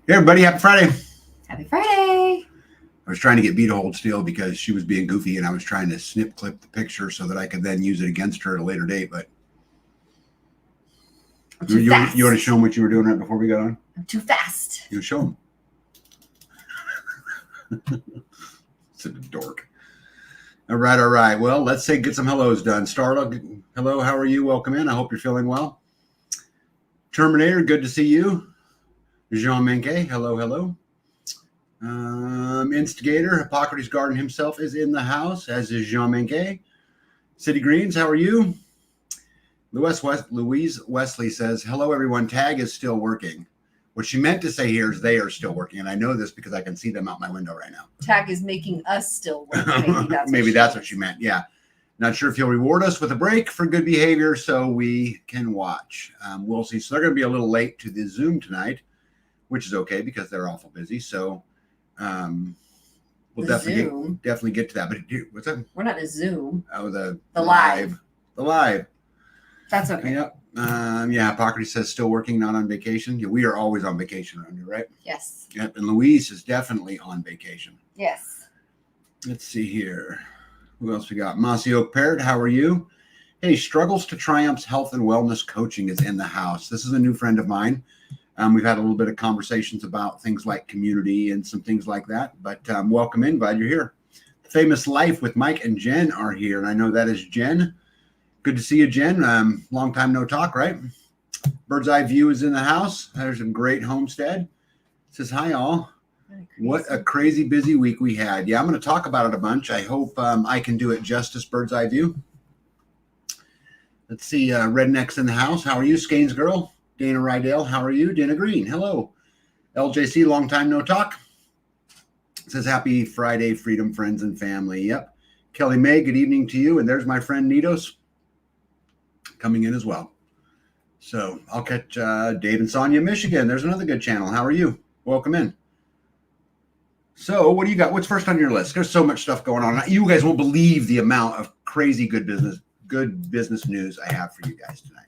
Hey everybody, happy Friday. Happy Friday. I was trying to get B to hold still because she was being goofy and I was trying to snip clip the picture so that I could then use it against her at a later date. But I'm too fast. You want to show them what you were doing right before we got on? I'm too fast. You show them. Such a dork. All right. Well, let's get some hellos done. Starla, hello, how are you? Welcome in. I hope you're feeling well. Terminator, good to see you. Jean Menke, hello. Instigator, Hippocrates Garden himself is in the house, as is Jean Menke. City Greens, how are you? Louise Wesley says, hello everyone, tag is still working. What she meant to say here is they are still working, and I know this because I can see them out my window right now. Tag is making us still work. Maybe that's what she meant, yeah. Not sure if he'll reward us with a break for good behavior so we can watch. We'll see. So they're going to be a little late to the Zoom tonight, which is okay because they're awful busy. So we'll definitely get to that. But what's that? We're not a Zoom. Oh, the live. The live. That's okay. Yep. Yeah, Hippocrates says still working, not on vacation. Yeah, we are always on vacation around here, right? Yes. Yep. And Louise is definitely on vacation. Yes. Let's see here. Who else we got? Mossy Oak Parrot, how are you? Hey, Struggles to Triumph's Health and Wellness Coaching is in the house. This is a new friend of mine. We've had a little bit of conversations about things like community and some things like that. But welcome in. Glad you're here. The Famous Life with Mike and Jen are here. And I know that is Jen. Good to see you, Jen. Long time no talk, right? Bird's Eye View is in the house. There's a great homestead. Says, hi, all. What a crazy busy week we had. Yeah, I'm going to talk about it a bunch. I hope I can do it justice, Bird's Eye View. Let's see. Redneck's in the house. How are you, Skanes girl? Dana Rydell, how are you? Dana Green, hello. LJC, long time no talk. Says happy Friday, freedom, friends, and family. Yep. Kelly May, good evening to you. And there's my friend Nitos coming in as well. So I'll catch Dave and Sonia, Michigan. There's another good channel. How are you? Welcome in. So what do you got? What's first on your list? There's so much stuff going on. You guys won't believe the amount of crazy good business news I have for you guys tonight.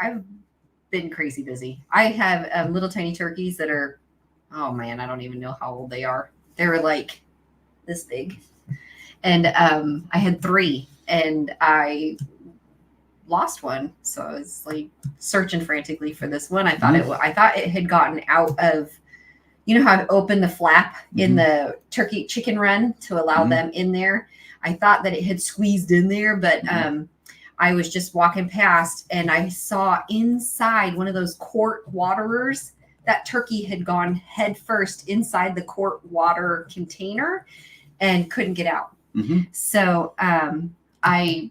I've been crazy busy. I have little tiny turkeys that are, oh man, I don't even know how old they are. They were like this big. And I had 3 and I lost one. So I was like searching frantically for this one. I thought it had gotten out of, you know how I've opened the flap in the chicken run to allow them in there. I thought that it had squeezed in there, but I was just walking past and I saw inside one of those quart waterers that turkey had gone head first inside the quart water container and couldn't get out. So I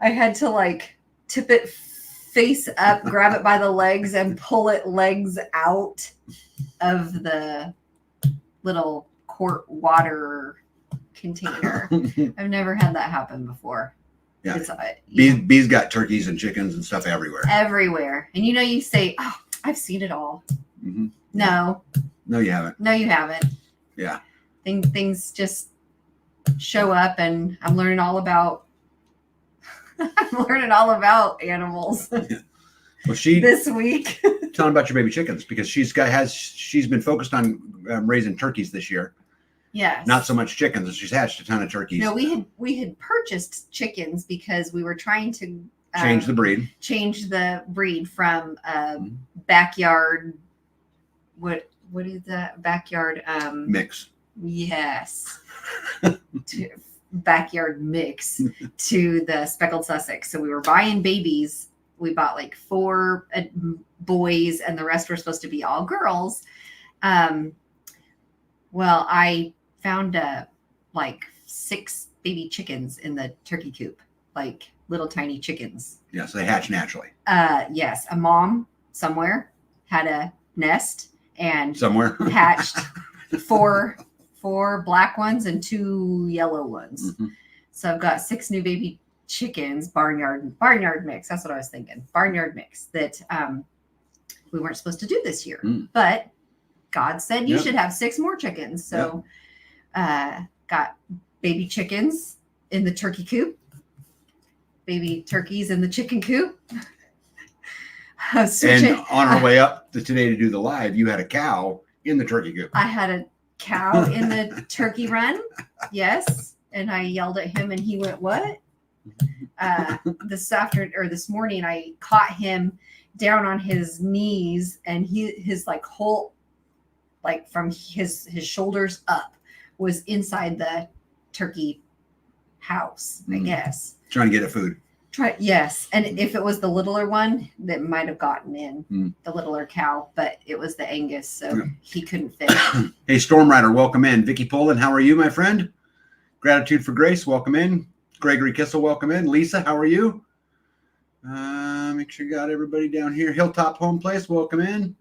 had to like tip it face up, grab it by the legs and pull it legs out of the little quart water container. I've never had that happen before. Yeah. Bees got turkeys and chickens and stuff everywhere. And you say, oh, I've seen it all. No, you haven't. No, you haven't. Yeah. Things just show up and I'm learning all about animals. Yeah. Well, this week. Tell them about your baby chickens because she's been focused on raising turkeys this year. Yes. Not so much chickens. She's hatched a ton of turkeys. No, we had purchased chickens because we were trying to change the breed from backyard. What is that? Backyard mix. Yes. To backyard mix to the speckled Sussex. So we were buying babies. We bought like 4 boys and the rest were supposed to be all girls. Well, I found like 6 baby chickens in the turkey coop, like little tiny chickens. Yeah, so they hatch naturally. Yes, a mom somewhere had a nest and somewhere hatched 4 black ones and 2 yellow ones. So I've got 6 new baby chickens, barnyard mix. That's what I was thinking. Barnyard mix that we weren't supposed to do this year, but God said you should have 6 more chickens. So got baby chickens in the turkey coop, baby turkeys in the chicken coop. I was switching. And on our way up to today to do the live, you had a cow in the turkey coop. I had a cow in the turkey run. Yes. And I yelled at him and he went, what? This morning, I caught him down on his knees and his like whole, like from his shoulders up was inside the turkey house, I guess. Trying to get it food. Yes. And if it was the littler one, that might have gotten in, the littler cow, but it was the Angus, so he couldn't fit. Hey, Storm Rider, welcome in. Vicky Poland, how are you, my friend? Gratitude for Grace, welcome in. Gregory Kissel, welcome in. Lisa, how are you? Make sure you got everybody down here. Hilltop Home Place, welcome in.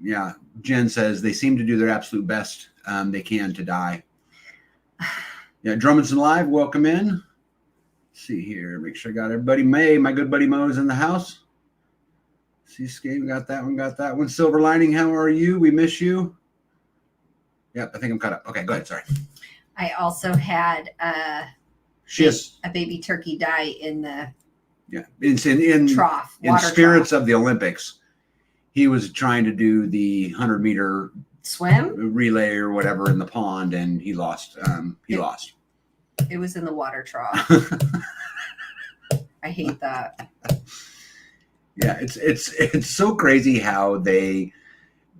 Yeah, Jen says they seem to do their absolute best they can to die. Yeah, Drummondson Live, welcome in. Let's see here, make sure I got everybody. May, my good buddy Mo is in the house. Seascape, got that one. Silver Lining, how are you? We miss you. Yep, I think I'm caught up. Okay, go ahead, sorry. I also had a baby turkey die in the trough. In spirits of the Olympics, he was trying to do the 100-meter swim relay or whatever in the pond, and he lost. Lost. It was in the water trough. I hate that. Yeah, it's so crazy how they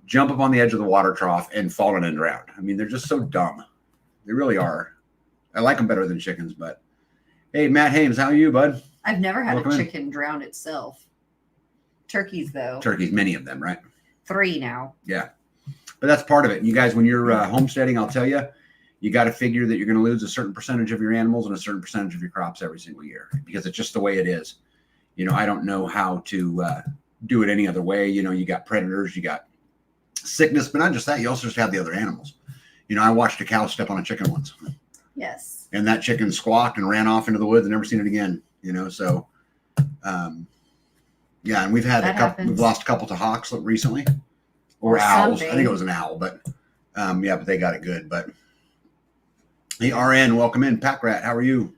jump up on the edge of the water trough and fall in and drown. I mean, they're just so dumb. They really are. I like them better than chickens, but hey, Matt Hames, how are you, bud? I've never had a chicken drown itself. Turkeys, though. Turkeys, many of them, right? 3 now. Yeah. But that's part of it. You guys, when you're homesteading, I'll tell you, you got to figure that you're going to lose a certain percentage of your animals and a certain percentage of your crops every single year because it's just the way it is. You know, I don't know how to do it any other way. You know, you got predators, you got sickness, but not just that. You also just have the other animals. You know, I watched a cow step on a chicken once. Yes. And that chicken squawked and ran off into the woods and never seen it again. You know, so yeah, and we've lost a couple to hawks recently. Or owls. Something. I think it was an owl, but but they got it good. But hey, RN, welcome in. Pack Rat, how are you?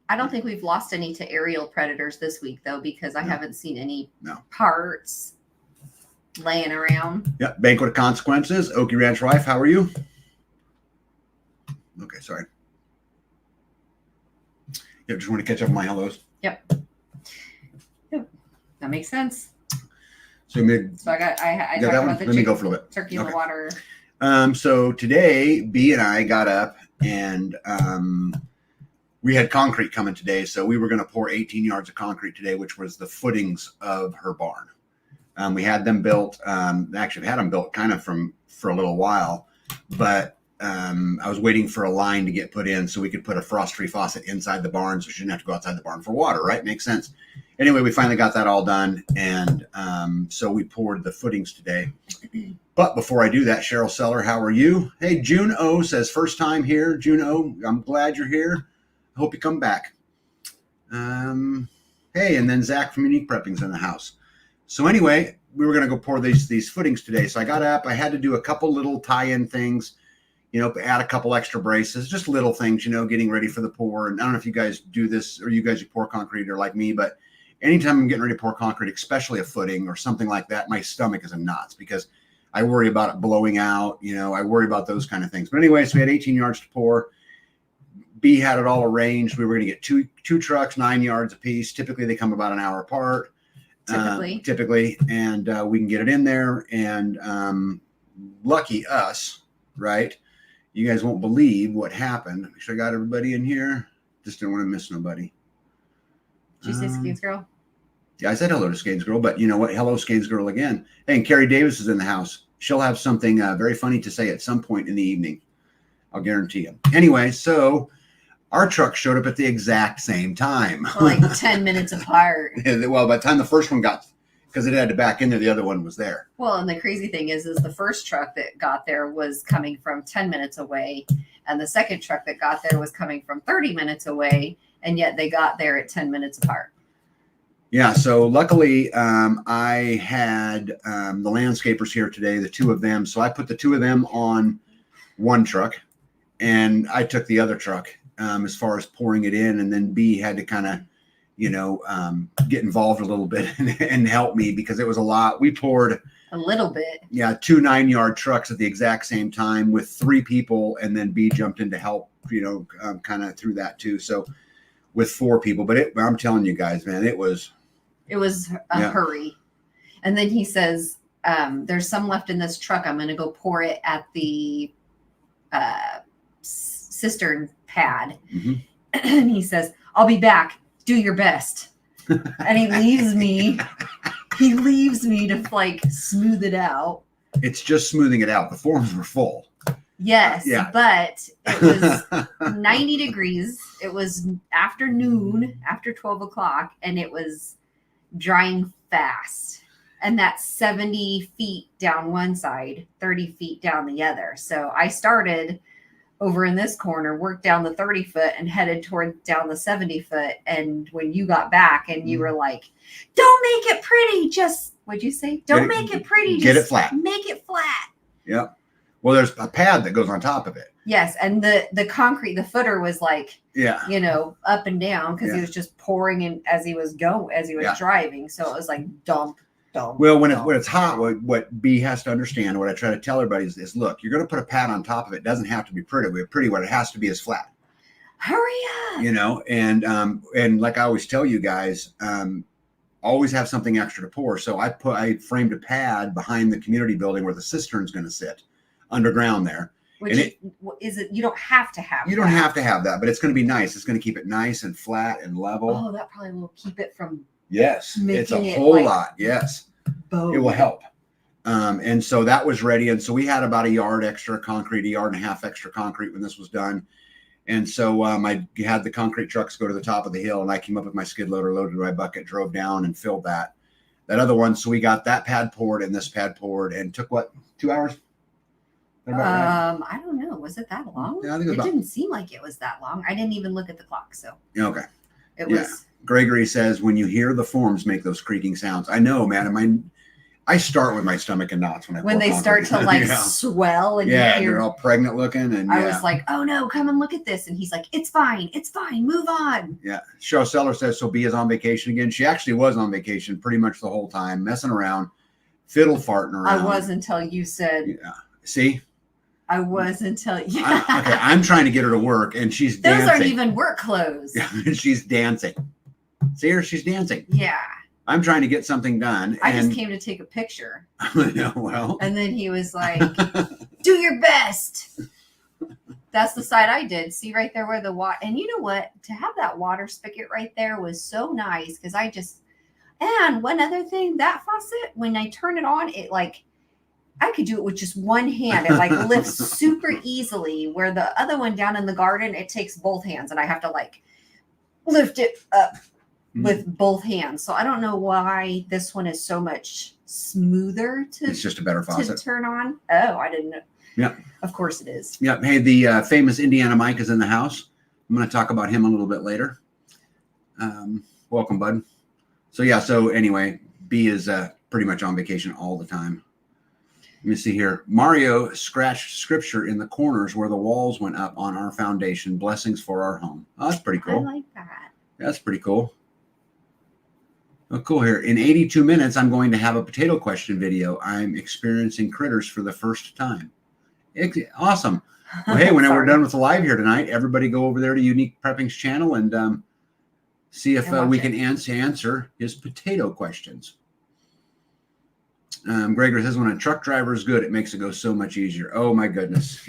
I don't think we've lost any to aerial predators this week, though, because I haven't seen any parts laying around. Yeah, Banquet of Consequences. Okie Ranch Wife, how are you? Okay, sorry. Yep, just want to catch up on my hellos. Yep. That makes sense. So I talked about the Let me go for a little bit. Turkey in the water. So today, B and I got up and we had concrete coming today. So we were going to pour 18 yards of concrete today, which was the footings of her barn. We had them built. Actually, had them built kind of for a little while, but I was waiting for a line to get put in so we could put a frost-free faucet inside the barn, so she didn't have to go outside the barn for water. Right? Makes sense. Anyway, we finally got that all done, and so we poured the footings today. But before I do that, Cheryl Seller, how are you? Hey, June O says first time here. June O, I'm glad you're here. I hope you come back. Hey, and then Zach from Unique Prepping's in the house. So anyway, we were going to go pour these footings today. So I got up. I had to do a couple little tie-in things, you know, add a couple extra braces, just little things, you know, getting ready for the pour. And I don't know if you guys do this or you pour concrete or like me, but anytime I'm getting ready to pour concrete, especially a footing or something like that, my stomach is in knots because I worry about it blowing out. You know, I worry about those kind of things. But anyway, so we had 18 yards to pour. B had it all arranged. We were going to get two trucks, 9 yards apiece. Typically, they come about an hour apart. Typically, and we can get it in there. And lucky us, right? You guys won't believe what happened. Make sure I got everybody in here. Just didn't want to miss nobody. Did you say Skanes Girl? Yeah, I said hello to Skanes Girl, but you know what? Hello, Skanes Girl again. Hey, and Carrie Davis is in the house. She'll have something very funny to say at some point in the evening. I'll guarantee you. Anyway, so our truck showed up at the exact same time. Well, like 10 minutes apart. Well, by the time the first one got, because it had to back in there, the other one was there. Well, and the crazy thing is the first truck that got there was coming from 10 minutes away, and the second truck that got there was coming from 30 minutes away, and yet they got there at 10 minutes apart. Yeah, so luckily I had the landscapers here today, the two of them. So I put the two of them on one truck, and I took the other truck as far as pouring it in, and then B had to kind of get involved a little bit and help me, because it was a lot. We poured a little bit. Yeah, 2 9-yard trucks at the exact same time with 3 people, and then B jumped in to help, kind of through that too. So with 4 people, but I'm telling you guys, man, it was a hurry. And then he says, there's some left in this truck. I'm going to go pour it at the cistern pad. Mm-hmm. And he says, I'll be back. Do your best. And he leaves me. He leaves me to like smooth it out. It's just smoothing it out. The forms were full. Yes, but it was 90 degrees. It was afternoon, after 12 o'clock, and it was drying fast. And that's 70 feet down one side, 30 feet down the other. So I started over in this corner, worked down the 30-foot and headed toward down the 70-foot. And when you got back and you were like, don't make it pretty, just, what'd you say? Don't make it pretty, get just it flat. Make it flat. Yep. Well, there's a pad that goes on top of it. Yes, and the concrete, the footer was like, up and down, because he was just pouring in as he was driving. So it was like dump. Well, when it's hot, what B has to understand, what I try to tell everybody is look, you're going to put a pad on top of it. It doesn't have to be pretty. What it has to be is flat. Hurry up. And like I always tell you guys, always have something extra to pour. So I framed a pad behind the community building where the cistern's going to sit underground there. You don't have to have. You don't have to have that, but it's going to be nice. It's going to keep it nice and flat and level. Oh, that probably will keep it from. Yes, it's a whole lot. Yes, it will help. And so that was ready. And so we had about a yard extra concrete, a yard and a half extra concrete when this was done. And so I had the concrete trucks go to the top of the hill, and I came up with my skid loader, loaded my bucket, drove down and filled that other one. So we got that pad poured and this pad poured, and took 2 hours? Right? I don't know. Was it that long? Yeah, I think it didn't seem like it was that long. I didn't even look at the clock. So okay, it was. Gregory says, when you hear the forms make those creaking sounds, I know, man. I start with my stomach in knots when they start to like swell and they're all pregnant looking. And I was like, oh no, come and look at this. And he's like, it's fine, move on. Yeah. Cheryl Seller says, so B is on vacation again. She actually was on vacation pretty much the whole time, messing around, fiddle farting around. I was until you said. Yeah. See. I was until you. Okay, I'm trying to get her to work, and she's dancing. Those aren't even work clothes. Yeah, she's dancing. See her? She's dancing. Yeah. I'm trying to get something done. I just came to take a picture. Well. And then he was like, do your best. That's the side I did. See right there where the water. And you know what? To have that water spigot right there was so nice, because and one other thing, that faucet, when I turn it on, it like, I could do it with just one hand. It like lifts super easily, where the other one down in the garden, it takes both hands, and I have to like lift it up with both hands. So I don't know why this one is so much smoother it's just a better faucet to turn on. Oh, I didn't know. Yeah. Of course it is. Yeah. Hey, the famous Indiana Mike is in the house. I'm going to talk about him a little bit later. Welcome, bud. So anyway, B is pretty much on vacation all the time. Let me see here. Mario scratched scripture in the corners where the walls went up on our foundation. Blessings for our home. Oh, that's pretty cool. I like that. That's pretty cool. Oh, cool here. In 82 minutes, I'm going to have a potato question video. I'm experiencing critters for the first time. Awesome. Well, hey, when we're done with the live here tonight, everybody go over there to Unique Prepping's channel and see if we can answer his potato questions. Gregory says, when a truck driver is good, it makes it go so much easier. Oh, my goodness.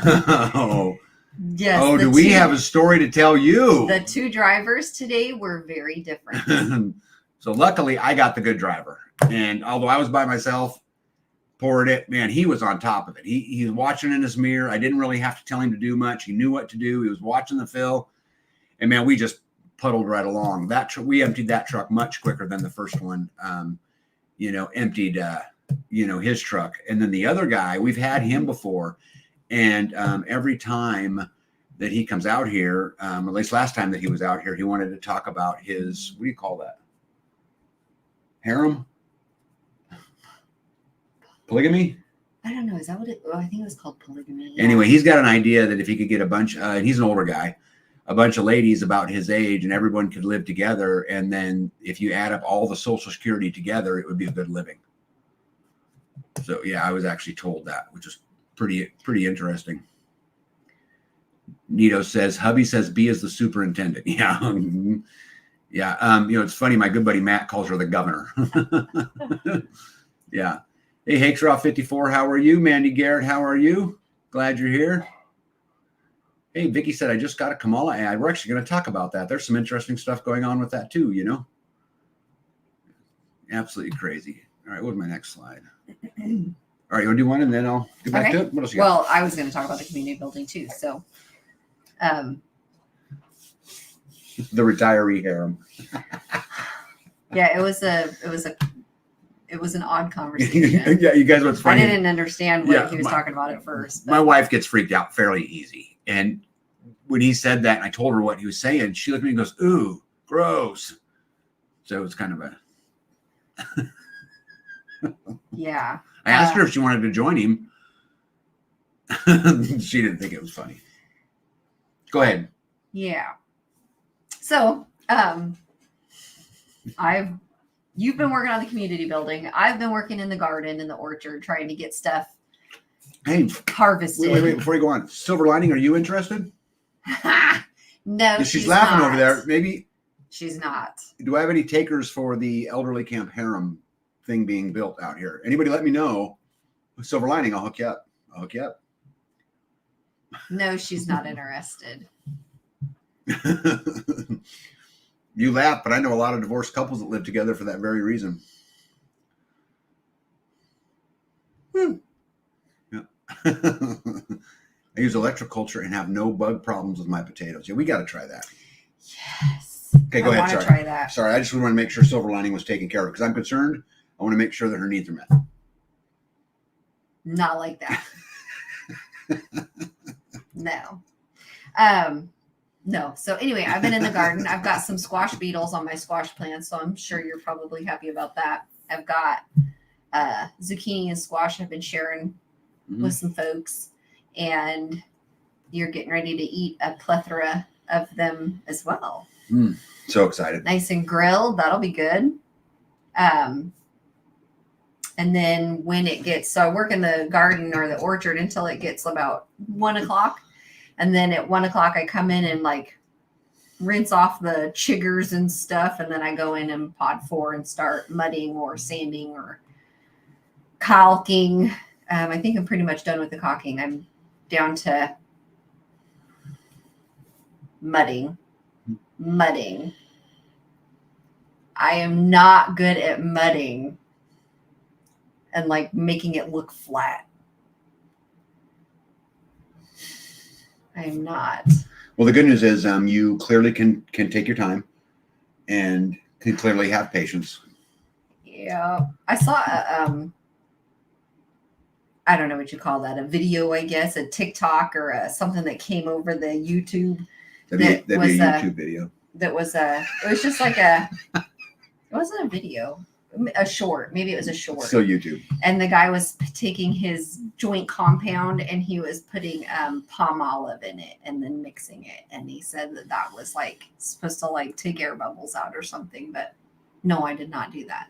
Oh. Yes. Oh, do we have a story to tell you? The 2 drivers today were very different. So luckily, I got the good driver. And although I was by myself, poured it, man, he was on top of it. He was watching in his mirror. I didn't really have to tell him to do much. He knew what to do. He was watching the fill. And, man, we just puddled right along. We emptied that truck much quicker than the first one. Emptied, his truck. And then the other guy, we've had him before. And every time that he comes out here, at least last time that he was out here, he wanted to talk about his, what do you call that? Harem? Polygamy? I don't know. Is that what I think it was called polygamy. Yeah. Anyway, he's got an idea that if he could get a bunch, and he's an older guy, a bunch of ladies about his age and everyone could live together. And then if you add up all the Social Security together, it would be a good living. So yeah, I was actually told that, which is pretty interesting. Nito says, hubby says B is the superintendent. Yeah. Yeah. It's funny. My good buddy Matt calls her the governor. Yeah. Hey, Hakesraw 54. How are you? Mandy Garrett, how are you? Glad you're here. Hey, Vicky said, I just got a Kamala ad. We're actually going to talk about that. There's some interesting stuff going on with that too, Absolutely crazy. All right. What's my next slide? All right. You want to do one and then I'll get back to it? What else you got? Well, I was going to talk about the community building too. So, the retiree harem. Yeah, it was an odd conversation. Yeah, you guys, what's funny? I didn't understand what he was talking about at first. But. My wife gets freaked out fairly easy. And when he said that, and I told her what he was saying, she looked at me and goes, ooh, gross. So it was kind of a... Yeah. I asked her if she wanted to join him. She didn't think it was funny. Go ahead. Yeah. So, you've been working on the community building. I've been working in the garden and the orchard, trying to get stuff harvested. Wait, before you go on. Silver Lining, are you interested? No, she's laughing not. over there. Maybe. She's not. Do I have any takers for the elderly camp harem thing being built out here? Anybody let me know. Silver Lining, I'll hook you up. No, she's not interested. You laugh, but I know a lot of divorced couples that live together for that very reason. Yeah. I use electroculture and have no bug problems with my potatoes. Yeah, we got to try that. Yes. Okay, go ahead. Sorry. Try that. Sorry, I just want to make sure Silver Lining was taken care of because I'm concerned. I want to make sure that her needs are met. Not like that. No. No. So anyway, I've been in the garden. I've got some squash beetles on my squash plants, so I'm sure you're probably happy about that. I've got zucchini and squash I've been sharing with some folks, and you're getting ready to eat a plethora of them as well. So excited. Nice and grilled. That'll be good. And then when it gets, so I work in the garden or the orchard until it gets about 1:00. And then at 1:00, I come in and like rinse off the chiggers and stuff. And then I go in and pod 4 and start mudding or sanding or caulking. I think I'm pretty much done with the caulking. I'm down to mudding. I am not good at mudding and like making it look flat. I am not. Well, the good news is you clearly can take your time and can clearly have patience. Yeah. I saw I don't know what you call that, a video, I guess, a TikTok or something that came over the YouTube. That'd be a YouTube video. That was it was just like it wasn't a video, a short. Maybe it was a short. Still YouTube. And the guy was taking his joint compound and he was putting palm olive in it and then mixing it. And he said that was like supposed to like take air bubbles out or something. But no, I did not do that.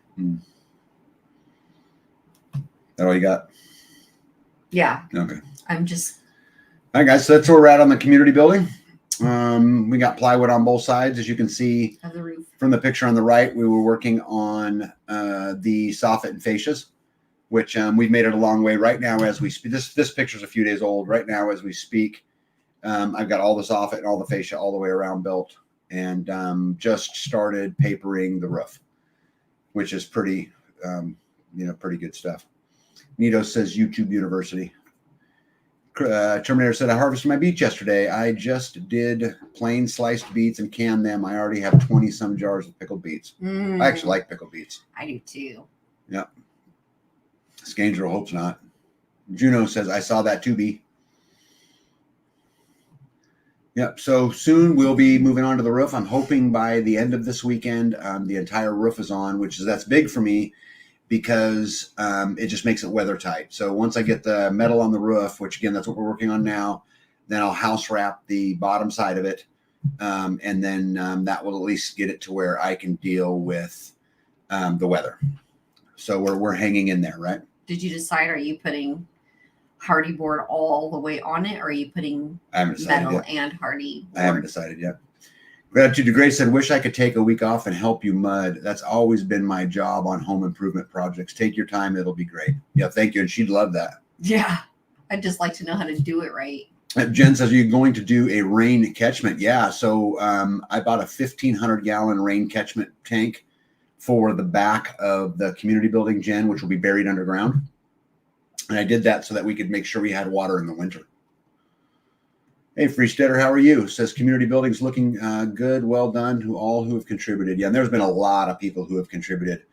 That all you got? Yeah. Okay. I'm just. All right, guys. So that's where we're at on the community building. We got plywood on both sides, as you can see Of the roof. from the picture on the right. We were working on the soffit and fascias, which we've made it a long way right now as we speak. This picture's a few days old. Right now as we speak, I've got all the soffit and all the fascia all the way around built, and just started papering the roof, which is pretty good stuff. Nito says YouTube University. Terminator said, I harvested my beets yesterday. I just did plain sliced beets and canned them. I already have 20 some jars of pickled beets. I actually like pickled beets. I do too. Yep. Scangelo hopes not. Juno says, I saw that too, B. Yep. So soon we'll be moving on to the roof. I'm hoping by the end of this weekend, the entire roof is on, that's big for me because it just makes it weather tight. So once I get the metal on the roof, which again, that's what we're working on now, then I'll house wrap the bottom side of it. And then that will at least get it to where I can deal with the weather. So we're hanging in there, right? Did you decide, are you putting hardy board all the way on it, or are you putting metal and hardy board? I haven't decided yet. Gratitude to Grace said, wish I could take a week off and help you mud. That's always been my job on home improvement projects. Take your time. It'll be great. Yeah, thank you. And she'd love that. Yeah. I'd just like to know how to do it right. Jen says, are you going to do a rain catchment? Yeah. So I bought a 1,500 gallon rain catchment tank for the back of the community building, Jen, which will be buried underground. And I did that so that we could make sure we had water in the winter. Hey, Freesteader, how are you? Says community buildings looking good. Well done to all who have contributed. Yeah, and there's been a lot of people who have contributed.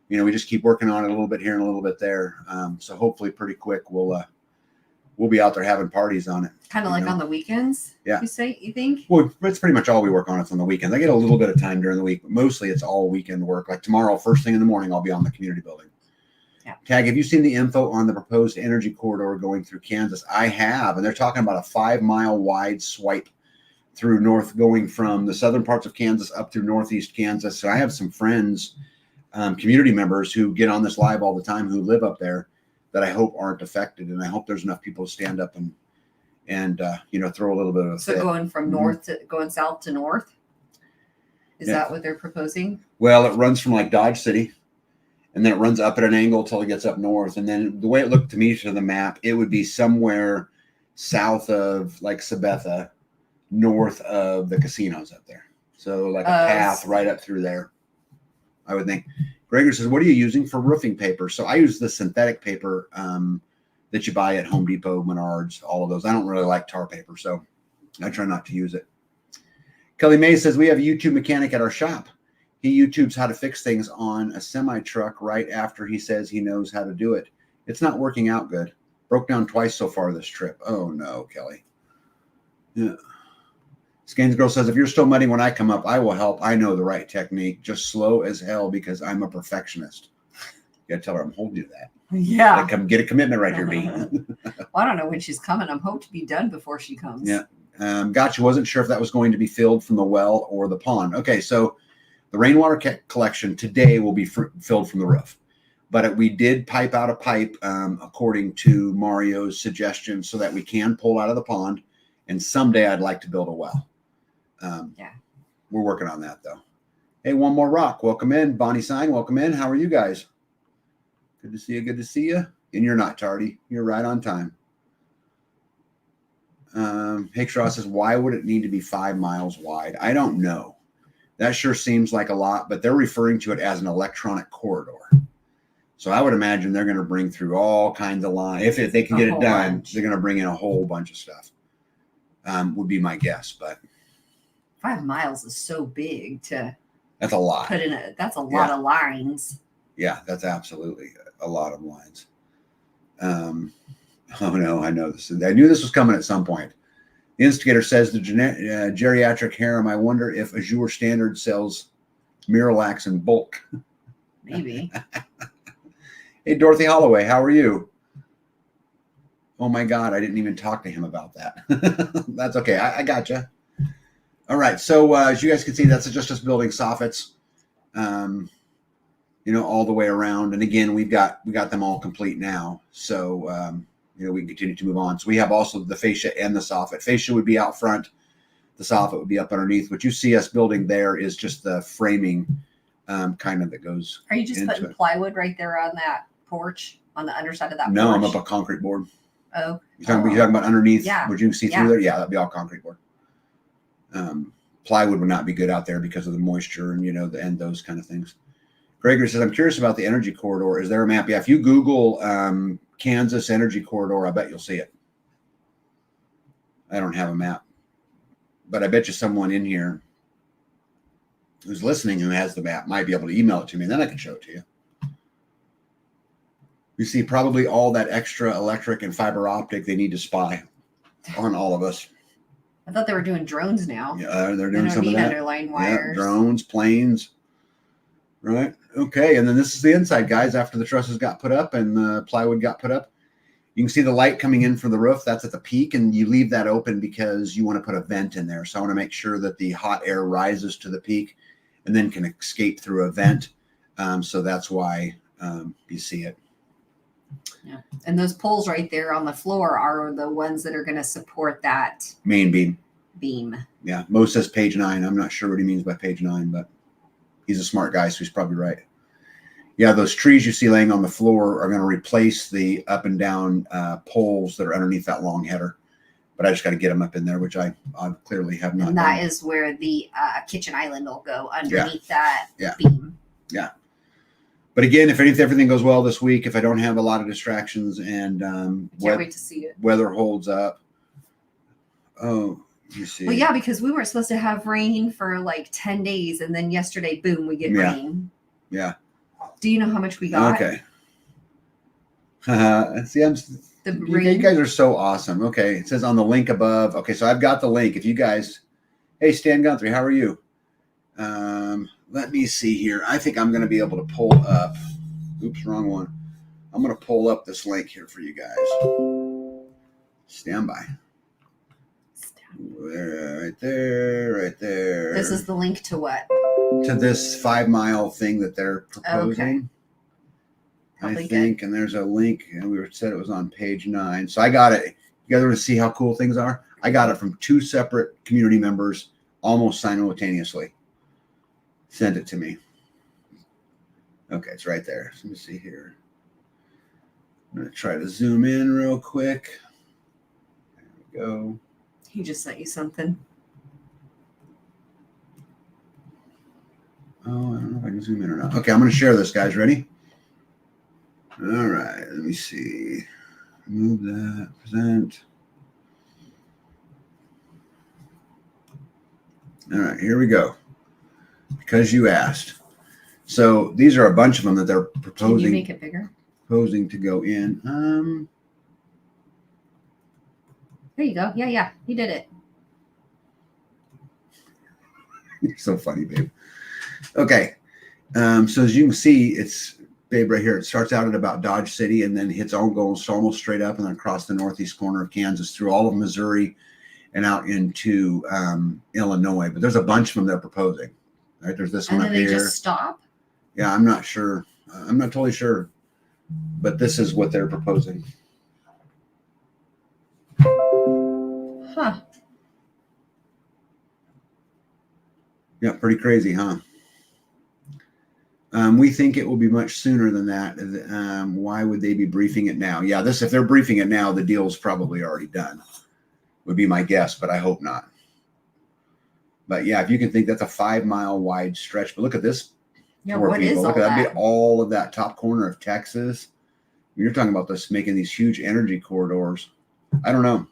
You know, we just keep working on it a little bit here and a little bit there. So hopefully pretty quick we'll be out there having parties on it. Kind of like on the weekends? Yeah. You think? Well, it's pretty much all we work on. It's on the weekends. I get a little bit of time during the week, but mostly it's all weekend work. Like tomorrow, first thing in the morning, I'll be on the community building. Yeah. Tag, have you seen the info on the proposed energy corridor going through Kansas? I have, and they're talking about a 5-mile wide swipe through going from the southern parts of Kansas up through northeast Kansas. So I have some friends, community members who get on this live all the time who live up there that I hope aren't affected, and I hope there's enough people to stand up and throw a little bit of a so fit. Going from going south to north. Is that what they're proposing? Well, it runs from like Dodge City, and then it runs up at an angle until it gets up north. And then the way it looked to me to the map, it would be somewhere south of like Sabetha, north of the casinos up there. So like a path right up through there, I would think. Gregor says, what are you using for roofing paper? So I use the synthetic paper that you buy at Home Depot, Menards, all of those. I don't really like tar paper, so I try not to use it. Kelly May says, we have a YouTube mechanic at our shop. He YouTubes how to fix things on a semi-truck right after he says he knows how to do it. It's not working out good. Broke down twice so far this trip. Oh, no, Kelly. Yeah. Skanes Girl says, if you're still mudding when I come up, I will help. I know the right technique. Just slow as hell because I'm a perfectionist. You got to tell her I'm holding you to that. Yeah. Come get a commitment right here, B. Well, I don't know when she's coming. I'm hoping to be done before she comes. Yeah. Gotcha. Wasn't sure if that was going to be filled from the well or the pond. Okay, so the rainwater collection today will be filled from the roof. But we did pipe out a pipe according to Mario's suggestion so that we can pull out of the pond. And someday I'd like to build a well. We're working on that, though. Hey, one more rock. Welcome in. Bonnie Sign, welcome in. How are you guys? Good to see you. Good to see you. And you're not tardy. You're right on time. Hickshaw says, why would it need to be 5 miles wide? I don't know. That sure seems like a lot, but they're referring to it as an electronic corridor. So I would imagine they're going to bring through all kinds of lines. If they can get it done, they're going to bring in a whole bunch of stuff. Would be my guess, but 5 miles is so big to. That's a lot. That's a lot of lines. Yeah, that's absolutely a lot of lines. Oh no, I know this. I knew this was coming at some point. The instigator says the geriatric harem. I wonder if Azure Standard sells Miralax in bulk. Maybe. Hey, Dorothy Holloway, how are you? Oh my God, I didn't even talk to him about that. That's okay. I gotcha. All right. So as you guys can see, that's just us building soffits, all the way around. And again, we got them all complete now. So, we can continue to move on. So we have also the fascia and the soffit. Fascia would be out front. The soffit would be up underneath. What you see us building there is just the framing kind of that goes. Are you just putting plywood right there on that porch, on the underside of that porch? No, I'm up a concrete board. Oh. You're talking about underneath? Yeah. Would you see through there? Yeah, that'd be all concrete board. Plywood would not be good out there because of the moisture and those kind of things. Gregory says, I'm curious about the energy corridor. Is there a map? Yeah, if you Google Kansas energy corridor, I bet you'll see it. I don't have a map, but I bet you someone in here who's listening who has the map might be able to email it to me, and then I can show it to you. You see probably all that extra electric and fiber optic they need to spy on all of us. I thought they were doing drones now. Yeah, they're doing some of that. Underlying wires. Yeah, drones, planes. Right. Okay. And then this is the inside, guys, after the trusses got put up and the plywood got put up. You can see the light coming in from the roof. That's at the peak, and you leave that open because you want to put a vent in there. So I want to make sure that the hot air rises to the peak and then can escape through a vent. So that's why you see it. Yeah. And those poles right there on the floor are the ones that are going to support that Main beam. beam. Yeah. Mo says page 9. I'm not sure what he means by page 9, but he's a smart guy, so he's probably right. Yeah, those trees you see laying on the floor are going to replace the up and down poles that are underneath that long header. But I just got to get them up in there, which I clearly have not And that done. is where the kitchen island will go underneath Yeah. that beam. Yeah. But again, if everything goes well this week, if I don't have a lot of distractions and Can't wait to see it. weather holds up. Oh, you see. Well, yeah, because we weren't supposed to have rain for like 10 days. And then yesterday, boom, we get rain. Yeah. Do you know how much we got? Okay. See, you guys are so awesome. Okay. It says on the link above. Okay. So I've got the link. If you guys, hey, Stan Guthrie, how are you? Let me see here. I think I'm going to be able to pull up. Oops, wrong one. I'm going to pull up this link here for you guys. Stand by. Right there. This is the link to what? To this 5 mile thing that they're proposing. Okay. I think, and there's a link, and we said it was on page 9. So I got it. You guys want to see how cool things are? I got it from 2 separate community members almost simultaneously. Sent it to me. Okay, it's right there. So let me see here. I'm going to try to zoom in real quick. There we go. He just sent you something. Oh, I don't know if I can zoom in or not. Okay, I'm going to share this, guys. Ready? All right, let me see. Move that. Present. All right, here we go. Because you asked. So these are a bunch of them that they're proposing. Can you make it bigger? Proposing to go in. There you go. Yeah, you did it. You're so funny, babe. Okay. So as you can see, it's babe right here. It starts out at about Dodge City and then hits almost straight up and then across the northeast corner of Kansas through all of Missouri and out into Illinois. But there's a bunch of them they're proposing. Right? There's this one up here. And then they just stop? Yeah, I'm not sure. I'm not totally sure. But this is what they're proposing. Huh. Yeah, pretty crazy, huh? We think it will be much sooner than that. Why would they be briefing it now? Yeah, if they're briefing it now, the deal's probably already done, would be my guess, but I hope not. But yeah, if you can think that's a 5 mile wide stretch, but look at this. Yeah, what is all look at that? All of that top corner of Texas. You're talking about this making these huge energy corridors. I don't know.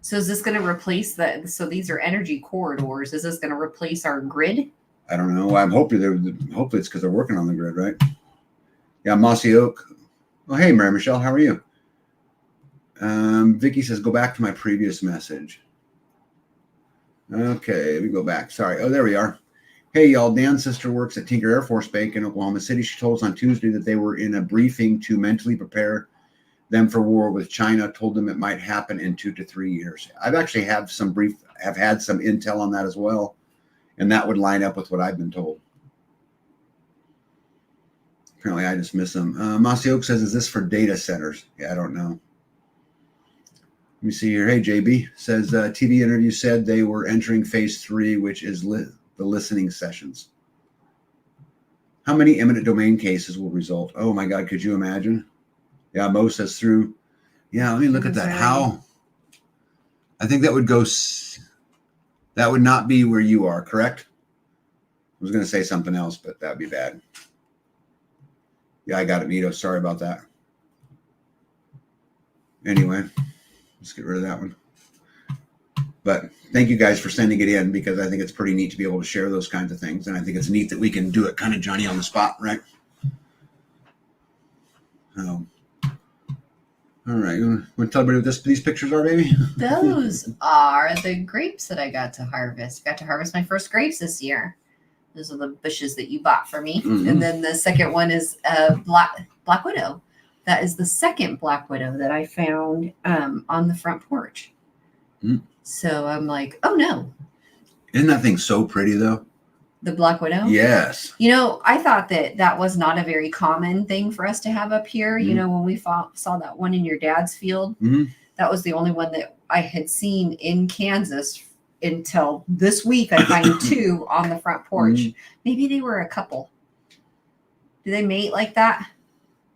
So is this going to replace that? So these are energy corridors. Is this going to replace our grid? I don't know. I'm hoping hopefully it's because they're working on the grid, right? Yeah, Mossy Oak. Oh, hey, Mary Michelle, how are you? Vicky says, go back to my previous message. Okay, we go back. Sorry. Oh, there we are. Hey, y'all. Dan's sister works at Tinker Air Force Base in Oklahoma City. She told us on Tuesday that they were in a briefing to mentally prepare them for war with China. Told them it might happen in 2 to 3 years. I've actually have had some intel on that as well. And that would line up with what I've been told. Apparently, I just miss them. Mossy Oak says, is this for data centers? Yeah, I don't know. Let me see here. Hey, JB says, TV interview said they were entering phase 3, which is the listening sessions. How many eminent domain cases will result? Oh, my God. Could you imagine? Yeah, Mo says through. Yeah, let me look at that. How? I think that would go... That would not be where you are, correct? I was going to say something else, but that'd be bad. Yeah, I got it, Nito. Sorry about that. Anyway, let's get rid of that one. But thank you guys for sending it in because I think it's pretty neat to be able to share those kinds of things. And I think it's neat that we can do it kind of Johnny on the spot, right? All right. You want to tell everybody what these pictures are, baby? Those are the grapes that I got to harvest. I got to harvest my first grapes this year. Those are the bushes that you bought for me. Mm-hmm. And then the second one is Black Widow. That is the second black widow that I found on the front porch. So I'm like, oh no. Isn't that thing so pretty though? The black widow? Yes. I thought that was not a very common thing for us to have up here. When we saw that one in your dad's field, that was the only one that I had seen in Kansas until this week. I find two on the front porch. Maybe they were a couple. Do they mate like that?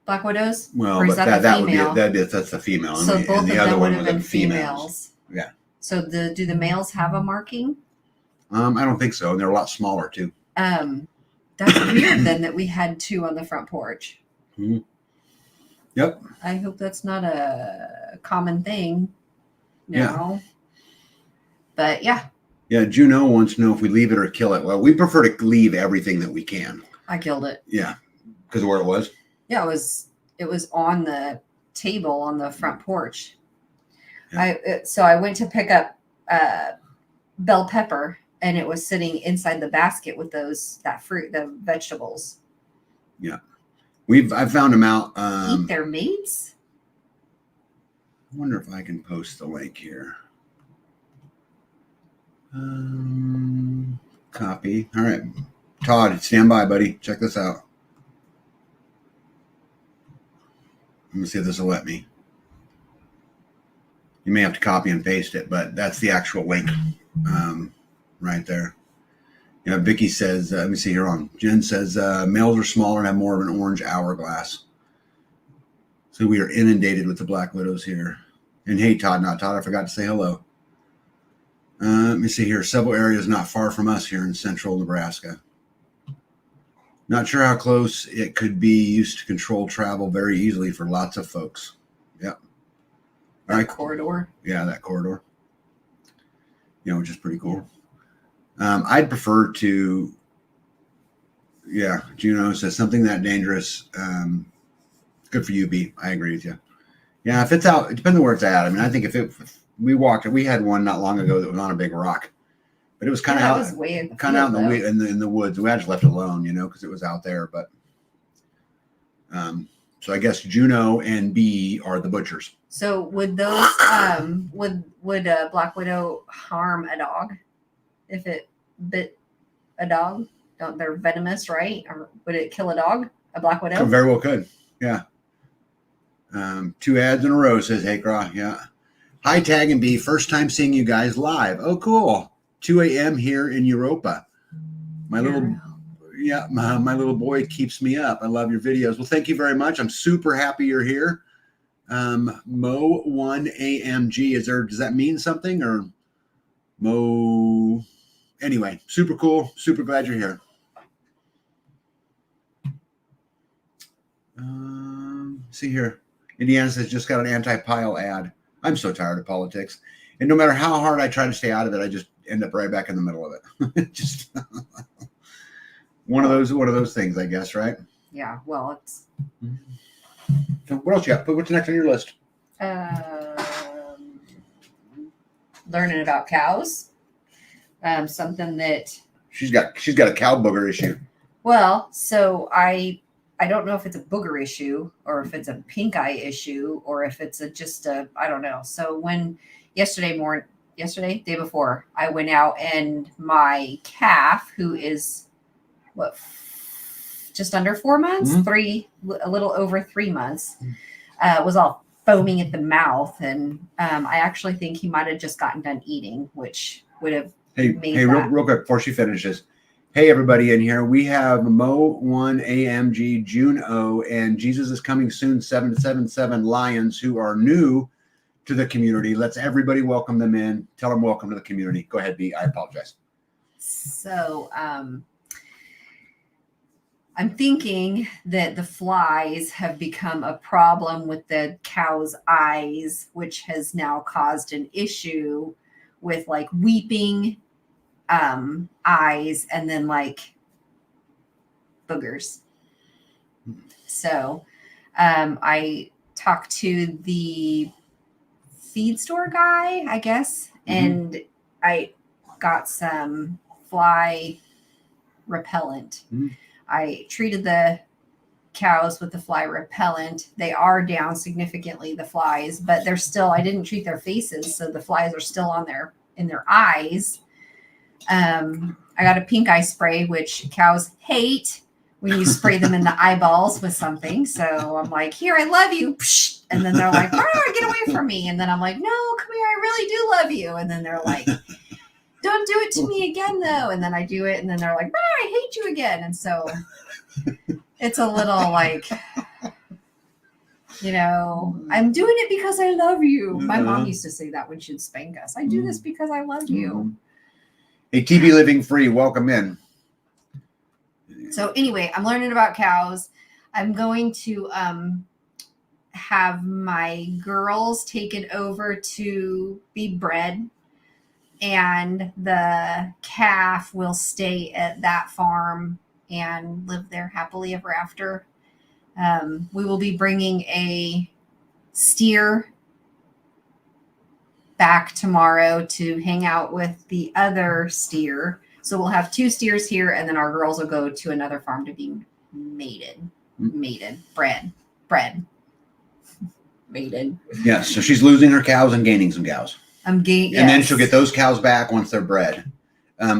Black widows? Well, or is but that would be that's the female. So both and the of other them one would have was been females. females. Yeah. So do the males have a marking? I don't think so. And they're a lot smaller too. That's weird then that we had two on the front porch. Yep. I hope that's not a common thing. No. Yeah. But yeah. Yeah, Juno wants to know if we leave it or kill it. Well, we prefer to leave everything that we can. I killed it. Yeah. Because of where it was? Yeah, it was on the table on the front porch. Yeah. So I went to pick up bell pepper, and it was sitting inside the basket with that fruit, the vegetables. Yeah. I've found them out. Eat their mates? I wonder if I can post the link here. Copy. All right. Todd, stand by, buddy. Check this out. Let me see if this will let me. You may have to copy and paste it, but that's the actual link right there. Yeah, Vicky says, let me see here on. Jen says, males are smaller and have more of an orange hourglass. So we are inundated with the black widows here. And hey, Todd, I forgot to say hello. Let me see here. Several areas not far from us here in central Nebraska. Not sure how close it could be used to control travel very easily for lots of folks. Yep. All right. Corridor. Yeah, that corridor. Which is pretty cool. I'd prefer to. Yeah, Juno says something that dangerous. Good for you, B. I agree with you. Yeah, if it's out, it depends on where it's at. I mean, I think if we had one not long ago that was on a big rock, but it was kind of out in the woods. We just left it alone, because it was out there. But so I guess Juno and B are the butchers. So would those would a black widow harm a dog if it bit a dog? They're venomous, right? Or would it kill a dog? A black widow? Very well could. Yeah. 2 ads in a row, says Hey Craw. Yeah. Hi, Tag and B. First time seeing you guys live. Oh, cool. 2 a.m. here in Europa. My little boy keeps me up. I love your videos. Well, thank you very much. I'm super happy you're here. Mo 1 AMG. Does that mean something or Mo? Anyway, super cool. Super glad you're here. See here. Indiana says just got an anti-pile ad. I'm so tired of politics. And no matter how hard I try to stay out of it, I just end up right back in the middle of it. Just one of those things, I guess, right? Yeah. Well, it's. So what else you got? What's next on your list? Learning about cows. Something that she's got a cow booger issue. Well, so I don't know if it's a booger issue or if it's a pink eye issue or if it's I don't know. So when day before, I went out and my calf, who is just under 4 months, a little over 3 months, was all foaming at the mouth. And I actually think he might've just gotten done eating, which would have real quick before she finishes. Hey, everybody in here. We have Mo 1 AMG, Juno, and Jesus is Coming Soon 777 Lions who are new to the community. Let's everybody welcome them in. Tell them welcome to the community. Go ahead, B. I apologize. So I'm thinking that the flies have become a problem with the cow's eyes, which has now caused an issue with like weeping eyes and then like boogers. So I talked to the feed store guy, I guess, and I got some fly repellent. I treated the cows with the fly repellent. They are down significantly, the flies, but they're still, I didn't treat their faces, so the flies are still on in their eyes. I got a pink eye spray, which cows hate when you spray them in the eyeballs with something. So I'm like, here, I love you. And then they're like, get away from me. And then I'm like, no, come here, I really do love you. And then they're like, don't do it to me again, though. And then I do it, and then they're like, I hate you again. And so it's a little like, I'm doing it because I love you. My mom used to say that when she'd spank us. I do this because I love you. Hey, TB Living Free, welcome in. So anyway, I'm learning about cows. I'm going to have my girls taken over to be bred, and the calf will stay at that farm and live there happily ever after. We will be bringing a steer back tomorrow to hang out with the other steer. So we'll have 2 steers here, and then our girls will go to another farm to be mated, bred. Mated. Yeah, so she's losing her cows and gaining some cows. And then she'll get those cows back once they're bred.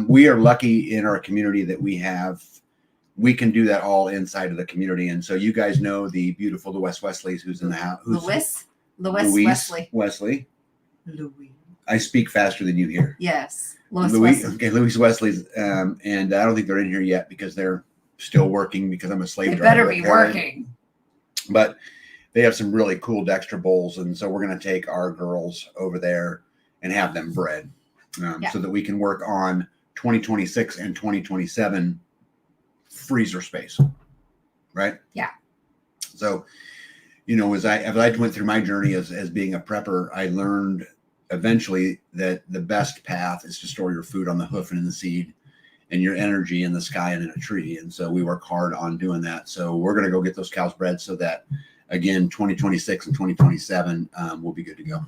We are lucky in our community that we can do that all inside of the community. And so you guys know the beautiful Louis Wesley's who's in the house. Louis Wesley. Louis. I speak faster than you hear. Yes. Louis Wesley's. And I don't think they're in here yet because they're still working because I'm a slave driver. They better be working. But they have some really cool Dexter bulls. And so we're going to take our girls over there and have them bred so that we can work on 2026 and 2027 freezer space. Right? Yeah. So, as I went through my journey as being a prepper, I learned eventually that the best path is to store your food on the hoof and in the seed, and your energy in the sky and in a tree. And so we work hard on doing that. So we're going to go get those cows bred so that, again, 2026 and 2027 will be good to go.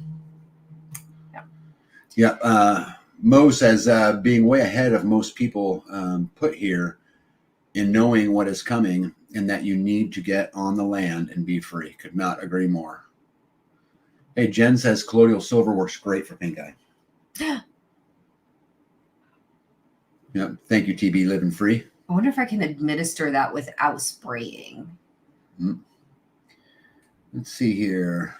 Yeah. Mo says, being way ahead of most people put here in knowing what is coming and that you need to get on the land and be free. Could not agree more. Hey, Jen says colloidal silver works great for pink eye. Yeah. Thank you, TB Living Free. I wonder if I can administer that without spraying. Let's see here.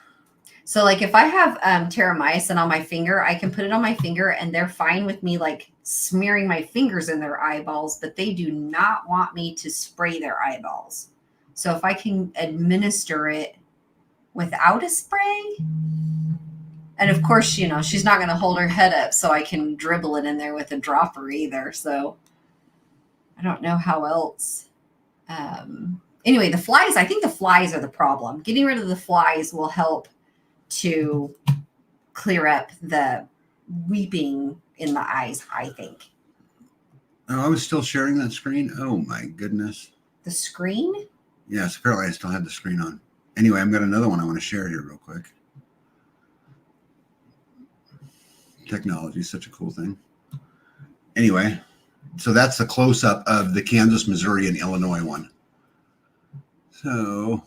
So like if I have terramycin on my finger, I can put it on my finger and they're fine with me like smearing my fingers in their eyeballs, but they do not want me to spray their eyeballs. So if I can administer it without a spray, and of course, she's not going to hold her head up so I can dribble it in there with a dropper either. So I don't know how else. Anyway, the flies, I think the flies are the problem. Getting rid of the flies will help to clear up the weeping in the eyes, I think. Oh, I was still sharing that screen. Oh my goodness. The screen? Yes, apparently I still have the screen on. Anyway, I've got another one I want to share here real quick. Technology is such a cool thing. Anyway, so that's the close-up of the Kansas, Missouri, and Illinois one. So,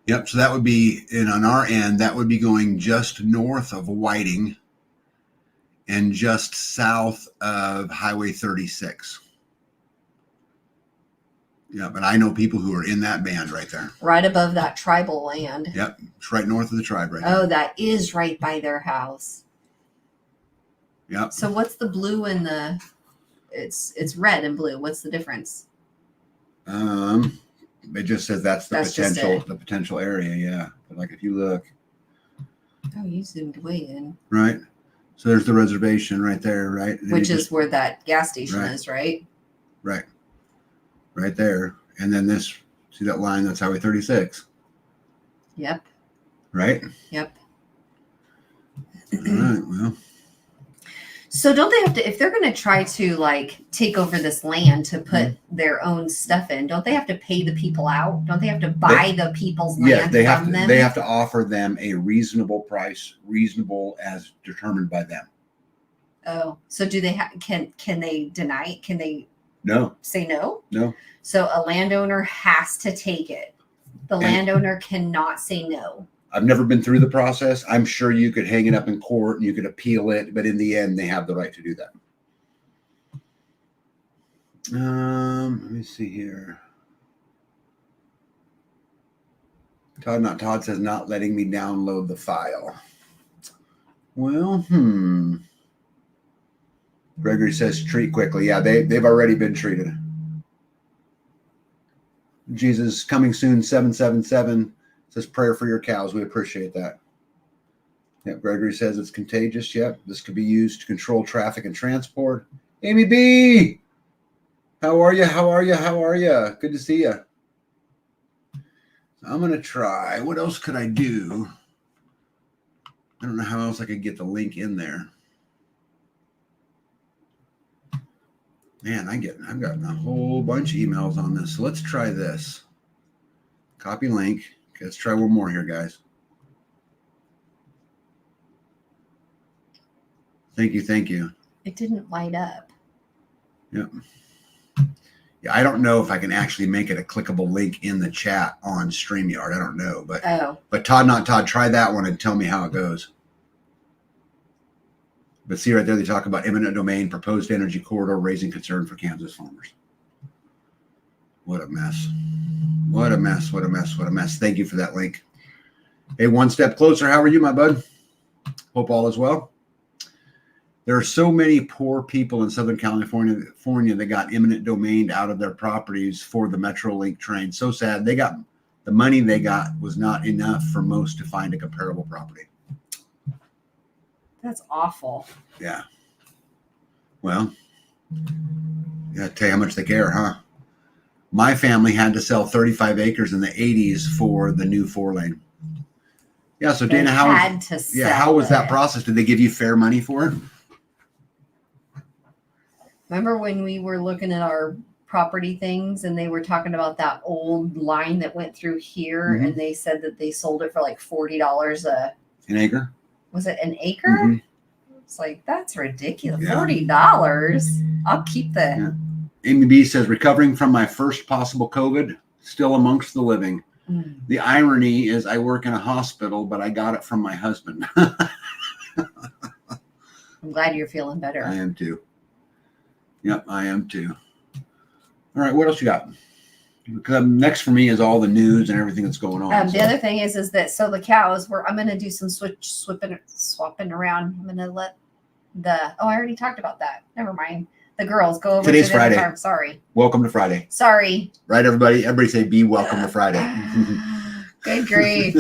yep, so that would be, and on our end, that would be going just north of Whiting and just south of Highway 36. Yeah, but I know people who are in that band right there. Right above that tribal land. Yep, it's right north of the tribe right there. Oh, that is right by their house. Yep. So what's the blue and the, it's red and blue. What's the difference? It just says that's the potential area, yeah. But like if you look. Oh, you zoomed way in. Right. So there's the reservation right there, right? Which is where that gas station is, right? Right. Right there. And then this, see that line? That's Highway 36. Yep. Right? Yep. All right, well. So don't they have to, if they're going to try to like take over this land to put their own stuff in, don't they have to pay the people out? Don't they have to buy the people's land from them? They have to offer them a reasonable price, reasonable as determined by them. Oh, so do they can they deny it? Can they No. say no? No. So a landowner has to take it. The landowner cannot say no. I've never been through the process. I'm sure you could hang it up in court and you could appeal it, but in the end, they have the right to do that. Let me see here. Todd says not letting me download the file. Well, Gregory says treat quickly. Yeah, they've already been treated. Jesus coming soon 777 says prayer for your cows. We appreciate that. Yep, Gregory says it's contagious. Yep, this could be used to control traffic and transport. Amy B, how are you? How are you? How are you? Good to see you. I'm going to try. What else could I do? I don't know how else I could get the link in there. Man, I've gotten a whole bunch of emails on this. So let's try this. Copy link. Okay, let's try one more here, guys. Thank you. Thank you. It didn't light up. Yep. Yeah, I don't know if I can actually make it a clickable link in the chat on StreamYard. I don't know, but Todd, try that one and tell me how it goes. But see right there, they talk about eminent domain, proposed energy corridor, raising concern for Kansas farmers. What a mess. What a mess. What a mess. What a mess. Thank you for that link. Hey, one step closer. How are you, my bud? Hope all is well. There are so many poor people in Southern California that got eminent domain out of their properties for the Metrolink train. So sad. They got the money they got was not enough for most to find a comparable property. That's awful. Yeah. Well, yeah, tell you how much they care, huh? My family had to sell 35 acres in the 80s for the new 4-lane. Yeah, so Dana, how was that process? Did they give you fair money for it? Remember when we were looking at our property things and they were talking about that old line that went through here, and they said that they sold it for like $40 an acre? Was it an acre? It's like, that's ridiculous. Yeah. $40. I'll keep that. Yeah. Amy B says, recovering from my first possible COVID, still amongst the living. The irony is I work in a hospital, but I got it from my husband. I'm glad you're feeling better. I am too. Yep, I am too. All right, what else you got? Next for me is all the news and everything that's going on. The other thing is that so the cows I'm going to do some swapping around. I'm going to let I already talked about that. Never mind. The girls go over. Today's to Friday. Farm. Sorry. Welcome to Friday. Sorry. Right, everybody. Everybody say be welcome to Friday. Good grief.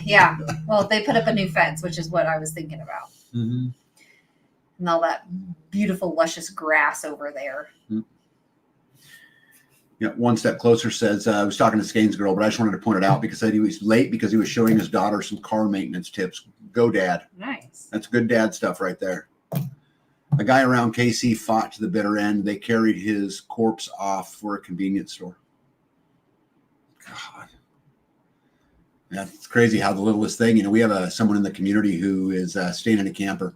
Yeah. Well, they put up a new fence, which is what I was thinking about. And all that beautiful, luscious grass over there. Yeah, one step closer says, I was talking to Skane's girl, but I just wanted to point it out because he was late because he was showing his daughter some car maintenance tips. Go, Dad. Nice. That's good dad stuff right there. A guy around KC fought to the bitter end. They carried his corpse off for a convenience store. God. Yeah, it's crazy how the littlest thing, we have someone in the community who is staying in a camper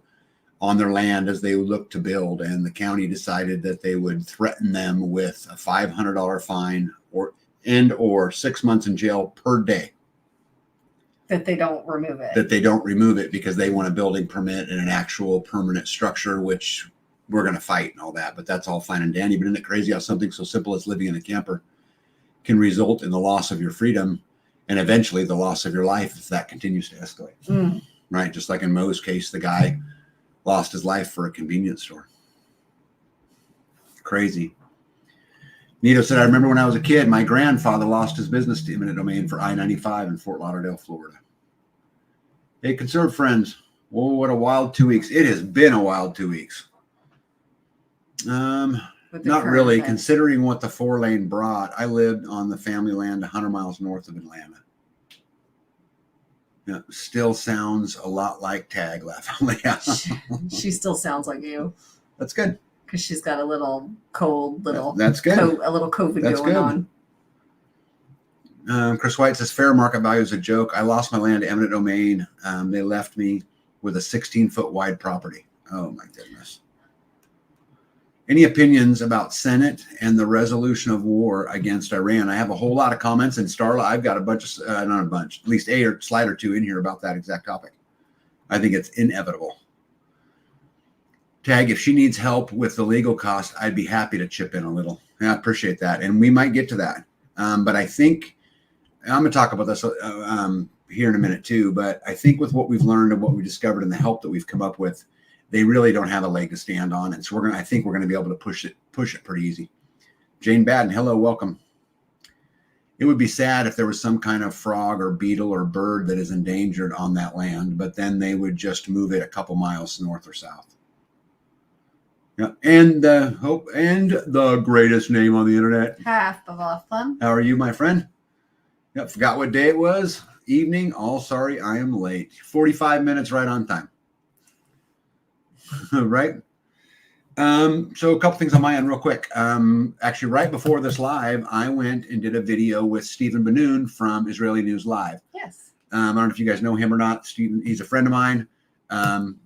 on their land as they look to build, and the county decided that they would threaten them with a $500 fine or 6 months in jail per day. That they don't remove it. That they don't remove it because they want a building permit and an actual permanent structure, which we're going to fight and all that. But that's all fine and dandy. But isn't it crazy how something so simple as living in a camper can result in the loss of your freedom and eventually the loss of your life if that continues to escalate? Right? Just like in Mo's case, the guy lost his life for a convenience store. Crazy. Nito said, I remember when I was a kid, my grandfather lost his business to eminent domain for I-95 in Fort Lauderdale, Florida. Hey, conservative friends. Oh, what a wild 2 weeks. It has been a wild 2 weeks. Not really, considering what the 4-lane brought. I lived on the family land 100 miles north of Atlanta. Yeah, still sounds a lot like Tag laughingly. She still sounds like you. That's good. Because she's got a little cold, that's good. A little COVID that's going good. On. Chris White says, fair market value is a joke. I lost my land to eminent domain. They left me with a 16-foot wide property. Oh, my goodness. Any opinions about Senate and the resolution of war against Iran? I have a whole lot of comments, and Starla, I've got a bunch of, not a bunch, at least a slide or two in here about that exact topic. I think it's inevitable. Tag, if she needs help with the legal cost, I'd be happy to chip in a little. I appreciate that. And we might get to that. But I think, I'm going to talk about this here in a minute too, but I think with what we've learned and what we discovered and the help that we've come up with, they really don't have a leg to stand on. And so I think we're going to be able to push it pretty easy. Jane Baden, hello, welcome. It would be sad if there was some kind of frog or beetle or bird that is endangered on that land, but then they would just move it a couple miles north or south. Yeah, and the hope and the greatest name on the internet. Half of off plum. How are you, my friend? Yep, forgot what day it was. Evening. All sorry, I am late. 45 minutes right on time. Right. So a couple things on my end real quick. Actually, right before this live, I went and did a video with Stephen Benoon from Israeli News Live. Yes. I don't know if you guys know him or not. Stephen, he's a friend of mine.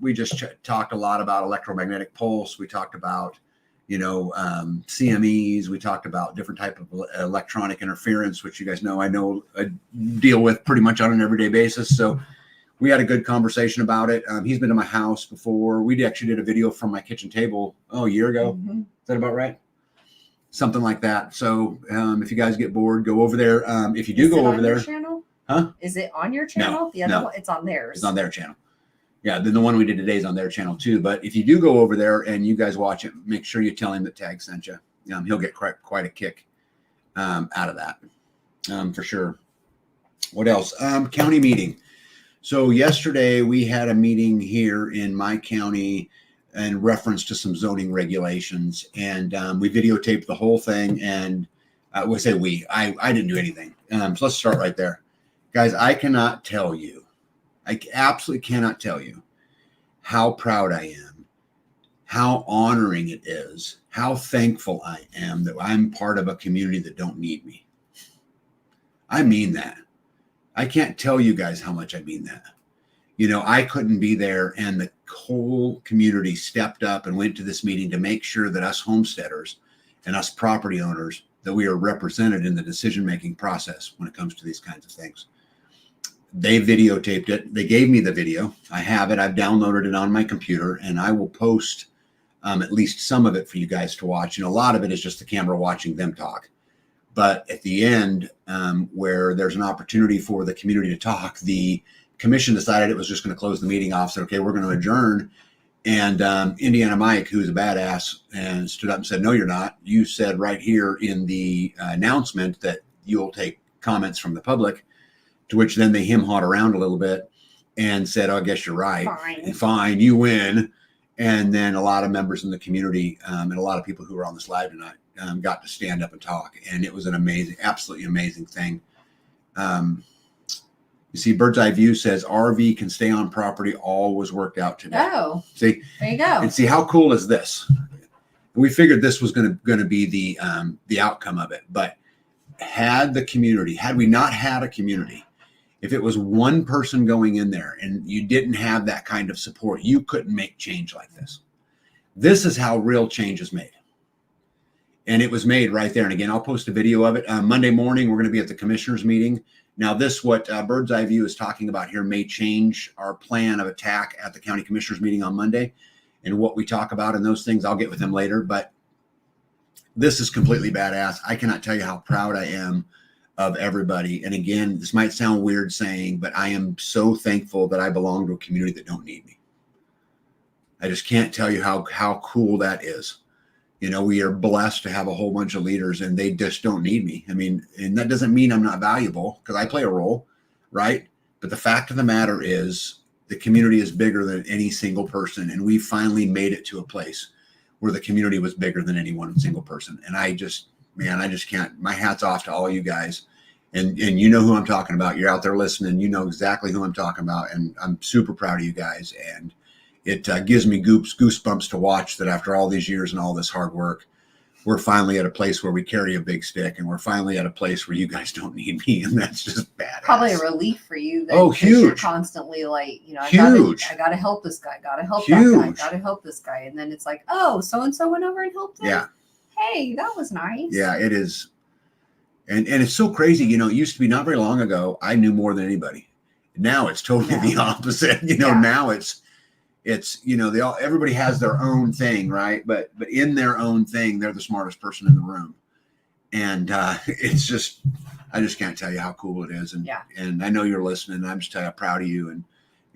We just talked a lot about electromagnetic pulse. We talked about, CMEs. We talked about different type of electronic interference, which you guys know I deal with pretty much on an everyday basis. So we had a good conversation about it. He's been to my house before. We actually did a video from my kitchen table a year ago. Mm-hmm. Is that about right? Something like that. So if you guys get bored, go over there. If you do go over there, channel? Huh? Is it on your channel? No, the other one, it's on theirs. It's on their channel. Yeah, then the one we did today is on their channel too. But if you do go over there and you guys watch it, make sure you tell him that Tag sent you. He'll get quite a kick out of that for sure. What else? County meeting. So yesterday we had a meeting here in my county in reference to some zoning regulations, and we videotaped the whole thing. And I didn't do anything. So let's start right there, guys. I absolutely cannot tell you how proud I am, how honoring it is, how thankful I am that I'm part of a community that don't need me. I mean that. I can't tell you guys how much I mean that. I couldn't be there, and the whole community stepped up and went to this meeting to make sure that us homesteaders and us property owners, that we are represented in the decision-making process when it comes to these kinds of things. They videotaped it. They gave me the video. I have it. I've downloaded it on my computer, and I will post at least some of it for you guys to watch. A lot of it is just the camera watching them talk. But at the end, where there's an opportunity for the community to talk, the commission decided it was just going to close the meeting off, said, okay, we're going to adjourn. And Indiana Mike, who's a badass, and stood up and said, no, you're not. You said right here in the announcement that you'll take comments from the public, to which then they him-hawed around a little bit and said, oh, I guess you're right. Fine, you win. And then a lot of members in the community and a lot of people who were on this live tonight got to stand up and talk. And it was an absolutely amazing thing. You see, Bird's Eye View says RV can stay on property. All was worked out today. Oh, see, there you go. And see, how cool is this? We figured this was going to be the outcome of it. But had we not had a community, if it was one person going in there and you didn't have that kind of support, you couldn't make change like this. This is how real change is made. And it was made right there. And again, I'll post a video of it. Monday morning, we're going to be at the commissioners meeting. Now, what Bird's Eye View is talking about here may change our plan of attack at the county commissioners meeting on Monday. And what we talk about and those things, I'll get with them later. But this is completely badass. I cannot tell you how proud I am of everybody. And again, this might sound weird saying, but I am so thankful that I belong to a community that don't need me. I just can't tell you how cool that is. We are blessed to have a whole bunch of leaders, and they just don't need me. I mean, and that doesn't mean I'm not valuable, because I play a role, right? But the fact of the matter is the community is bigger than any single person. And we finally made it to a place where the community was bigger than any one single person. And I just can't, my hat's off to all you guys. And you know who I'm talking about. You're out there listening. You know exactly who I'm talking about. And I'm super proud of you guys. And it gives me goosebumps to watch that after all these years and all this hard work, we're finally at a place where we carry a big stick, and we're finally at a place where you guys don't need me, and that's just badass. Probably a relief for you. That, Oh, huge! You're constantly like, I gotta help this guy. Gotta help that guy. Gotta help this guy. And then it's like, oh, so and so went over and helped him. Yeah. Hey, that was nice. Yeah, it is. And it's so crazy. It used to be not very long ago, I knew more than anybody. Now it's totally the opposite. Now it's everybody has their own thing, right? But in their own thing, they're the smartest person in the room. And it's just, I just can't tell you how cool it is. And I know you're listening. I'm just proud of you. And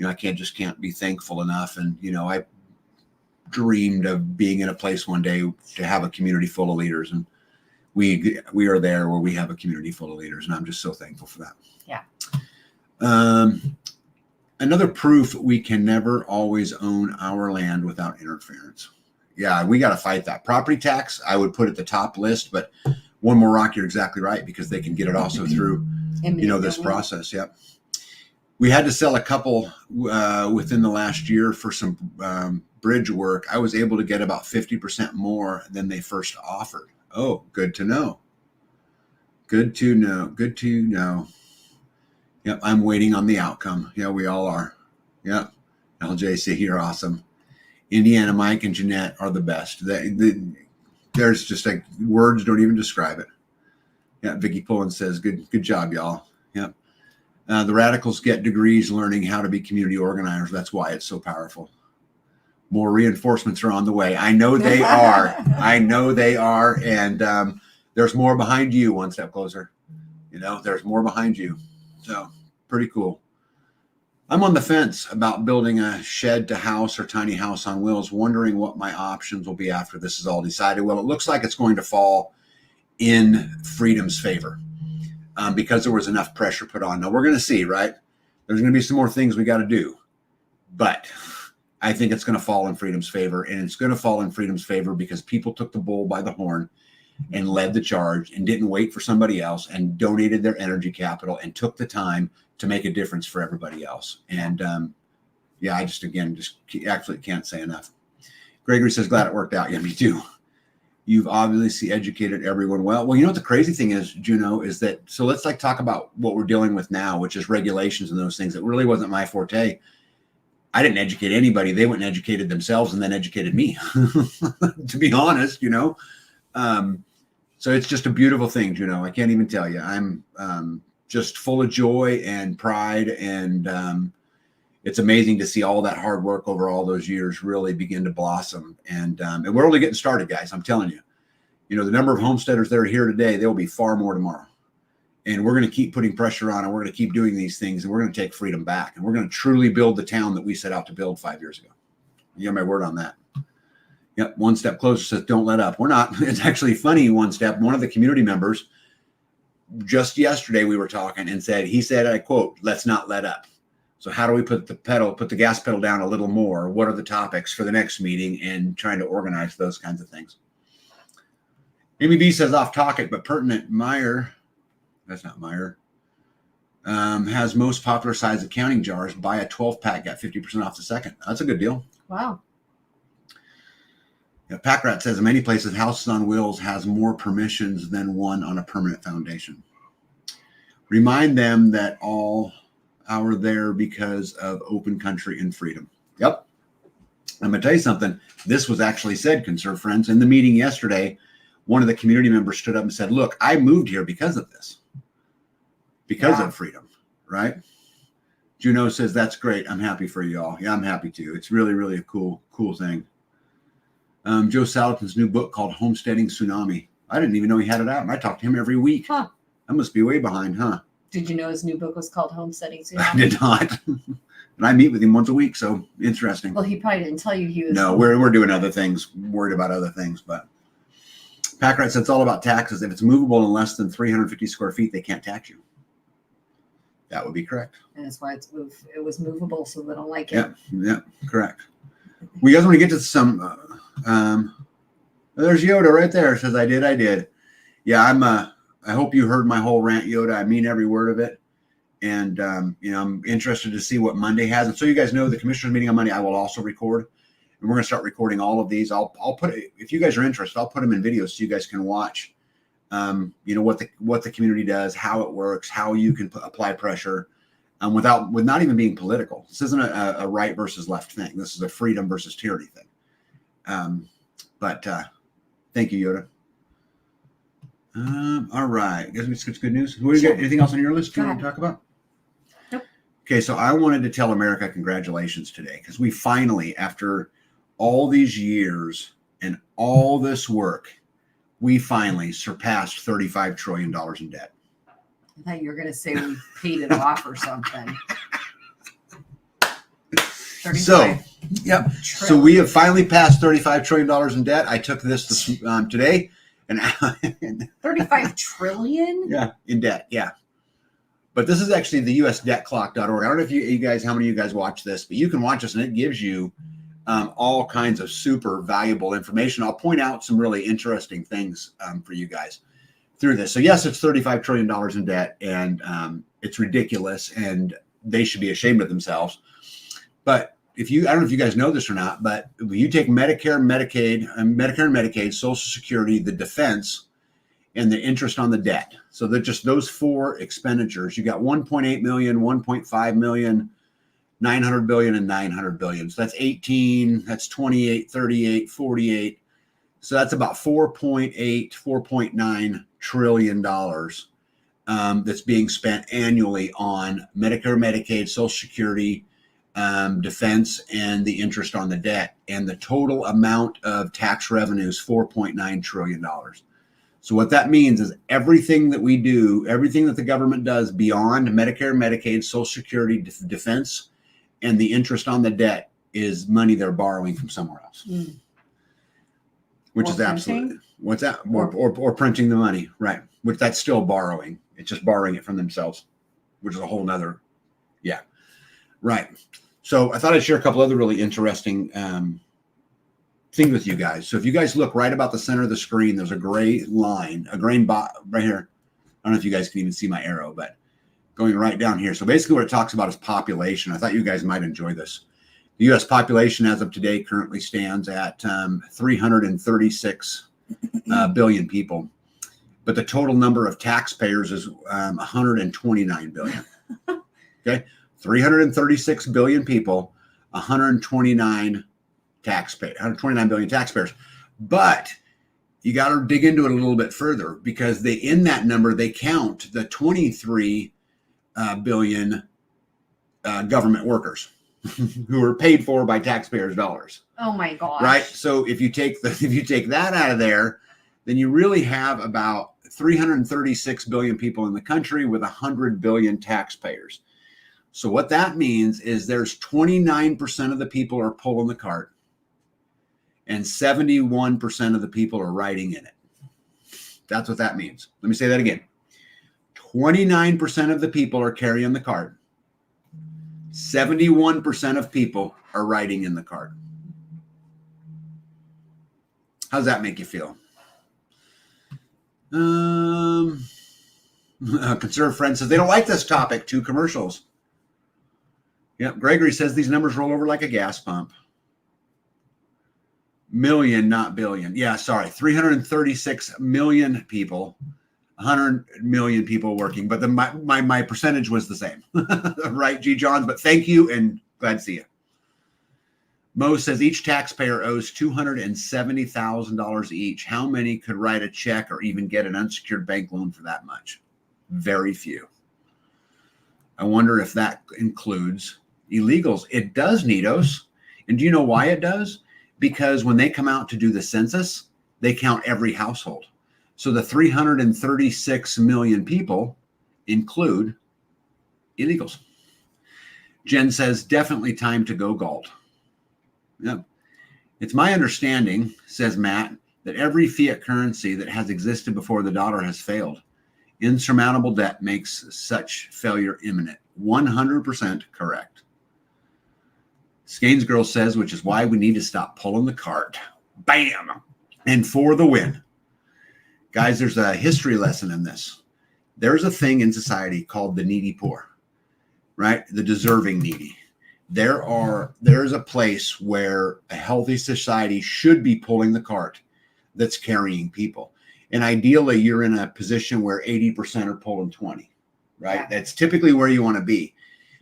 I can't be thankful enough. And I dreamed of being in a place one day to have a community full of leaders, and we are there where we have a community full of leaders, and I'm just so thankful for that. Yeah. Another proof we can never always own our land without interference. Yeah, we got to fight that. Property tax, I would put at the top list, but one more rock, you're exactly right, because they can get it also through, this process. Yep. We had to sell a couple within the last year for some bridge work. I was able to get about 50% more than they first offered. Oh, good to know. Good to know. Yep, I'm waiting on the outcome. Yeah, we all are. Yep. LJC, you're awesome. Indiana, Mike, and Jeanette are the best. There's just like words don't even describe it. Yeah, Vicky Pullen says, good job, y'all. Yep. The radicals get degrees learning how to be community organizers. That's why it's so powerful. More reinforcements are on the way. I know they are. And there's more behind you, one step closer. There's more behind you. So pretty cool. I'm on the fence about building a shed to house or tiny house on wheels, wondering what my options will be after this is all decided. Well, it looks like it's going to fall in Freedom's favor because there was enough pressure put on. Now we're going to see, right? There's going to be some more things we got to do, but I think it's going to fall in Freedom's favor, and it's going to fall in Freedom's favor because people took the bull by the horn and led the charge and didn't wait for somebody else and donated their energy capital and took the time to make a difference for everybody else. And I just actually can't say enough. Gregory says, glad it worked out. Yeah, me too. You've obviously educated everyone well. Well, what the crazy thing is, Juno, is that, so let's talk about what we're dealing with now, which is regulations and those things. It really wasn't my forte. I didn't educate anybody. They went and educated themselves and then educated me, to be honest, so it's just a beautiful thing, Juno. I can't even tell you. I'm just full of joy and pride, and it's amazing to see all that hard work over all those years really begin to blossom. And we're only getting started, guys. I'm telling you. The number of homesteaders that are here today, there will be far more tomorrow. And we're going to keep putting pressure on, and we're going to keep doing these things, and we're going to take freedom back, and we're going to truly build the town that we set out to build 5 years ago. You have my word on that. Yep, one step closer says, don't let up. We're not. It's actually funny, one step. One of the community members, just yesterday we were talking and he said, I quote, let's not let up. So how do we put the gas pedal down a little more? What are the topics for the next meeting, and trying to organize those kinds of things? Amy B says, off topic, but pertinent. Meyer, that's not Meyer, has most popular size accounting jars. Buy a 12-pack, got 50% off the second. That's a good deal. Wow. Yeah, Packrat says in many places, houses on wheels has more permissions than one on a permanent foundation. Remind them that all are there because of open country and freedom. Yep. I'm going to tell you something. This was actually said, conserve friends, in the meeting yesterday. One of the community members stood up and said, look, I moved here because of this, because of freedom, right? Juno says, that's great. I'm happy for you all. Yeah, I'm happy too. It's really, really a cool thing. Joe Salatin's new book called Homesteading Tsunami. I didn't even know he had it out. And I talk to him every week. Huh. I must be way behind, huh? Did you know his new book was called Homesteading Tsunami? I did not. And I meet with him once a week, so interesting. Well, he probably didn't tell you he was. No, we're doing other things, worried about other things. But Packrat said it's all about taxes. If it's movable in less than 350 square feet, they can't tax you. That would be correct. And that's why it was movable, so they don't like it. Yeah, correct. We guys want to get to some. There's Yoda right there. Says I did. Yeah, I hope you heard my whole rant, Yoda. I mean every word of it. And I'm interested to see what Monday has. And so you guys know the commissioners meeting on Monday, I will also record. And we're going to start recording all of these. I'll put it, if you guys are interested, I'll put them in videos so you guys can watch, what the community does, how it works, how you can apply pressure, with not even being political. This isn't a right versus left thing. This is a freedom versus tyranny thing. But thank you, Yoda. All right. Guess it's good news. What do you got? Anything else on your list you want to talk about? Nope. Okay, so I wanted to tell America congratulations today, because we finally, after all these years and all this work, we finally surpassed $35 trillion in debt. I thought you were going to say we paid it off or something. 35 So, yep. trillion. So we have finally passed $35 trillion in debt. I took this today. And 35 trillion? Yeah, in debt. Yeah. But this is actually the USDebtClock.org. I don't know if you guys, how many of you guys watch this, but you can watch this and it gives you all kinds of super valuable information. I'll point out some really interesting things for you guys through this. So yes, it's $35 trillion in debt, and it's ridiculous, and they should be ashamed of themselves. But I don't know if you guys know this or not, but if you take Medicare and Medicaid, Social Security, the defense, and the interest on the debt. So they're just those four expenditures. You got 1.8 million, 1.5 million, 900 billion, and 900 billion. So that's 18, that's 28, 38, 48. So that's about 4.8, 4.9 trillion dollars that's being spent annually on Medicare, Medicaid, Social Security, defense, and the interest on the debt. And the total amount of tax revenue is $4.9 trillion. So what that means is everything that we do, everything that the government does beyond Medicare, Medicaid, Social Security, defense, and the interest on the debt is money they're borrowing from somewhere else. Which Or is absolutely, what's that? Or printing the money, right? Which that's still borrowing. It's just borrowing it from themselves, which is a whole nother, yeah. Right. So I thought I'd share a couple other really interesting things with you guys. So if you guys look right about the center of the screen, there's a gray line, a gray right here. I don't know if you guys can even see my arrow, but going right down here. So basically what it talks about is population. I thought you guys might enjoy this. The U.S. population as of today currently stands at 336 billion people. But the total number of taxpayers is 129 billion. Okay. 336 billion people, 129 billion taxpayers. But you got to dig into it a little bit further, because in that number, they count the 23 billion government workers who are paid for by taxpayers' dollars. Oh my gosh. Right. So if you take that out of there, then you really have about 336 billion people in the country with 100 billion taxpayers. So what that means is there's 29% of the people are pulling the cart, and 71% of the people are riding in it. That's what that means. Let me say that again. 29% of the people are carrying the cart. 71% of people are riding in the cart. How does that make you feel? A conservative friend says they don't like this topic. 2 commercials. Yep. Gregory says these numbers roll over like a gas pump. Million, not billion. Yeah, sorry. 336 million people, 100 million people working. But my percentage was the same. Right, G. Johns? But thank you and glad to see you. Mo says each taxpayer owes $270,000 each. How many could write a check or even get an unsecured bank loan for that much? Very few. I wonder if that includes illegals. It does, Nitos. And do you know why it does? Because when they come out to do the census, they count every household. So the 336 million people include illegals. Jen says, definitely time to go Galt. Yep. It's my understanding, says Matt, that every fiat currency that has existed before the dollar has failed. Insurmountable debt makes such failure imminent. 100% correct. Skanes Girl says, which is why we need to stop pulling the cart. Bam! And for the win. Guys, there's a history lesson in this. There's a thing in society called the needy poor, right? The deserving needy. there's a place where a healthy society should be pulling the cart that's carrying people. And ideally, you're in a position where 80% are pulling 20, right? Yeah. That's typically where you want to be.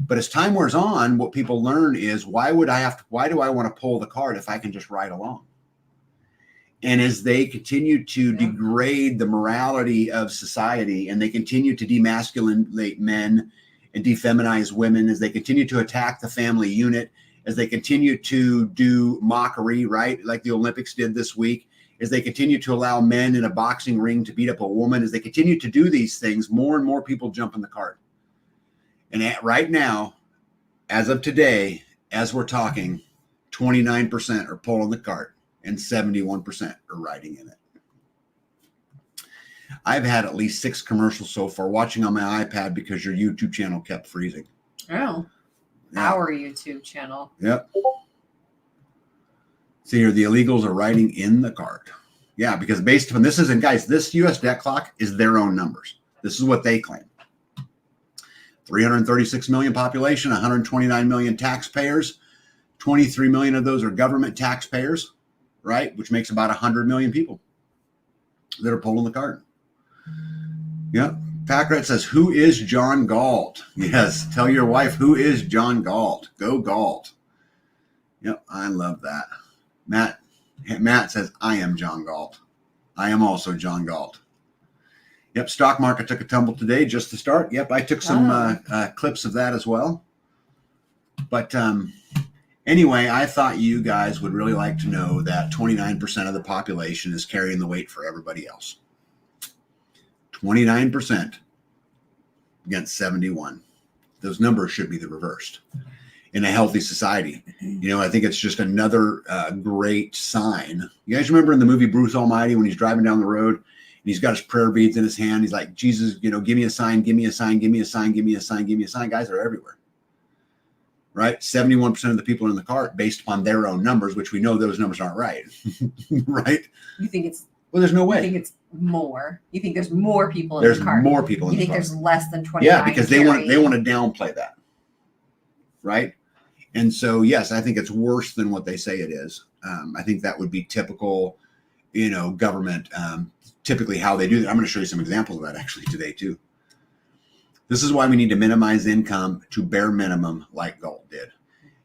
But as time wears on, what people learn is why do I want to pull the cart if I can just ride along? And as they continue to degrade the morality of society, and they continue to demasculate men and defeminize women, as they continue to attack the family unit, as they continue to do mockery, right? Like the Olympics did this week, as they continue to allow men in a boxing ring to beat up a woman, as they continue to do these things, more and more people jump in the cart. And right now, as of today, as we're talking, 29% are pulling the cart and 71% are riding in it. I've had at least 6 commercials so far watching on my iPad because your YouTube channel kept freezing. Oh, Yeah. our YouTube channel. Yep. See here, the illegals are riding in the cart. Yeah, because based on this isn't, guys, this US debt clock is their own numbers. This is what they claim. 336 million population, 129 million taxpayers. 23 million of those are government taxpayers, right? Which makes about 100 million people that are pulling the cart. Yep. Packrat says, who is John Galt? Yes. Tell your wife, who is John Galt? Go Galt. Yep. I love that. Matt says, I am John Galt. I am also John Galt. Yep. Stock market took a tumble today just to start. Yep. I took some clips of that as well. But anyway, I thought you guys would really like to know that 29% of the population is carrying the weight for everybody else. 29% against 71. Those numbers should be the reversed in a healthy society. You know, I think it's just another great sign. You guys remember in the movie Bruce Almighty when he's driving down the road and he's got his prayer beads in his hand. He's like, Jesus, you know, give me a sign, give me a sign, give me a sign, give me a sign, give me a sign. Guys are everywhere. Right? 71% of the people are in the cart based upon their own numbers, which we know those numbers aren't right. Right? You think it's Well, there's no way. You think it's more. You think there's more people in There's the cart. more people in the You think cart. there's less than 29. Yeah, because they want to downplay that. Right? And so, yes, I think it's worse than what they say it is. I think that would be typical, you know, government, typically how they do that. I'm going to show you some examples of that actually today too. This is why we need to minimize income to bare minimum like Galt did.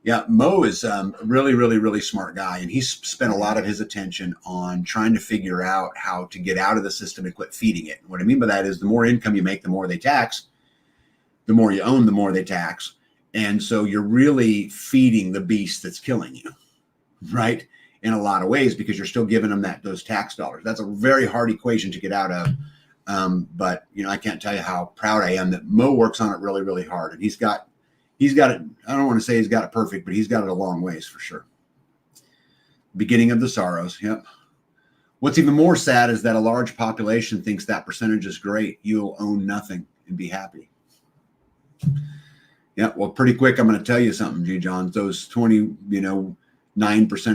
Yeah, Mo is a really, really, really smart guy, and he's spent a lot of his attention on trying to figure out how to get out of the system and quit feeding it. What I mean by that is the more income you make, the more they tax. The more you own, the more they tax. And so you're really feeding the beast that's killing you, right? In a lot of ways, because you're still giving them those tax dollars. That's a very hard equation to get out of. But, you know, I can't tell you how proud I am that Mo works on it really, really hard. And he's got it. I don't want to say he's got it perfect, but he's got it a long ways for sure. Beginning of the sorrows. Yep. What's even more sad is that a large population thinks that percentage is great. You'll own nothing and be happy. Yeah. Well, pretty quick, I'm going to tell you something, G. John. Those 9%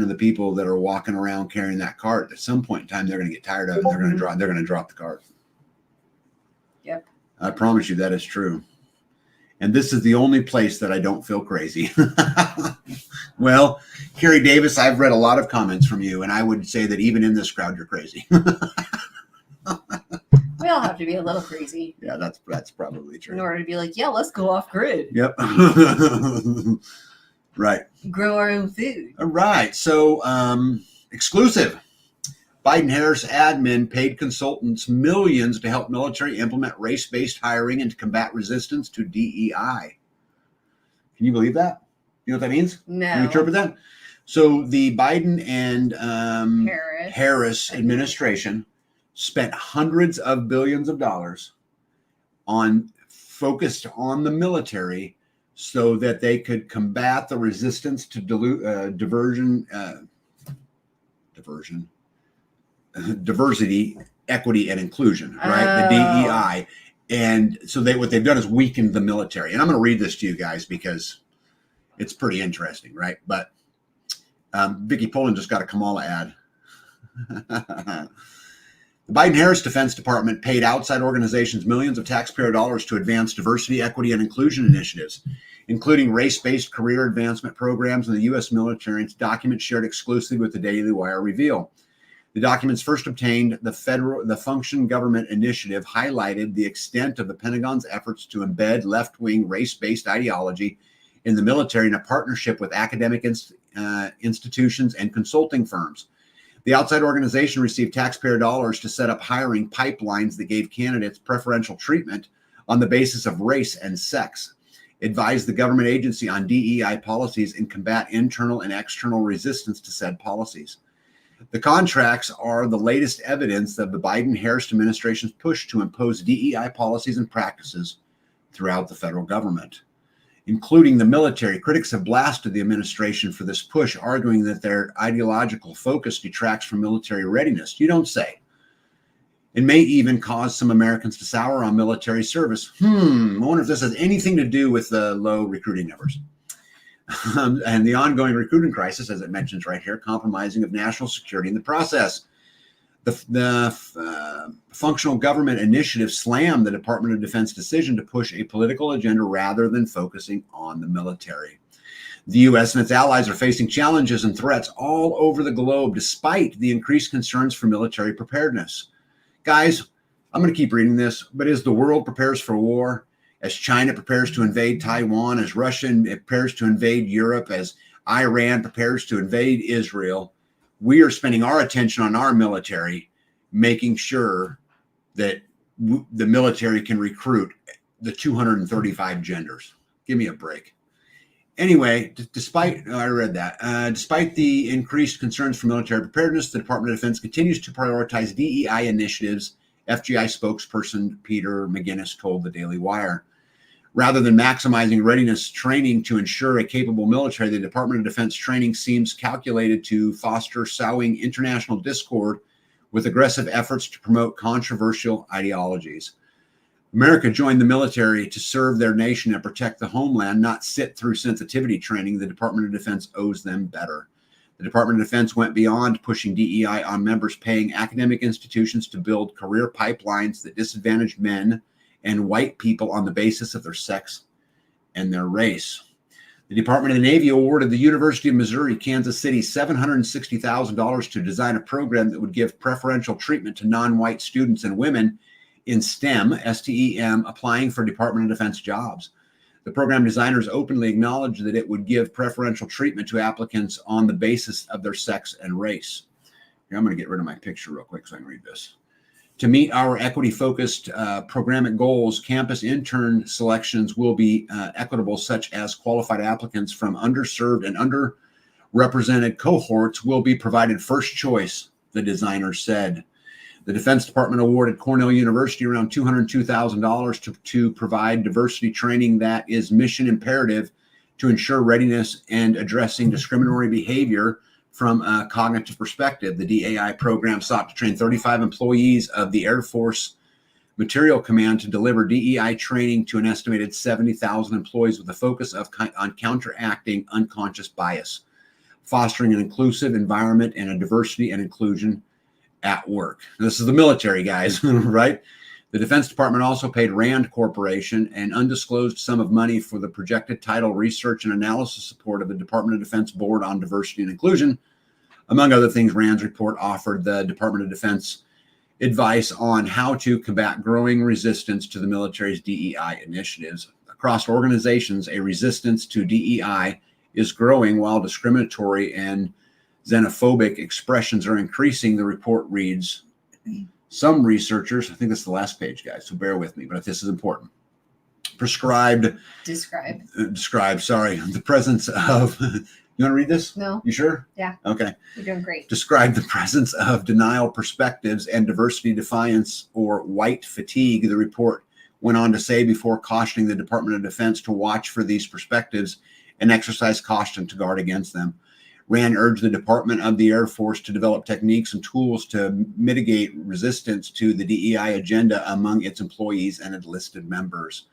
of the people that are walking around carrying that cart, at some point in time, they're going to get tired of it. They're going to drop the cart. Yep. I promise you that is true. And this is the only place that I don't feel crazy. Well, Carrie Davis, I've read a lot of comments from you, and I would say that even in this crowd, you're crazy. We all have to be a little crazy. Yeah, that's probably true. In order to be like, yeah, let's go off grid. Yep. Right. Grow our own food. All right. So, exclusive. Biden-Harris admin paid consultants millions to help military implement race-based hiring and to combat resistance to DEI. Can you believe that? You know what that means? No. Can you interpret that? So the Biden and Harris administration spent hundreds of billions of dollars focused on the military so that they could combat the resistance to diversity, equity, and inclusion, right? The DEI. And so what they've done is weakened the military. And I'm going to read this to you guys because it's pretty interesting, right? But Vicky Poland just got a Kamala ad. The Biden-Harris Defense Department paid outside organizations millions of taxpayer dollars to advance diversity, equity, and inclusion initiatives, including race-based career advancement programs in the U.S. military. Its documents shared exclusively with the Daily Wire reveal. The documents first obtained the Function Government Initiative highlighted the extent of the Pentagon's efforts to embed left-wing race-based ideology in the military in a partnership with academic institutions and consulting firms. The outside organization received taxpayer dollars to set up hiring pipelines that gave candidates preferential treatment on the basis of race and sex, advised the government agency on DEI policies, and combat internal and external resistance to said policies. The contracts are the latest evidence of the Biden-Harris administration's push to impose DEI policies and practices throughout the federal government, including the military. Critics have blasted the administration for this push, arguing that their ideological focus detracts from military readiness. You don't say. It may even cause some Americans to sour on military service. I wonder if this has anything to do with the low recruiting numbers. And the ongoing recruiting crisis, as it mentions right here, compromising of national security in the process. The Functional Government Initiative slammed the Department of Defense decision to push a political agenda rather than focusing on the military. The U.S. and its allies are facing challenges and threats all over the globe, despite the increased concerns for military preparedness. Guys, I'm going to keep reading this, but as the world prepares for war, as China prepares to invade Taiwan, as Russia prepares to invade Europe, as Iran prepares to invade Israel, we are spending our attention on our military, making sure that the military can recruit the 235 genders. Give me a break. Anyway, despite the increased concerns for military preparedness, the Department of Defense continues to prioritize DEI initiatives, FGI spokesperson Peter McGinnis told the Daily Wire. Rather than maximizing readiness training to ensure a capable military, the Department of Defense training seems calculated to foster sowing international discord with aggressive efforts to promote controversial ideologies. America joined the military to serve their nation and protect the homeland, not sit through sensitivity training. The Department of Defense owes them better. The Department of Defense went beyond pushing DEI on members, paying academic institutions to build career pipelines that disadvantaged men and white people on the basis of their sex and their race. The Department of the Navy awarded the University of Missouri, Kansas City $760,000 to design a program that would give preferential treatment to non-white students and women in STEM, S-T-E-M, applying for Department of Defense jobs. The program designers openly acknowledged that it would give preferential treatment to applicants on the basis of their sex and race. Here, I'm going to get rid of my picture real quick so I can read this. To meet our equity-focused programmatic goals, campus intern selections will be equitable, such as qualified applicants from underserved and underrepresented cohorts will be provided first choice, the designer said. The Defense Department awarded Cornell University around $202,000 to provide diversity training that is mission imperative to ensure readiness and addressing discriminatory behavior from a cognitive perspective. The DAI program sought to train 35 employees of the Air Force Materiel Command to deliver DEI training to an estimated 70,000 employees with a focus on counteracting unconscious bias, fostering an inclusive environment and a diversity and inclusion at work. This is the military, guys, right? The Defense Department also paid Rand Corporation an undisclosed sum of money for the projected title research and analysis support of the Department of Defense Board on Diversity and Inclusion. Among other things, Rand's report offered the Department of Defense advice on how to combat growing resistance to the military's DEI initiatives. Across organizations, a resistance to DEI is growing while discriminatory and xenophobic expressions are increasing, the report reads. Some researchers, I think that's the last page, guys, so bear with me, but this is important. Describe, the presence of, you want to read this? No. You sure? Yeah. Okay. You're doing great. Describe the presence of denial perspectives and diversity defiance or white fatigue, the report went on to say, before cautioning the Department of Defense to watch for these perspectives and exercise caution to guard against them. Rand urged the Department of the Air Force to develop techniques and tools to mitigate resistance to the DEI agenda among its employees and enlisted members.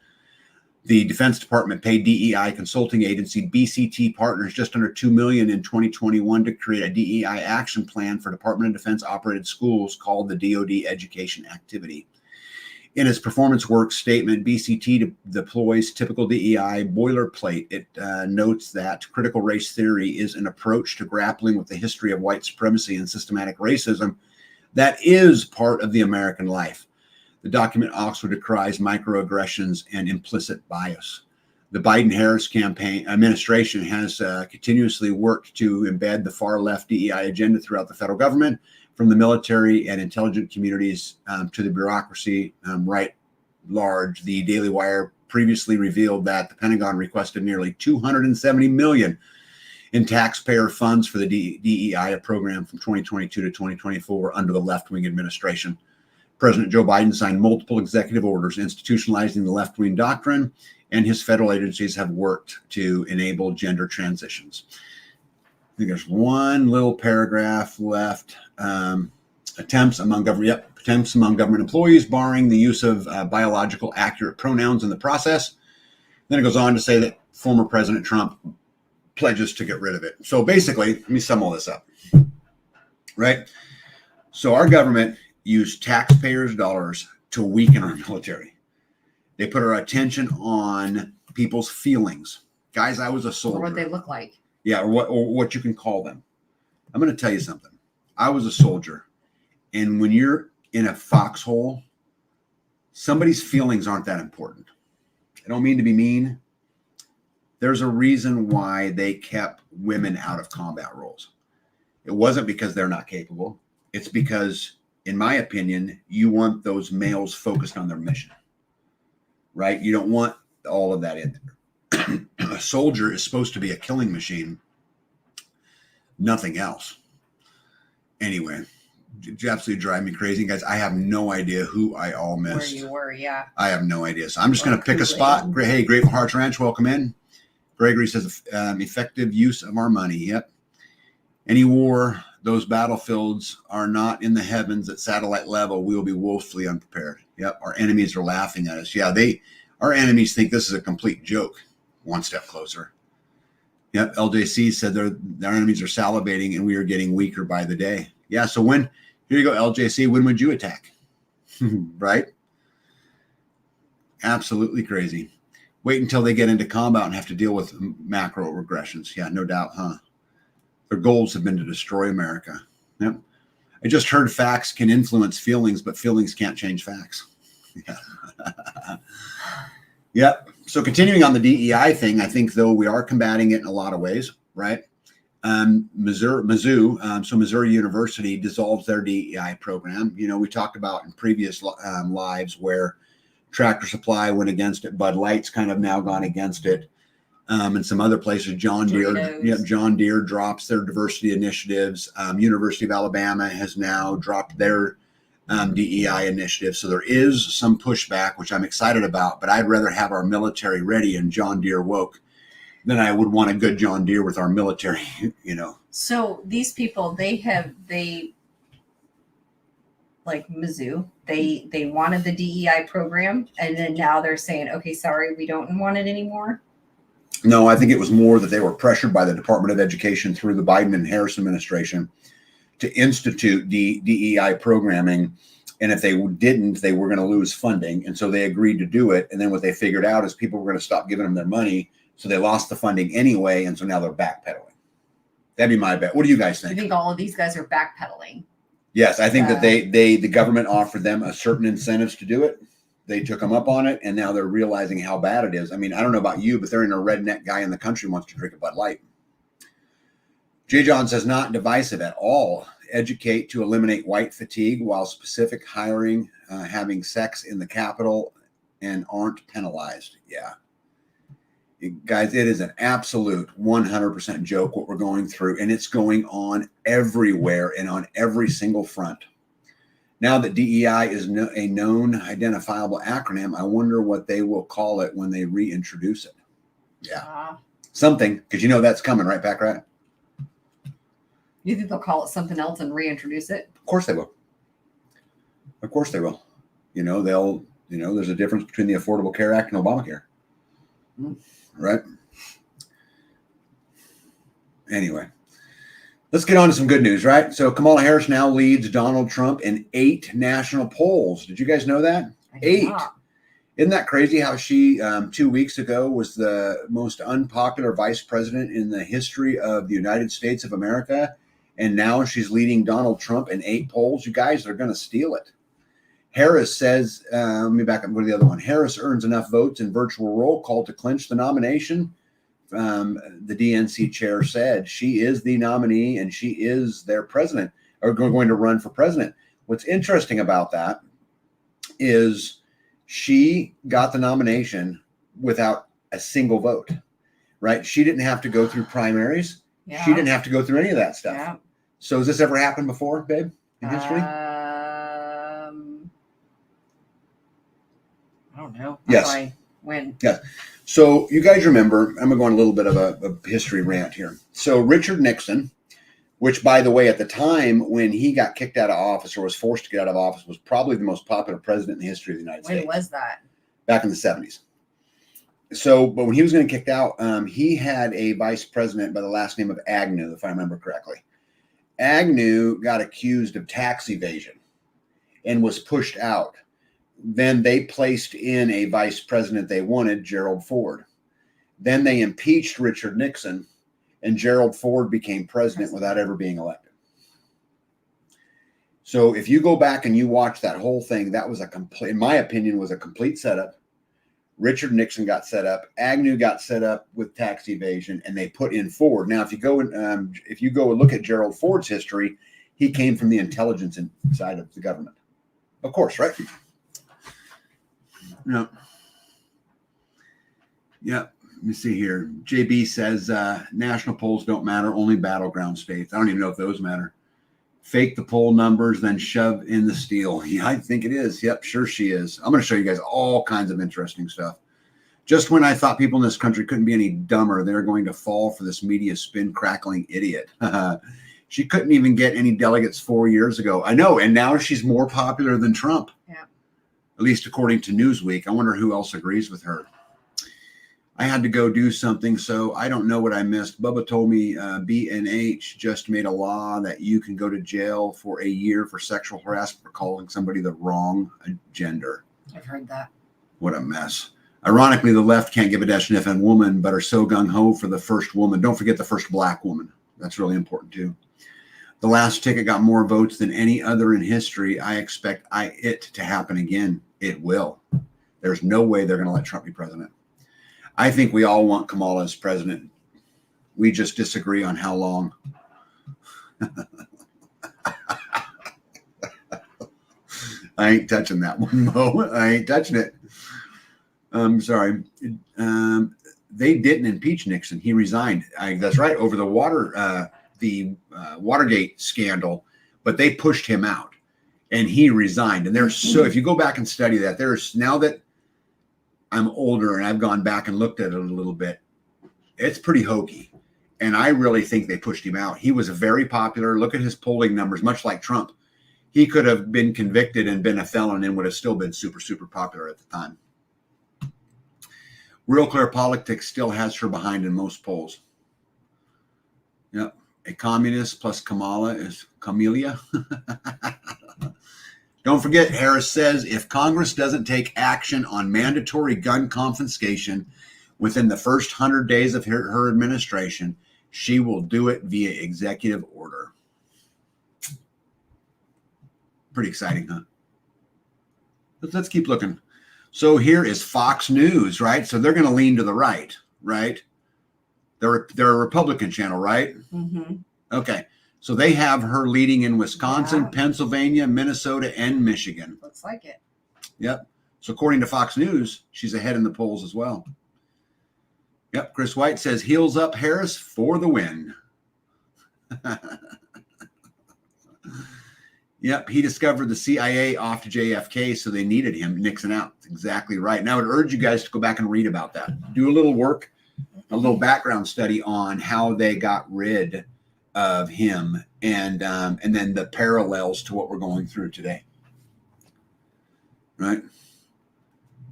The Defense Department paid DEI consulting agency BCT Partners just under $2 million in 2021 to create a DEI action plan for Department of Defense operated schools called the DoD Education Activity. In its performance work statement, BCT deploys typical DEI boilerplate. It notes that critical race theory is an approach to grappling with the history of white supremacy and systematic racism that is part of the American life. The document also decries microaggressions and implicit bias. The Biden-Harris administration has continuously worked to embed the far-left DEI agenda throughout the federal government, from the military and intelligence communities to the bureaucracy right large. The Daily Wire previously revealed that the Pentagon requested nearly $270 million in taxpayer funds for the DEI program from 2022 to 2024 under the left-wing administration. President Joe Biden signed multiple executive orders institutionalizing the left-wing doctrine, and his federal agencies have worked to enable gender transitions. I think there's one little paragraph left. Attempts among government employees barring the use of biological accurate pronouns in the process. Then it goes on to say that former President Trump pledges to get rid of it. So basically, let me sum all this up, right? So our government used taxpayers' dollars to weaken our military. They put our attention on people's feelings. Guys, I was a soldier. Or what they look like. Yeah, or what you can call them. I'm going to tell you something. I was a soldier. And when you're in a foxhole, somebody's feelings aren't that important. I don't mean to be mean. There's a reason why they kept women out of combat roles. It wasn't because they're not capable. It's because, in my opinion, you want those males focused on their mission, right? You don't want all of that in there. A soldier is supposed to be a killing machine, nothing else. Anyway, it absolutely drive me crazy, guys. I have no idea who I all missed. Where you were, yeah. I have no idea. So I'm just going to pick a spot. Hey, Grateful Hearts Ranch, welcome in. Gregory says effective use of our money. Yep. Any war, those battlefields are not in the heavens at satellite level. We will be woefully unprepared. Yep. Our enemies are laughing at us. Yeah, our enemies think this is a complete joke. One step closer. Yep. LJC said their enemies are salivating and we are getting weaker by the day. Yeah. So here you go, LJC, when would you attack? Right? Absolutely crazy. Wait until they get into combat and have to deal with macro regressions. Yeah, no doubt, huh? Their goals have been to destroy America. Yep. I just heard facts can influence feelings, but feelings can't change facts. Yeah. Yep. So continuing on the DEI thing, I think, though, we are combating it in a lot of ways, right? Missouri University dissolves their DEI program. You know, we talked about in previous lives where Tractor Supply went against it. Bud Light's kind of now gone against it. And some other places, John Deere drops their diversity initiatives. University of Alabama has now dropped their DEI initiative. So there is some pushback, which I'm excited about, but I'd rather have our military ready and John Deere woke than I would want a good John Deere with our military, you know. So these people, they like Mizzou, they wanted the DEI program, and then now they're saying, okay, sorry, we don't want it anymore. No, I think it was more that they were pressured by the Department of Education through the Biden and Harris administration to institute DEI programming. And if they didn't, they were going to lose funding. And so they agreed to do it. And then what they figured out is people were going to stop giving them their money. So they lost the funding anyway. And so now they're backpedaling. That'd be my bet. What do you guys think? I think all of these guys are backpedaling. Yes, I think that the government offered them a certain incentives to do it. They took them up on it, and now they're realizing how bad it is. I mean, I don't know about you, but there ain't a redneck guy in the country wants to drink a Bud Light. J. John says, not divisive at all. Educate to eliminate white fatigue while specific hiring, having sex in the Capitol, and aren't penalized. Yeah. Guys, it is an absolute 100% joke what we're going through, and it's going on everywhere and on every single front. Now that DEI is a known identifiable acronym, I wonder what they will call it when they reintroduce it. Yeah. Something, because you know that's coming, right, Packrat? You think they'll call it something else and reintroduce it? Of course they will. Of course they will. There's a difference between the Affordable Care Act and Obamacare. Right? Anyway, let's get on to some good news, right? So Kamala Harris now leads Donald Trump in 8 national polls. Did you guys know that? 8. Isn't that crazy how she 2 weeks ago was the most unpopular vice president in the history of the United States of America? And now she's leading Donald Trump in 8 polls. You guys are going to steal it. Harris says, let me back up and go to the other one. Harris earns enough votes in virtual roll call to clinch the nomination. The DNC chair said she is the nominee and she is their president, or going to run for president. What's interesting about that is she got the nomination without a single vote, right? She didn't have to go through primaries. Yeah. She didn't have to go through any of that stuff. Yeah. So has this ever happened before, babe, in history? I don't know. Yes. When? Yes. So you guys remember, I'm going to go on a little bit of a history rant here. So Richard Nixon, which, by the way, at the time when he got kicked out of office or was forced to get out of office, was probably the most popular president in the history of the United States. When was that? Back in the 70s. So, but when he was getting kicked out, he had a vice president by the last name of Agnew, if I remember correctly. Agnew got accused of tax evasion and was pushed out. Then they placed in a vice president they wanted, Gerald Ford. Then they impeached Richard Nixon, and Gerald Ford became president without ever being elected. So if you go back and you watch that whole thing, that was in my opinion, was a complete setup. Richard Nixon got set up. Agnew got set up with tax evasion, and they put in Ford. Now, if you go and look at Gerald Ford's history, he came from the intelligence side of the government, of course, right? No. Yeah. Let me see here. JB says national polls don't matter, only battleground states. I don't even know if those matter. Fake the poll numbers, then shove in the steal. Yeah, I think it is. Yep, sure she is. I'm going to show you guys all kinds of interesting stuff. Just when I thought people in this country couldn't be any dumber, they're going to fall for this media spin crackling idiot. She couldn't even get any delegates 4 years ago. I know, and now she's more popular than Trump. Yeah. At least according to Newsweek. I wonder who else agrees with her. I had to go do something, so I don't know what I missed. Bubba told me B&H just made a law that you can go to jail for a year for sexual harassment for calling somebody the wrong gender. I've heard that. What a mess. Ironically, the left can't give a dash sniff on woman, but are so gung-ho for the first woman. Don't forget the first black woman. That's really important, too. The last ticket got more votes than any other in history. I expect it to happen again. It will. There's no way they're going to let Trump be president. I think we all want Kamala as president. We just disagree on how long. I ain't touching that one, Mo. I ain't touching it. I'm sorry. They didn't impeach Nixon. He resigned. That's right, over the Watergate scandal, but they pushed him out and he resigned. And so if you go back and study that, now that I'm older and I've gone back and looked at it a little bit, it's pretty hokey. And I really think they pushed him out. He was very popular. Look at his polling numbers, much like Trump. He could have been convicted and been a felon and would have still been super, super popular at the time. Real Clear Politics still has her behind in most polls. Yep. A communist plus Kamala is Camellia. Don't forget, Harris says if Congress doesn't take action on mandatory gun confiscation within the first 100 days of her administration, she will do it via executive order. Pretty exciting, huh? Let's keep looking. So here is Fox News, right? So they're going to lean to the right, right? They're a Republican channel, right? Mm-hmm. Okay. So they have her leading in Wisconsin, Pennsylvania, Minnesota, and Michigan. Looks like it. Yep. So according to Fox News, she's ahead in the polls as well. Yep. Chris White says heels up Harris for the win. Yep. He discovered the CIA off to JFK, so they needed him. Nixon out. That's exactly right. And I would urge you guys to go back and read about that. Do a little work, a little background study on how they got rid of him and then the parallels to what we're going through today. Right?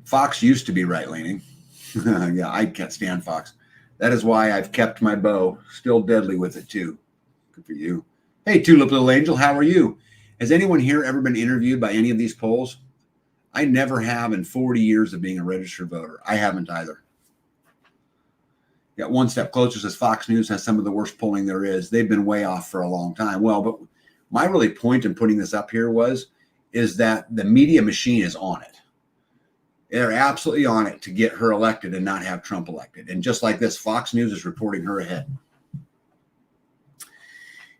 Fox used to be right-leaning. Yeah, I can't stand Fox. That is why I've kept my bow. Still deadly with it too. Good for you. Hey, Tulip Little Angel, how are you? Has anyone here ever been interviewed by any of these polls? I never have in 40 years of being a registered voter. I haven't either. Got One Step Closer says Fox News has some of the worst polling there is. They've been way off for a long time. Well, but my really point in putting this up here is that the media machine is on it. They're absolutely on it to get her elected and not have Trump elected. And just like this, Fox News is reporting her ahead.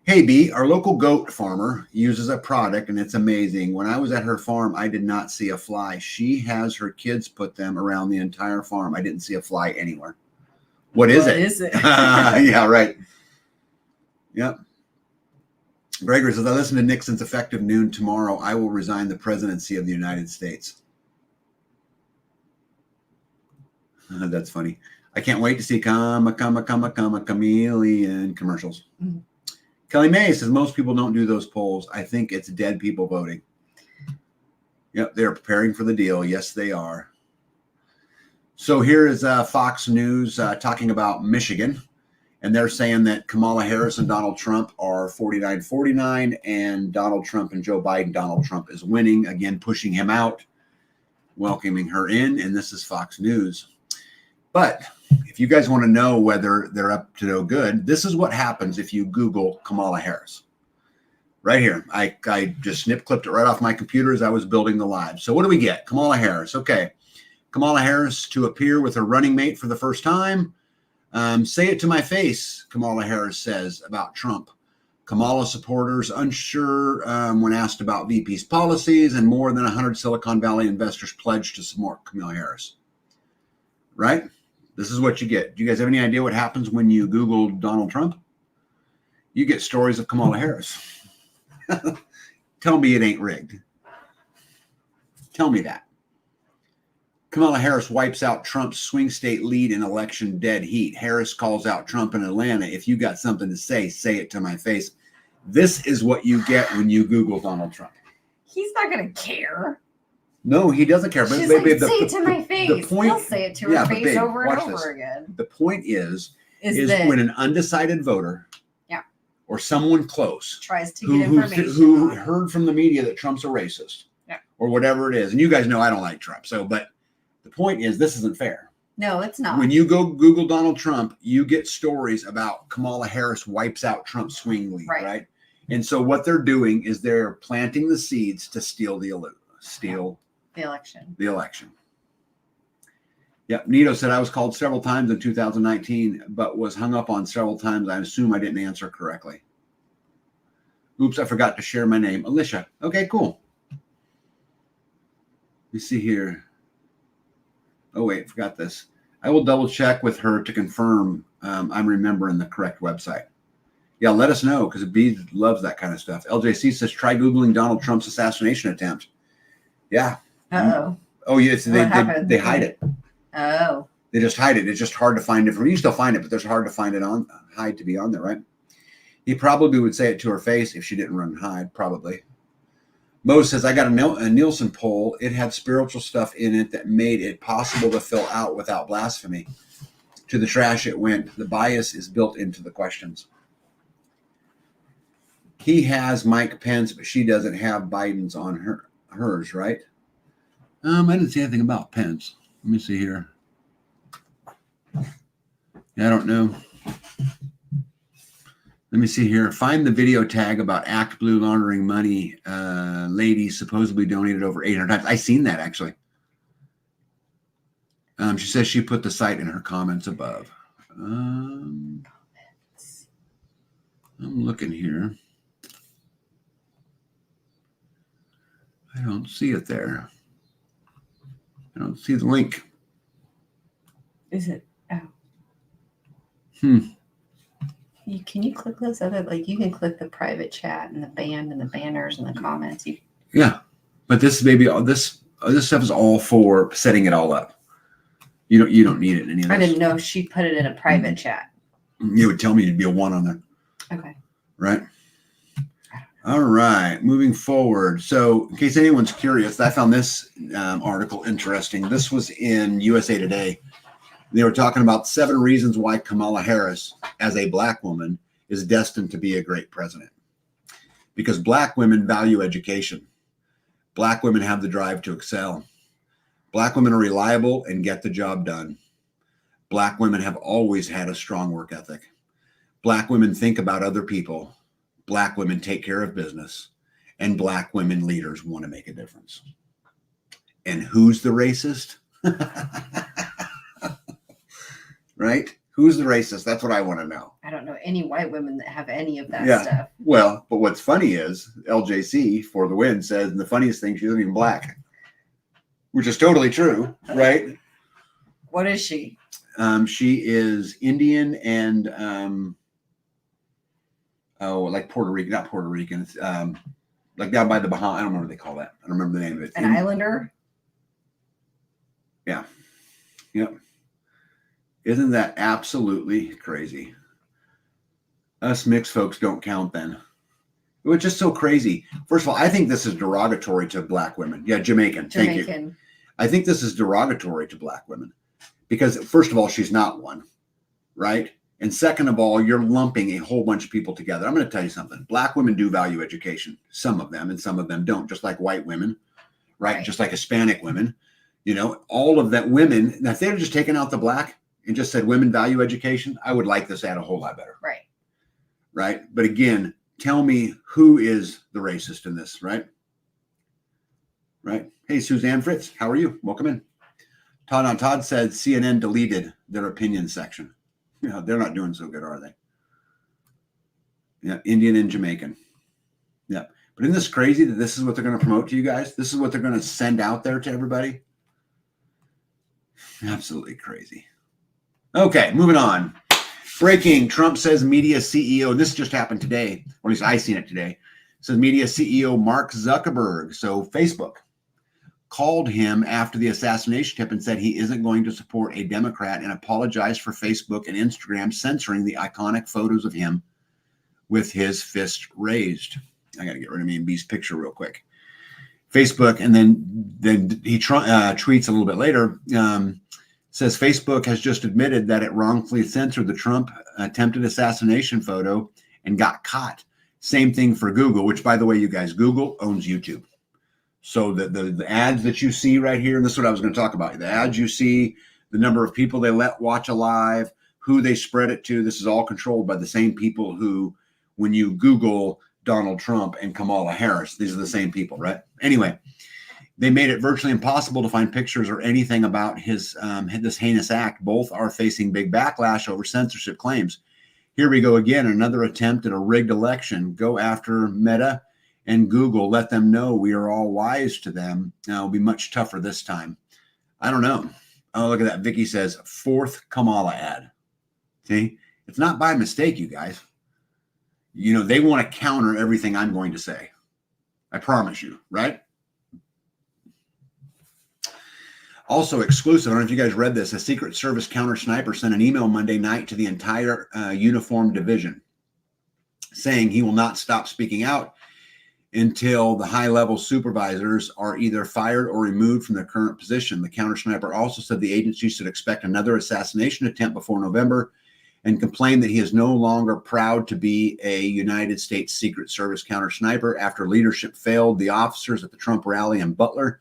Hey, B, our local goat farmer uses a product, and it's amazing. When I was at her farm, I did not see a fly. She has her kids put them around the entire farm. I didn't see a fly anywhere. What is it? Yeah, right. Yep. Gregory says, I listen to Nixon's effective noon tomorrow. I will resign the presidency of the United States. That's funny. I can't wait to see chameleon commercials. Mm-hmm. Kelly May says most people don't do those polls. I think it's dead people voting. Yep, they're preparing for the deal. Yes, they are. So here is Fox News talking about Michigan. And they're saying that Kamala Harris and Donald Trump are 49-49, and Donald Trump and Joe Biden. Donald Trump is winning, again, pushing him out, welcoming her in. And this is Fox News. But if you guys want to know whether they're up to no good, this is what happens if you Google Kamala Harris. Right here. I just clipped it right off my computer as I was building the live. So what do we get? Kamala Harris. Okay. Kamala Harris to appear with her running mate for the first time. Say it to my face, Kamala Harris says about Trump. Kamala supporters unsure when asked about VP's policies, and more than 100 Silicon Valley investors pledged to support Kamala Harris. Right? This is what you get. Do you guys have any idea what happens when you Google Donald Trump? You get stories of Kamala Harris. Tell me it ain't rigged. Tell me that. Kamala Harris wipes out Trump's swing state lead in election dead heat. Harris calls out Trump in Atlanta. If you got something to say it to my face. This is what you get when you Google Donald Trump. He's not going to care. No, he doesn't care. But she's like, say it to my face. He'll say it to her face over and over again. The point is when an undecided voter or someone close tries to get information who heard from the media that Trump's a racist or whatever it is. And you guys know I don't like Trump. But the point is this isn't fair. No, it's not. When you go Google Donald Trump, you get stories about Kamala Harris wipes out Trump's swing lead, right? And so what they're doing is they're planting the seeds to steal the election. Yep. Nito said I was called several times in 2019, but was hung up on several times. I assume I didn't answer correctly. Oops, I forgot to share my name. Alicia. Okay, cool. Let me see here. Oh, wait, forgot this. I will double check with her to confirm I'm remembering the correct website. Yeah, let us know because B loves that kind of stuff. LJC says try Googling Donald Trump's assassination attempt. Yeah. Uh-oh. Oh, yes. They hide it. Oh. They just hide it. It's just hard to find it. You can still find it, but there's hard to find it hide to be on there, right? He probably would say it to her face if she didn't run and hide, probably. Mo says, I got a Nielsen poll. It had spiritual stuff in it that made it possible to fill out without blasphemy. To the trash it went. The bias is built into the questions. He has Mike Pence, but she doesn't have Biden's on hers, right? I didn't see anything about Pence. Let me see here. Yeah, I don't know. Let me see here. Find the video tag about Act Blue laundering money. Lady supposedly donated over 800 times. I seen that actually. She says she put the site in her comments above. I'm looking here. I don't see it there. I don't see the link. Is it? Oh. Can you click those other, you can click the private chat and the band and the banners and the comments. Yeah. But this stuff is all for setting it all up. You don't need it in any of this. I didn't know she put it in a private chat. You would tell me it'd be a 1 on there. Okay. Right. All right. Moving forward. So in case anyone's curious, I found this article interesting. This was in USA Today. They were talking about 7 reasons why Kamala Harris, as a black woman, is destined to be a great president. Because black women value education. Black women have the drive to excel. Black women are reliable and get the job done. Black women have always had a strong work ethic. Black women think about other people. Black women take care of business. And black women leaders want to make a difference. And who's the racist? Right? Who's the racist? That's what I want to know. I don't know any white women that have any of that Yeah. stuff. Well, but what's funny is LJC for the win says, and the funniest thing, she isn't even black, which is totally true, right? What is she? She is Indian and like Puerto Rican, not Puerto Rican. It's like down by the Bahamas. I don't remember what they call that. I don't remember the name of it. An islander? Yeah. Yep. Isn't that absolutely crazy? Us mixed folks don't count then. It was just so crazy. First of all, I think this is derogatory to black women. Yeah, Jamaican. Thank you. I think this is derogatory to black women because, first of all, she's not one, right? And second of all, you're lumping a whole bunch of people together. I'm going to tell you something. Black women do value education. Some of them, and some of them don't, just like white women, right? Just like Hispanic women. You know, all of that women, now if they had just taken out the black and just said women value education, I would like this ad a whole lot better. Right. Right. But again, tell me who is the racist in this, right? Right. Hey, Suzanne Fritz, how are you? Welcome in. Todd said CNN deleted their opinion section. You know, they're not doing so good, are they? Yeah, Indian and Jamaican. Yeah. But isn't this crazy that this is what they're going to promote to you guys? This is what they're going to send out there to everybody? Absolutely crazy. Okay, moving on. Breaking, Trump says media CEO, this just happened today, or at least I seen it today, says media CEO Mark Zuckerberg, so Facebook, called him after the assassination tip and said he isn't going to support a Democrat and apologized for Facebook and Instagram censoring the iconic photos of him with his fist raised. I got to get rid of me and B's picture real quick. Facebook, and then he tweets a little bit later, says Facebook has just admitted that it wrongfully censored the Trump attempted assassination photo and got caught. Same thing for Google, which, by the way, you guys, Google owns YouTube. So the ads that you see right here, and this is what I was going to talk about, the ads you see, the number of people they let watch a live, who they spread it to, this is all controlled by the same people who, when you Google Donald Trump and Kamala Harris, these are the same people, right? Anyway, they made it virtually impossible to find pictures or anything about his this heinous act. Both are facing big backlash over censorship claims. Here we go again, another attempt at a rigged election. Go after Meta and Google. Let them know we are all wise to them. It'll be much tougher this time. I don't know. Oh, look at that. Vicky says, 4th Kamala ad. See? It's not by mistake, you guys. You know, they want to counter everything I'm going to say. I promise you, right? Also exclusive, I don't know if you guys read this, a Secret Service counter sniper sent an email Monday night to the entire uniformed division saying he will not stop speaking out until the high-level supervisors are either fired or removed from their current position. The counter sniper also said the agency should expect another assassination attempt before November and complained that he is no longer proud to be a United States Secret Service counter sniper after leadership failed the officers at the Trump rally in Butler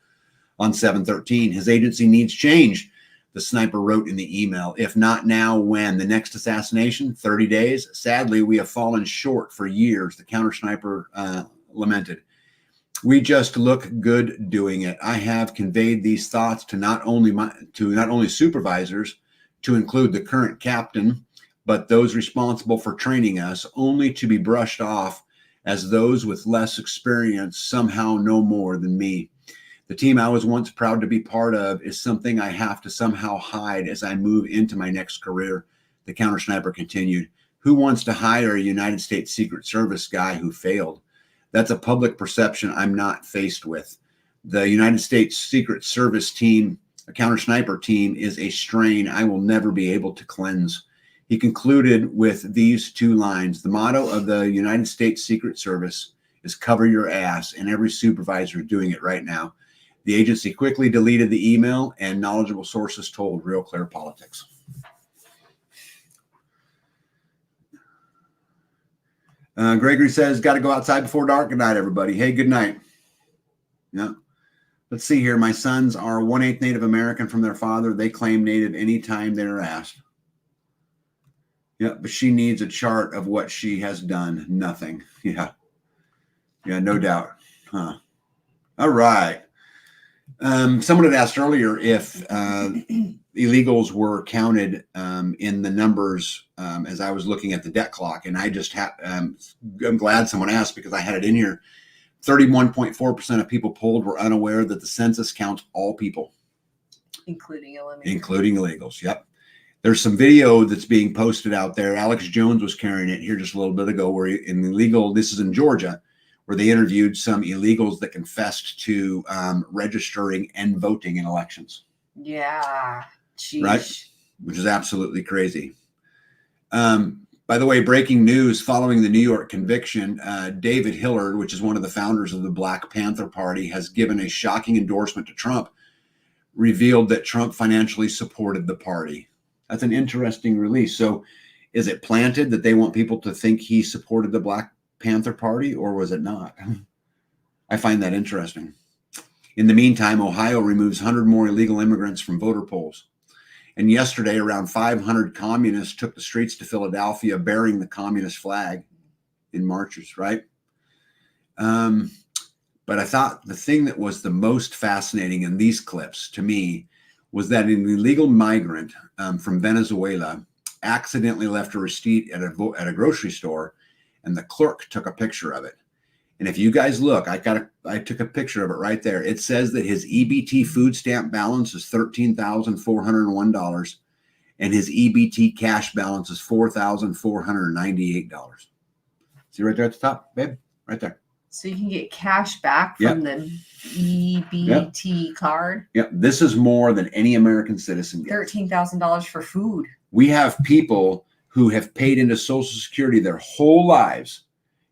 on 7/13. His agency needs change, the sniper wrote in the email. If not now, when? The next assassination? 30 days? Sadly, we have fallen short for years, the counter sniper lamented. We just look good doing it. I have conveyed these thoughts to not only supervisors, to include the current captain, but those responsible for training us, only to be brushed off as those with less experience somehow know more than me. The team I was once proud to be part of is something I have to somehow hide as I move into my next career, the counter sniper continued. Who wants to hire a United States Secret Service guy who failed? That's a public perception I'm not faced with. The United States Secret Service team, a counter sniper team, is a strain I will never be able to cleanse. He concluded with these 2 lines. The motto of the United States Secret Service is cover your ass, and every supervisor is doing it right now. The agency quickly deleted the email, and knowledgeable sources told Real Clear Politics. Gregory says, got to go outside before dark. Good night, everybody. Hey, good night. Yeah. Let's see here. My sons are 1/8 Native American from their father. They claim Native anytime they're asked. Yeah, but she needs a chart of what she has done. Nothing. Yeah. Yeah, no doubt. Huh. All right. Someone had asked earlier if illegals were counted in the numbers as I was looking at the debt clock. And I just I'm glad someone asked because I had it in here. 31.4% of people polled were unaware that the census counts all people. Including illegals. Yep. There's some video that's being posted out there. Alex Jones was carrying it here just a little bit ago where this is in Georgia, where they interviewed some illegals that confessed to registering and voting in elections. Yeah. Sheesh. Right? Which is absolutely crazy. By the way, breaking news following the New York conviction, David Hillard, which is one of the founders of the Black Panther Party, has given a shocking endorsement to Trump, revealed that Trump financially supported the party. That's an interesting release. So is it planted that they want people to think he supported the Black Panther Party, or was it not? I find that interesting. In the meantime, Ohio removes 100 more illegal immigrants from voter polls. And yesterday, around 500 communists took the streets to Philadelphia bearing the communist flag in marches, right? But I thought the thing that was the most fascinating in these clips to me was that an illegal migrant from Venezuela accidentally left a receipt at a grocery store, and the clerk took a picture of it. And if you guys look, I took a picture of it right there. It says that his EBT food stamp balance is $13,401, and his EBT cash balance is $4,498. See right there at the top, babe? Right there. So you can get cash back from the EBT card? Yep. This is more than any American citizen gets. $13,000 for food. We have people who have paid into Social Security their whole lives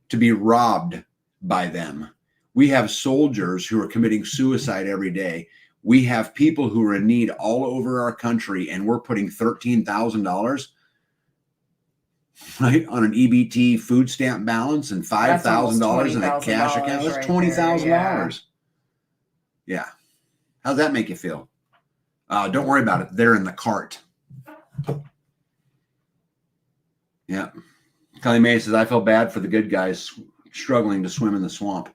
to be robbed by them. We have soldiers who are committing suicide every day. We have people who are in need all over our country, and we're putting $13,000 right on an EBT food stamp balance and $5,000 in a cash account. That's $20,000. Yeah. How's that make you feel? Don't worry about it. They're in the cart. Yeah. Kelly May says, I feel bad for the good guys struggling to swim in the swamp.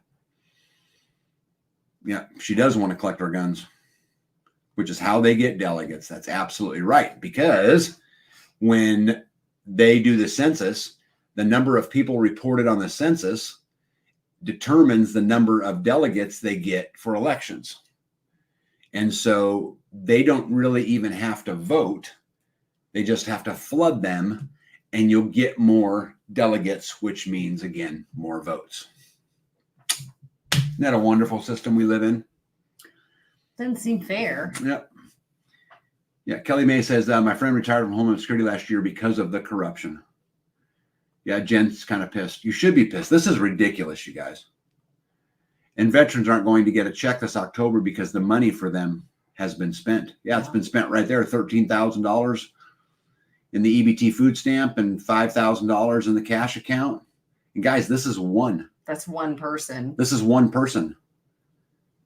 Yeah, she does want to collect our guns, which is how they get delegates. That's absolutely right. Because when they do the census, the number of people reported on the census determines the number of delegates they get for elections. And so they don't really even have to vote. They just have to flood them, and you'll get more delegates, which means, again, more votes. Isn't that a wonderful system we live in? Doesn't seem fair. Yep. Yeah, Kelly May says, my friend retired from Homeland Security last year because of the corruption. Yeah, Jen's kind of pissed. You should be pissed. This is ridiculous, you guys. And veterans aren't going to get a check this October because the money for them has been spent. Yeah, it's been spent right there, $13,000 in the EBT food stamp and $5,000 in the cash account. And guys, this is one. That's one person. This is one person.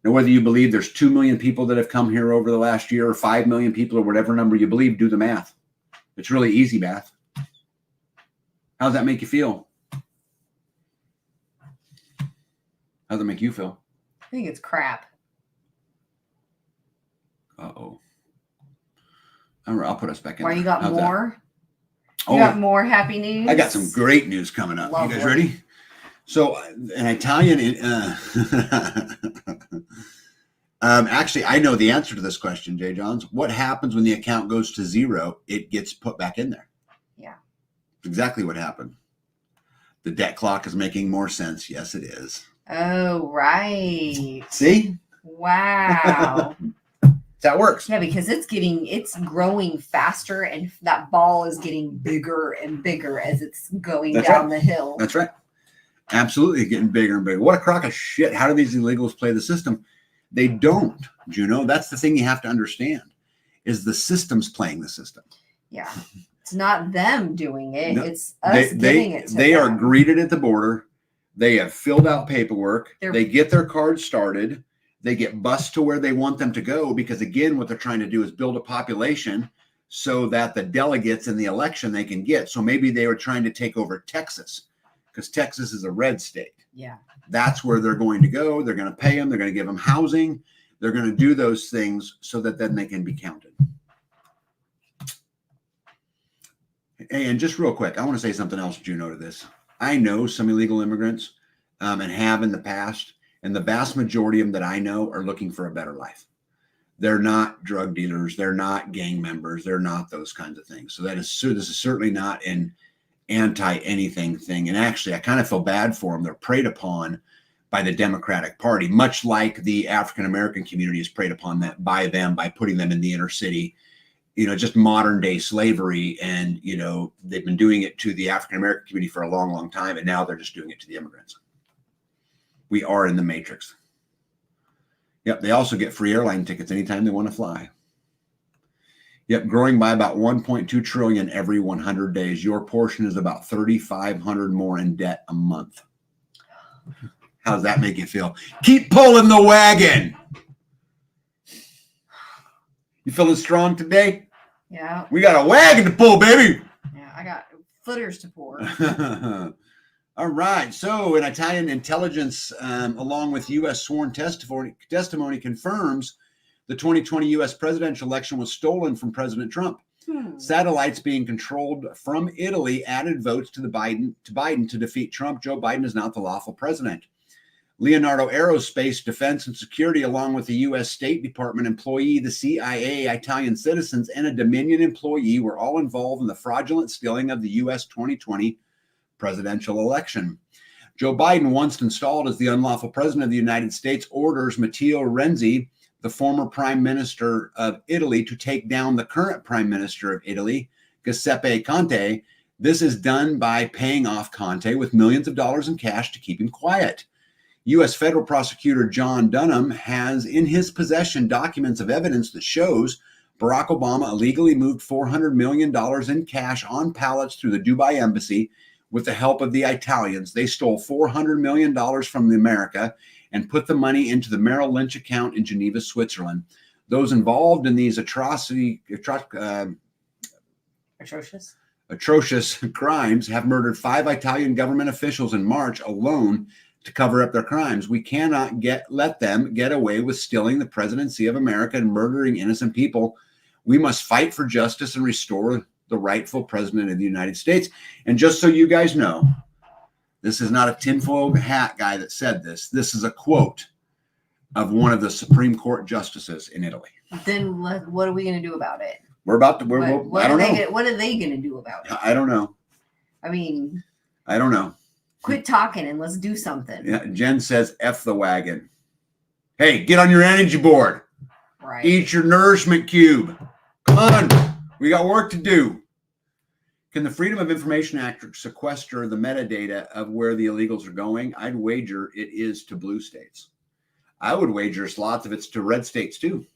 Now, whether you believe there's 2 million people that have come here over the last year or 5 million people or whatever number you believe, do the math. It's really easy math. How does that make you feel? How does that make you feel? I think it's crap. Uh-oh. I'll put us back in. Why, you got How's more? That? You got more happy news? I got some great news coming up. Lovely. You guys ready? So an Italian, actually, I know the answer to this question, Jay Johns. What happens when the account goes to zero? It gets put back in there. Yeah. Exactly what happened. The debt clock is making more sense. Yes, it is. Oh, right. See? Wow. That works. Yeah, because it's growing faster, and that ball is getting bigger and bigger as it's going down the hill. That's right. Absolutely getting bigger and bigger. What a crock of shit. How do these illegals play the system? They don't, Juno. That's the thing you have to understand, is the system's playing the system. Yeah. It's not them doing it. No, It's us giving it to they them. are greeted at the border. They have filled out paperwork. They get their cards started. They get bused to where they want them to go because, again, what they're trying to do is build a population so that the delegates in the election they can get. So maybe they were trying to take over Texas because Texas is a red state. Yeah. That's where they're going to go. They're going to pay them. They're going to give them housing. They're going to do those things so that then they can be counted. And just real quick, I want to say something else, Juno, to this. I know some illegal immigrants and have in the past, and the vast majority of them that I know are looking for a better life. They're not drug dealers. They're not gang members. They're not those kinds of things. So this is certainly not an anti-anything thing. And actually, I kind of feel bad for them. They're preyed upon by the Democratic Party, much like the African-American community is preyed upon by putting them in the inner city. Just modern day slavery. And, they've been doing it to the African-American community for a long, long time. And now they're just doing it to the immigrants. We are in the matrix. Yep. They also get free airline tickets anytime they want to fly. Yep. Growing by about 1.2 trillion every 100 days. Your portion is about 3,500 more in debt a month. How does that make you feel? Keep pulling the wagon. You feeling strong today? Yeah. We got a wagon to pull, baby. Yeah, I got footers to pour. All right. So an Italian intelligence, along with U.S. sworn testimony confirms the 2020 U.S. presidential election was stolen from President Trump. Satellites being controlled from Italy added votes to Biden to defeat Trump. Joe Biden is not the lawful president. Leonardo Aerospace Defense and Security, along with the U.S. State Department employee, the CIA, Italian citizens, and a Dominion employee were all involved in the fraudulent stealing of the U.S. 2020 presidential election. Joe Biden, once installed as the unlawful president of the United States, orders Matteo Renzi, the former prime minister of Italy, to take down the current prime minister of Italy, Giuseppe Conte. This is done by paying off Conte with millions of dollars in cash to keep him quiet. U.S. federal prosecutor John Dunham has in his possession documents of evidence that shows Barack Obama illegally moved $400 million in cash on pallets through the Dubai embassy with the help of the Italians. They stole $400 million from America and put the money into the Merrill Lynch account in Geneva, Switzerland. Those involved in these atrocious crimes have murdered 5 Italian government officials in March alone to cover up their crimes. We cannot let them get away with stealing the presidency of America and murdering innocent people. We must fight for justice and restore the rightful president of the United States. And just so you guys know, this is not a tinfoil hat guy that said this. This is a quote of one of the Supreme Court justices in Italy. Then what are we going to do about it? I don't know. What are they going to do about it? I don't know. I don't know. Quit talking and let's do something. Yeah, Jen says, F the wagon. Hey, get on your energy board. Right. Eat your nourishment cube. Come on. We got work to do. Can the Freedom of Information Act sequester the metadata of where the illegals are going? I'd wager it is to blue states. I would wager lots of it's to red states too,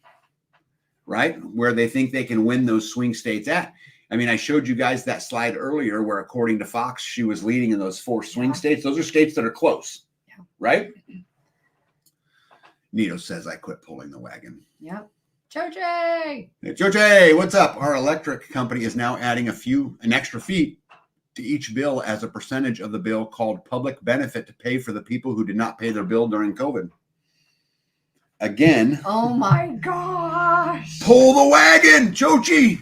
right? Where they think they can win those swing states at. I showed you guys that slide earlier where, according to Fox, she was leading in those 4 swing states. Those are states that are close, right? Nito says, I quit pulling the wagon. Yep. Joje! Hey, Joje, what's up? Our electric company is now adding an extra fee to each bill as a percentage of the bill called public benefit to pay for the people who did not pay their bill during COVID. Again. Oh my gosh. Pull the wagon, Joji.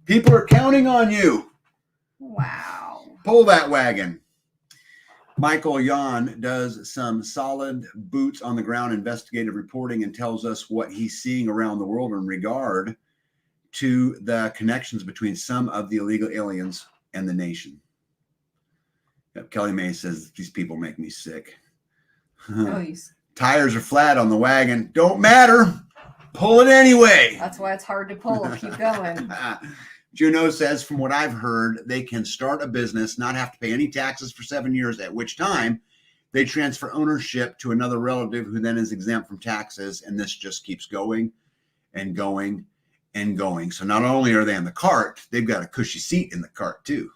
People are counting on you. Wow. Pull that wagon. Michael Yon does some solid boots on the ground investigative reporting and tells us what he's seeing around the world in regard to the connections between some of the illegal aliens and the nation. Yep, Kelly May says, these people make me sick. Tires are flat on the wagon. Don't matter. Pull it anyway. That's why it's hard to pull. Keep going. Juno says, from what I've heard, they can start a business, not have to pay any taxes for 7 years, at which time they transfer ownership to another relative who then is exempt from taxes. And this just keeps going and going and going. So not only are they in the cart, they've got a cushy seat in the cart too.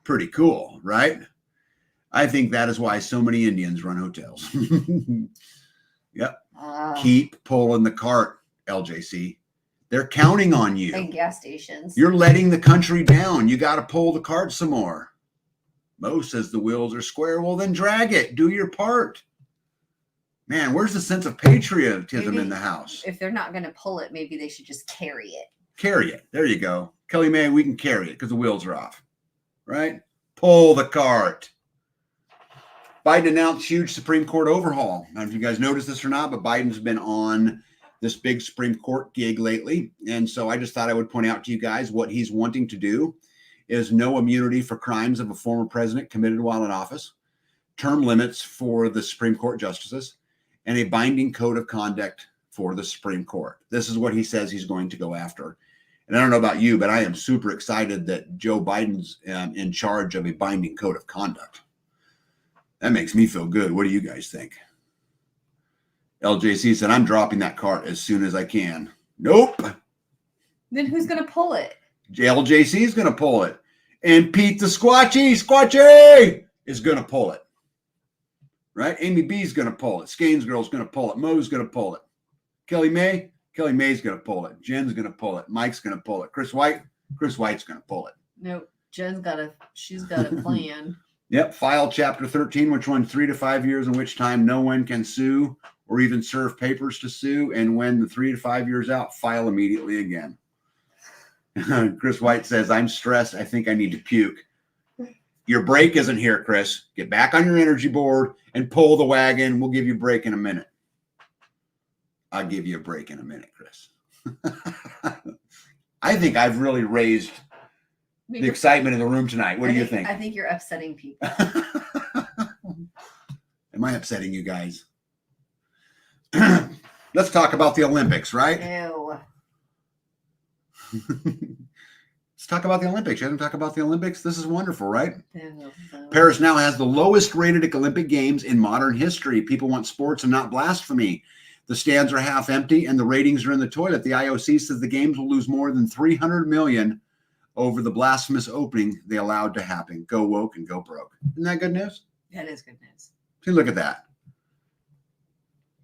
Pretty cool, right? I think that is why so many Indians run hotels. Yep. Keep pulling the cart, LJC. They're counting on you. And gas stations. You're letting the country down. You got to pull the cart some more. Mo says the wheels are square. Well, then drag it. Do your part. Man, where's the sense of patriotism in the house? If they're not going to pull it, maybe they should just carry it. Carry it. There you go. Kelly May, we can carry it because the wheels are off. Right? Pull the cart. Biden announced huge Supreme Court overhaul. I don't know if you guys noticed this or not, but Biden's been on this big Supreme Court gig lately. And so I just thought I would point out to you guys what he's wanting to do is no immunity for crimes of a former president committed while in office, term limits for the Supreme Court justices, and a binding code of conduct for the Supreme Court. This is what he says he's going to go after. And I don't know about you, but I am super excited that Joe Biden's in charge of a binding code of conduct. That makes me feel good. What do you guys think? LJC said, I'm dropping that cart as soon as I can. Nope. Then who's going to pull it? LJC is going to pull it. And Pete the Squatchy is going to pull it. Right? Amy B's going to pull it. Skane's girl's going to pull it. Mo's going to pull it. Kelly May's going to pull it. Jen's going to pull it. Mike's going to pull it. Chris White's going to pull it. Nope. She's got a plan. Yep. File Chapter 13, which runs 3 to 5 years, in which time no one can sue or even serve papers to sue. And when the 3 to 5 years out, file immediately again. Chris White says, I'm stressed. I think I need to puke. Your break isn't here, Chris. Get back on your energy board and pull the wagon. We'll give you a break in a minute. I'll give you a break in a minute, Chris. I think I've really raised the excitement in the room tonight. What do you think? I think you're upsetting people. Am I upsetting you guys? Let's talk about the Olympics, right? Ew. Let's talk about the Olympics. You haven't talked about the Olympics? This is wonderful, right? Ew. Paris now has the lowest rated Olympic Games in modern history. People want sports and not blasphemy. The stands are half empty and the ratings are in the toilet. The IOC says the games will lose more than $300 million over the blasphemous opening they allowed to happen. Go woke and go broke. Isn't that good news? That is good news. See, look at that.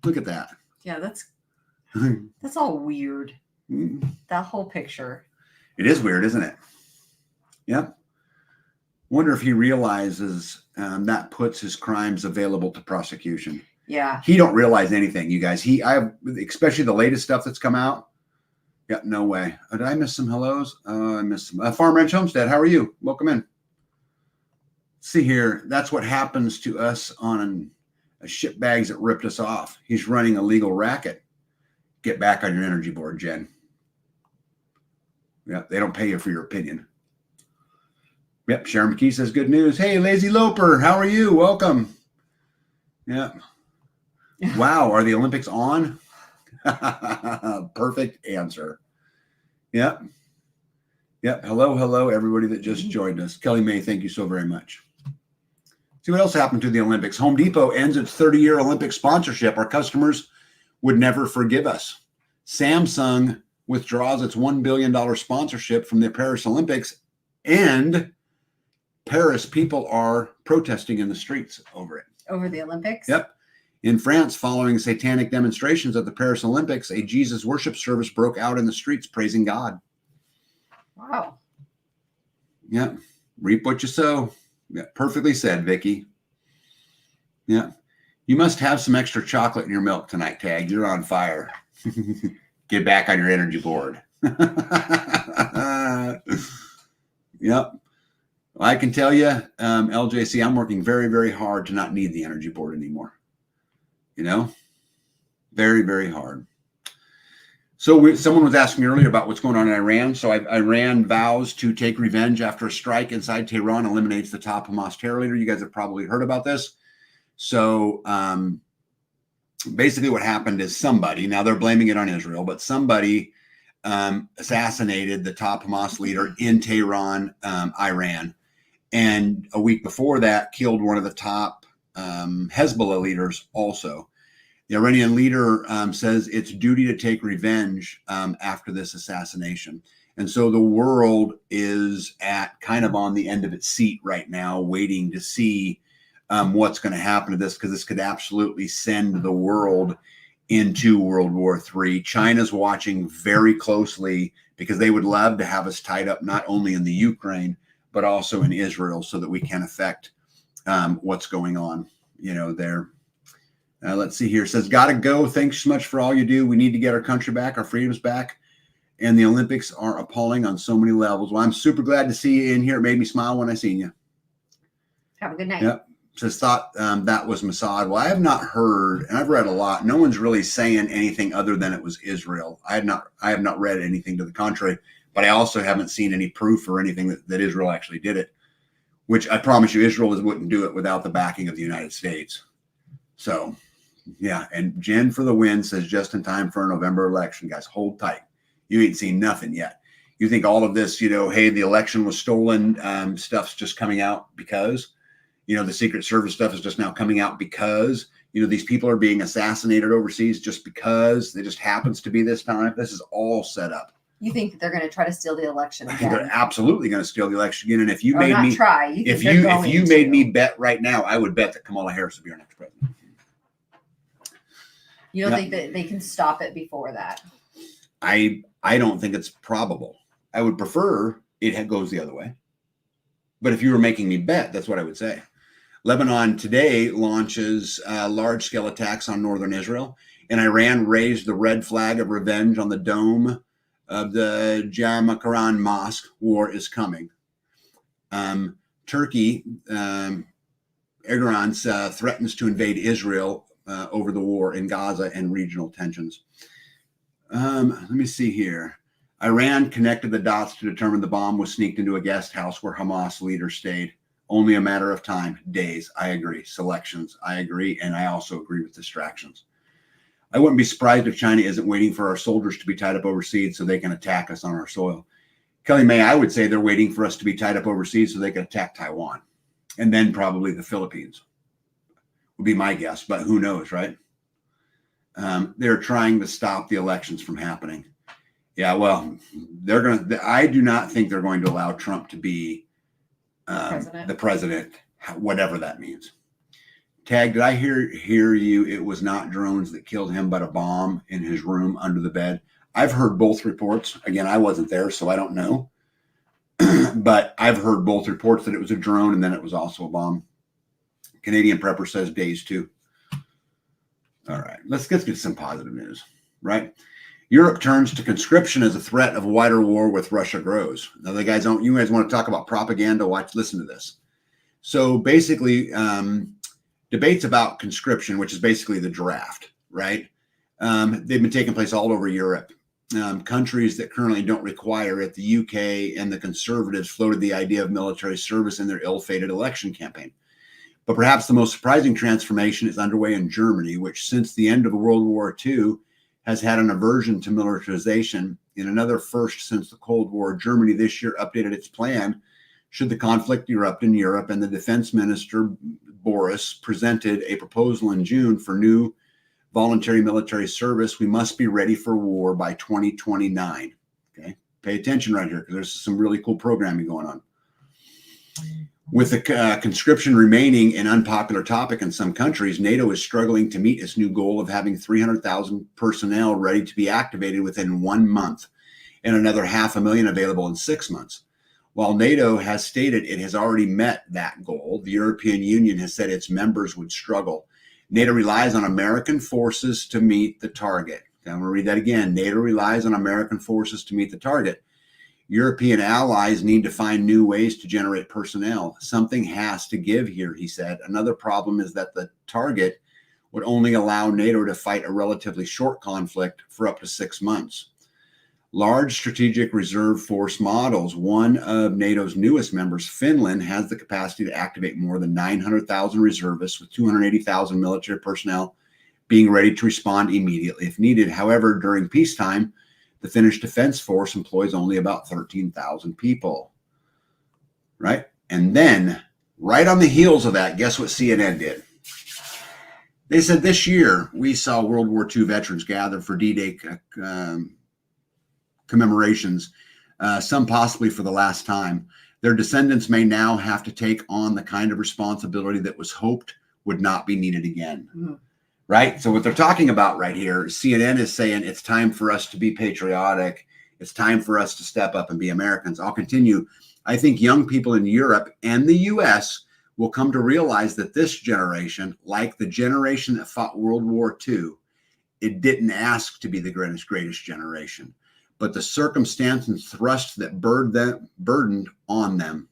Look at that. Yeah, that's all weird. That whole picture. It is weird, isn't it? Yep. Wonder if he realizes that puts his crimes available to prosecution. Yeah. He don't realize anything, you guys. Especially the latest stuff that's come out. Yeah, no way. Did I miss some hellos? I missed some. Farm Ranch Homestead, how are you? Welcome in. See here, that's what happens to us on a ship bags that ripped us off. He's running a legal racket. Get back on your energy board, Jen. Yeah, they don't pay you for your opinion. Yep, Sharon McKee says good news. Hey, Lazy Loper, how are you? Welcome. Yeah. Wow, are the Olympics on? Perfect answer. Yep. Yep. Hello, everybody that just joined us. Kelly May, thank you so very much. See what else happened to the Olympics. Home Depot ends its 30-year Olympic sponsorship. Our customers would never forgive us. Samsung withdraws its $1 billion sponsorship from the Paris Olympics, and Paris people are protesting in the streets over it. Over the Olympics? Yep. In France, following satanic demonstrations at the Paris Olympics, a Jesus worship service broke out in the streets praising God. Wow. Yep. Reap what you sow. Yeah, perfectly said, Vicky. Yeah. You must have some extra chocolate in your milk tonight, Tag. You're on fire. Get back on your energy board. Yep. Well, I can tell you, LJC, I'm working very, very hard to not need the energy board anymore. You know, very, very hard. So someone was asking me earlier about what's going on in Iran. So Iran vows to take revenge after a strike inside Tehran eliminates the top Hamas terror leader. You guys have probably heard about this. So basically what happened is somebody, now they're blaming it on Israel, but somebody assassinated the top Hamas leader in Tehran, Iran. And a week before that, killed one of the top Hezbollah leaders also. The Iranian leader says it's duty to take revenge after this assassination. And so the world is at kind of on the end of its seat right now, waiting to see what's going to happen to this, because this could absolutely send the world into World War III. China's watching very closely because they would love to have us tied up not only in the Ukraine, but also in Israel, so that we can affect what's going on, there. Let's see here. It says, gotta go. Thanks so much for all you do. We need to get our country back, our freedoms back. And the Olympics are appalling on so many levels. Well, I'm super glad to see you in here. It made me smile when I seen you. Have a good night. Yep. Says, thought that was Mossad. Well, I have not heard, and I've read a lot. No one's really saying anything other than it was Israel. I have not read anything to the contrary, but I also haven't seen any proof or anything that Israel actually did it, which I promise you, Israel wouldn't do it without the backing of the United States. So, yeah. And Jen for the win says, just in time for a November election. Guys, hold tight. You ain't seen nothing yet. You think all of this, hey, the election was stolen, stuff's just coming out because, the Secret Service stuff is just now coming out because, these people are being assassinated overseas just because it just happens to be this time. This is all set up. You think that they're going to try to steal the election again? They're absolutely going to steal the election again. And if you made me try, if you made me bet right now, I would bet that Kamala Harris would be our next president. You don't think that they can stop it before that? I don't think it's probable. I would prefer it goes the other way. But if you were making me bet, that's what I would say. Lebanon today launches large-scale attacks on northern Israel, and Iran raised the red flag of revenge on the dome of the Jamakaran Mosque. War is coming. Turkey, Erdogan threatens to invade Israel over the war in Gaza and regional tensions. Let me see here. Iran connected the dots to determine the bomb was sneaked into a guest house where Hamas leaders stayed. Only a matter of time, days. I agree. Selections, I agree. And I also agree with distractions. I wouldn't be surprised if China isn't waiting for our soldiers to be tied up overseas so they can attack us on our soil. Kelly May, I would say they're waiting for us to be tied up overseas so they can attack Taiwan. And then probably the Philippines would be my guess, but who knows, right? They're trying to stop the elections from happening. Yeah, well, I do not think they're going to allow Trump to be the president, whatever that means. Tag, did I hear you? It was not drones that killed him, but a bomb in his room under the bed. I've heard both reports. Again, I wasn't there, so I don't know. But I've heard both reports that it was a drone and then it was also a bomb. Canadian Prepper says days too. All right, let's get some positive news, right? Europe turns to conscription as a threat of a wider war with Russia grows. Now, you guys want to talk about propaganda? Listen to this. So basically, debates about conscription, which is basically the draft, right? They've been taking place all over Europe. Countries that currently don't require it, the UK and the Conservatives floated the idea of military service in their ill-fated election campaign. But perhaps the most surprising transformation is underway in Germany, which since the end of World War II has had an aversion to militarization. In another first since the Cold War, Germany this year updated its plan should the conflict erupt in Europe, and the defense minister, Boris, presented a proposal in June for new voluntary military service. We must be ready for war by 2029. Okay, pay attention right here because there's some really cool programming going on. With the conscription remaining an unpopular topic in some countries, NATO is struggling to meet its new goal of having 300,000 personnel ready to be activated within 1 month and another 500,000 available in 6 months. While NATO has stated it has already met that goal, the European Union has said its members would struggle. NATO relies on American forces to meet the target. Okay, I'm going to read that again. NATO relies on American forces to meet the target. European allies need to find new ways to generate personnel. Something has to give here, he said. Another problem is that the target would only allow NATO to fight a relatively short conflict for up to 6 months. Large strategic reserve force models. One of NATO's newest members, Finland, has the capacity to activate more than 900,000 reservists with 280,000 military personnel being ready to respond immediately if needed. However, during peacetime, the Finnish Defense Force employs only about 13,000 people, right? And then right on the heels of that, guess what CNN did? They said this year we saw World War II veterans gather for D-Day commemorations, some possibly for the last time. Their descendants may now have to take on the kind of responsibility that was hoped would not be needed again. Mm-hmm. Right? So what they're talking about right here, CNN is saying it's time for us to be patriotic. It's time for us to step up and be Americans. I'll continue. I think young people in Europe and the U.S. will come to realize that this generation, like the generation that fought World War II, it didn't ask to be the greatest generation, but the circumstance and thrust that burdened on them.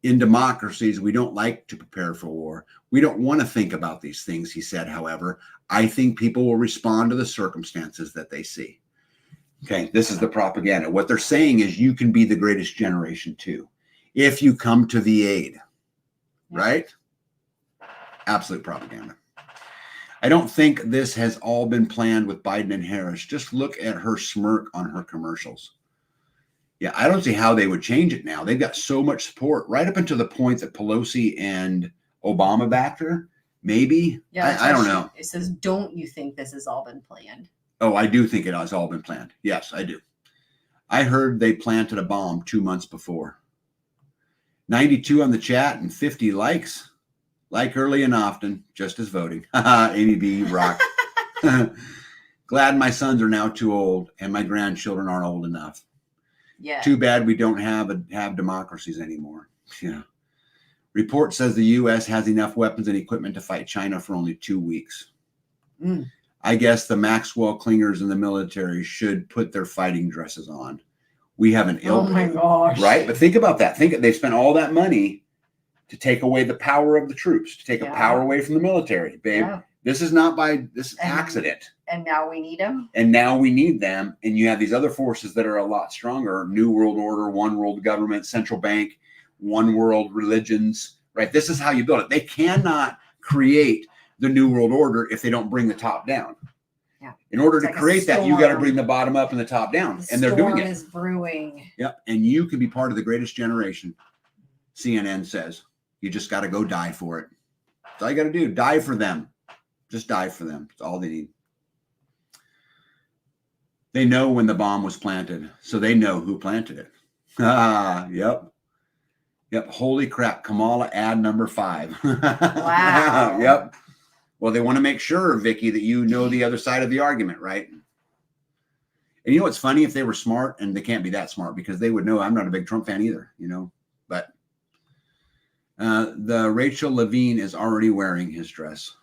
In democracies, we don't like to prepare for war. We don't want to think about these things, he said. However, I think people will respond to the circumstances that they see. Okay, this is the propaganda. What they're saying is you can be the greatest generation too, if you come to the aid, right? Absolute propaganda. I don't think this has all been planned with Biden and Harris. Just look at her smirk on her commercials. Yeah, I don't see how they would change it now. They've got so much support right up until the point that Pelosi and Obama backed her. Maybe. Yeah, I don't know. It says, don't you think this has all been planned? Oh, I do think it has all been planned. Yes, I do. I heard they planted a bomb 2 months before. 92 on the chat and 50 likes. Like early and often, just as voting. Amy B. Rock. Glad my sons are now too old and my grandchildren aren't old enough. Yeah. Too bad we don't have democracies anymore. Yeah. Report says the U.S. has enough weapons and equipment to fight China for only 2 weeks. I guess the Maxwell Clingers in the military should put their fighting dresses on. We have an ill. Oh my gosh. Right? But think about that. They spent all that money to take away the power of the troops, to take a power away from the military, babe. Yeah. This is not by accident. And now we need them. And now we need them. And you have these other forces that are a lot stronger. New World Order, one world government, central bank, one world religions, right? This is how you build it. They cannot create the New World Order if they don't bring the top down. Yeah. In order to create that, you got to bring the bottom up and the top down. And they're doing it. The storm is brewing. Yep. And you can be part of the greatest generation, CNN says. You just got to go die for it. That's all you got to do. Die for them. Just die for them. That's all they need. They know when the bomb was planted, so they know who planted it. Yep. Holy crap. Kamala ad number 5. Wow. Yep. Well, they want to make sure, Vicky, that you know the other side of the argument, right? And you know what's funny? If they were smart, and they can't be that smart because they would know I'm not a big Trump fan either, but the Rachel Levine is already wearing his dress.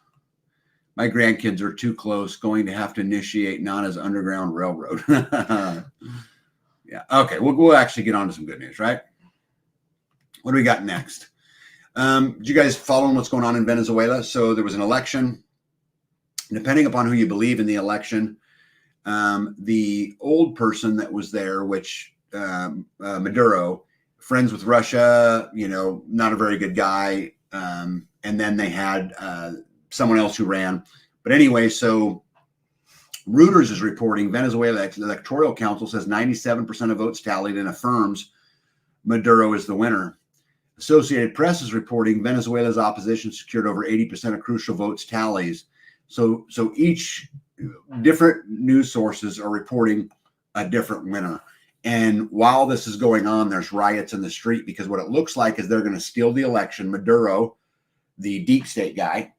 My grandkids are too close, going to have to initiate Nana's Underground Railroad. Yeah. Okay. We'll actually get on to some good news, right? What do we got next? Did you guys follow what's going on in Venezuela? So there was an election. Depending upon who you believe in the election, the old person that was there, which Maduro, friends with Russia, not a very good guy. And then they had someone else who ran. But anyway, so Reuters is reporting Venezuela Electoral Council says 97% of votes tallied and affirms Maduro is the winner. Associated Press is reporting Venezuela's opposition secured over 80% of crucial votes tallies. So each different news sources are reporting a different winner. And while this is going on, there's riots in the street because what it looks like is they're going to steal the election. Maduro, the deep state guy,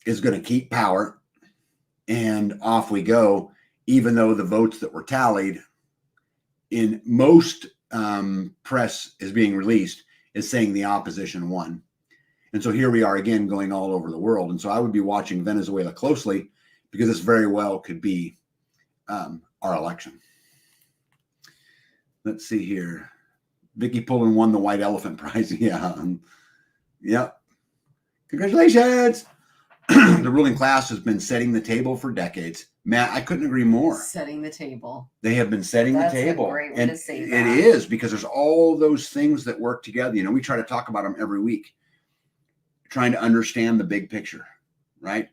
is going to keep power, and off we go, even though the votes that were tallied in most press is being released is saying the opposition won. And so here we are again going all over the world. And so I would be watching Venezuela closely because this very well could be our election. Let's see here. Vicky Pullen won the White Elephant Prize. Yeah. Yep. Congratulations. The ruling class has been setting the table for decades. Matt, I couldn't agree more. Setting the table. They have been setting the table. That's a great way to say that. It is, because there's all those things that work together. We try to talk about them every week, trying to understand the big picture, right?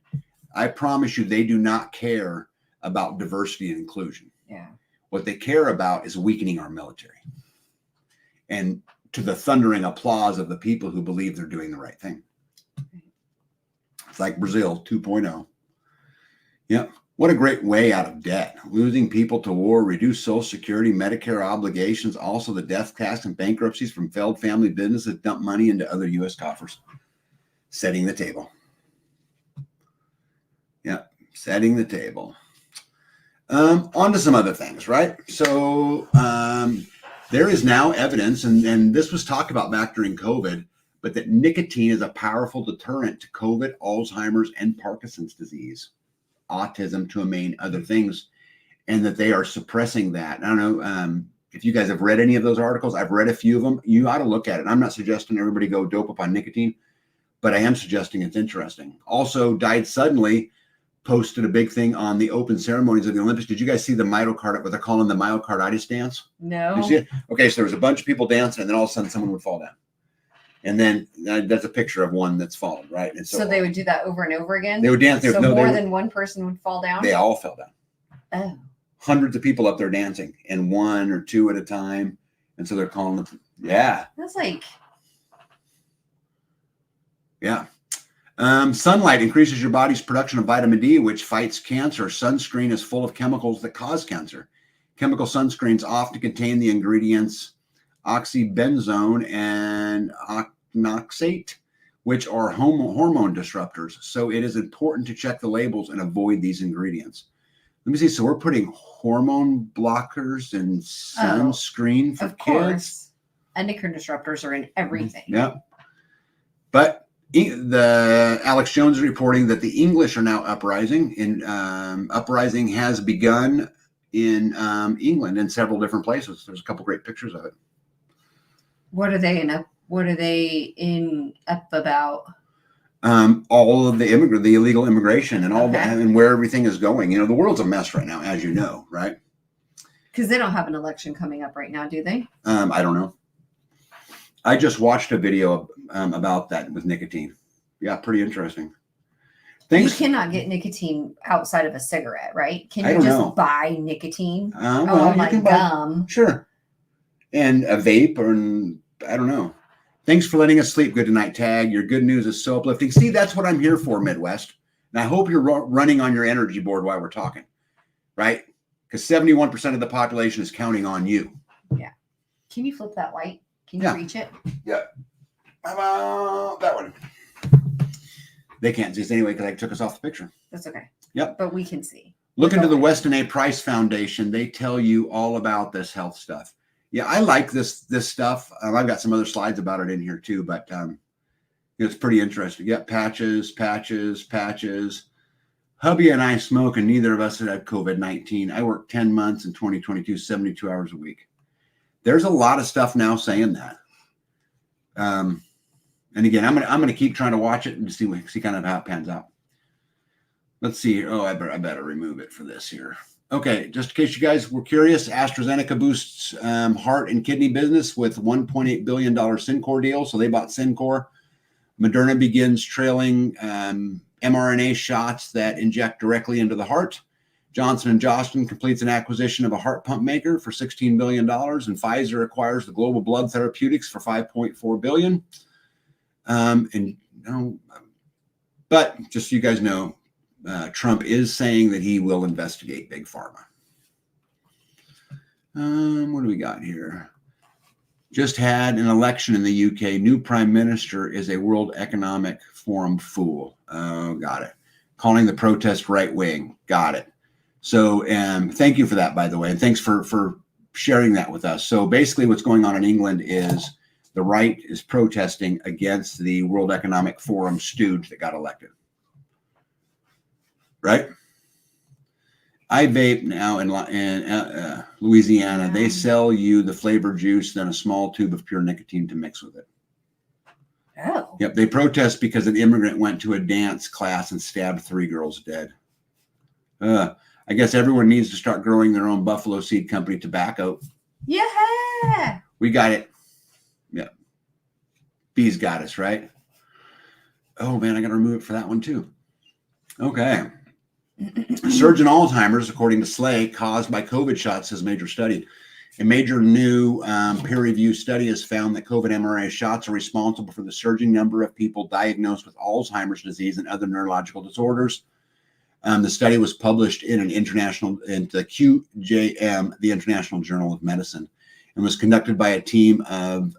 I promise you, they do not care about diversity and inclusion. Yeah. What they care about is weakening our military. And to the thundering applause of the people who believe they're doing the right thing. It's like Brazil 2.0. Yeah. What a great way out of debt. Losing people to war, reduce Social Security, Medicare obligations, also the death tax and bankruptcies from failed family businesses dump money into other U.S. coffers. Setting the table. Yeah, setting the table. On to some other things, right? So there is now evidence, and this was talked about back during COVID, but that nicotine is a powerful deterrent to COVID, Alzheimer's, and Parkinson's disease, autism, to among other things, and that they are suppressing that. I don't know if you guys have read any of those articles. I've read a few of them. You ought to look at it. I'm not suggesting everybody go dope up on nicotine, but I am suggesting it's interesting. Also died suddenly, posted a big thing on the open ceremonies of the Olympics. Did you guys see the what they're calling the myocarditis dance? No. Did you see it? Okay, so there was a bunch of people dancing, and then all of a sudden someone would fall down. And then that's a picture of one that's fallen, right? And so they would do that over and over again? They would dance. So more than one person would fall down? They all fell down. Oh. Hundreds of people up there dancing, and one or two at a time. And so they're calling them, yeah. That's like... Yeah. Sunlight increases your body's production of vitamin D, which fights cancer. Sunscreen is full of chemicals that cause cancer. Chemical sunscreens often contain the ingredients oxybenzone and octanoxate, which are hormone disruptors. So it is important to check the labels and avoid these ingredients. Let me see. So we're putting hormone blockers in sunscreen for kids. Course. Endocrine disruptors are in everything. Yeah. But the Alex Jones is reporting that the English are now uprising. Uprising has begun in England in several different places. There's a couple great pictures of it. What are they in up about? All of the illegal immigration and all that, and where everything is going. You know, the world's a mess right now, as you know, right? Because they don't have an election coming up right now, do they? I don't know. I just watched a video about that with nicotine. Yeah, pretty interesting. Thanks. You cannot get nicotine outside of a cigarette, right? Can you just buy nicotine? Well, you can gum. Sure. And a vape, or I don't know. Thanks for letting us sleep good tonight, Tag. Your good news is so uplifting. See, that's what I'm here for, Midwest. And I hope you're running on your energy board while we're talking, right? Because 71% of the population is counting on you. Yeah. Can you flip that light? Can you reach it? Yeah. How about that one? They can't see us anyway because I took us off the picture. That's okay. Yep. But we can see. Look into the Weston A. Price Foundation. They tell you all about this health stuff. Yeah, I like this stuff. I've got some other slides about it in here too, but it's pretty interesting. Yeah, patches. Hubby and I smoke, and neither of us had COVID-19. I worked 10 months in 2022, 72 hours a week. There's a lot of stuff now saying that. And again, I'm gonna keep trying to watch it and see kind of how it pans out. Let's see. Oh, I better remove it for this here. Okay, just in case you guys were curious, AstraZeneca boosts heart and kidney business with $1.8 billion Syncor deal. So they bought Syncor. Moderna begins trailing mRNA shots that inject directly into the heart. Johnson & Johnson completes an acquisition of a heart pump maker for $16 billion, and Pfizer acquires the Global Blood Therapeutics for $5.4 billion. But just so you guys know, Trump is saying that he will investigate Big Pharma. What do we got here? Just had an election in the UK. New prime minister is a World Economic Forum fool. Oh, got it. Calling the protest right wing. Got it. So thank you for that, by the way. And thanks for sharing that with us. So basically what's going on in England is the right is protesting against the World Economic Forum stooge that got elected. Right? I vape now in Louisiana. They sell you the flavored juice, then a small tube of pure nicotine to mix with it. Oh. Yep. They protest because an immigrant went to a dance class and stabbed 3 girls dead. I guess everyone needs to start growing their own Buffalo Seed Company tobacco. Yeah. We got it. Yeah. Bees got us, right? Oh, man, I got to remove it for that one, too. Okay. Surge in Alzheimer's, according to Slay, caused by COVID shots, says major study. A major new peer-reviewed study has found that COVID mRNA shots are responsible for the surging number of people diagnosed with Alzheimer's disease and other neurological disorders. The study was published in the QJM, the International Journal of Medicine, and was conducted by a team of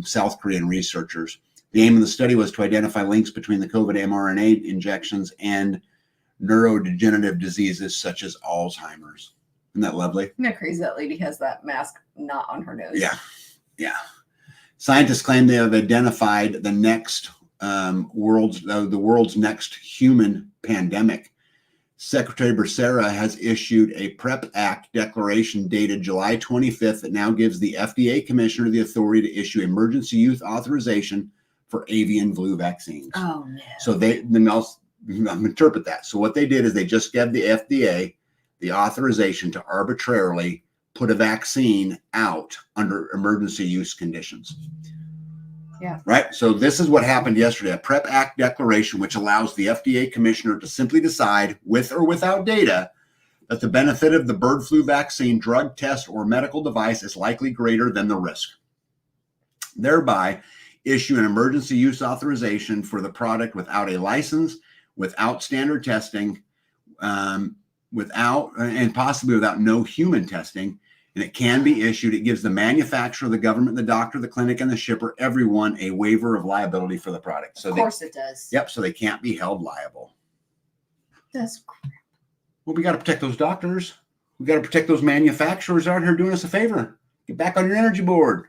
South Korean researchers. The aim of the study was to identify links between the COVID mRNA injections and neurodegenerative diseases such as Alzheimer's. Isn't that lovely? Isn't that crazy that lady has that mask not on her nose? Yeah. Scientists claim they have identified the next the world's next human pandemic. Secretary Becerra has issued a PrEP Act declaration dated July 25th that now gives the FDA commissioner the authority to issue emergency use authorization for avian flu vaccines. Oh, no. So I'll interpret that. So what they did is they just gave the FDA the authorization to arbitrarily put a vaccine out under emergency use conditions. Yeah. Right. So this is what happened yesterday. A PrEP Act declaration, which allows the FDA commissioner to simply decide, with or without data, that the benefit of the bird flu vaccine, drug test, or medical device is likely greater than the risk. Thereby, issue an emergency use authorization for the product without a license, without standard testing, without and possibly without no human testing. And it can be issued. It gives the manufacturer, the government, the doctor, the clinic, and the shipper, everyone, a waiver of liability for the product. So of course it does. Yep. So they can't be held liable. That's crap. Well, we got to protect those doctors. We got to protect those manufacturers out here doing us a favor. Get back on your energy board.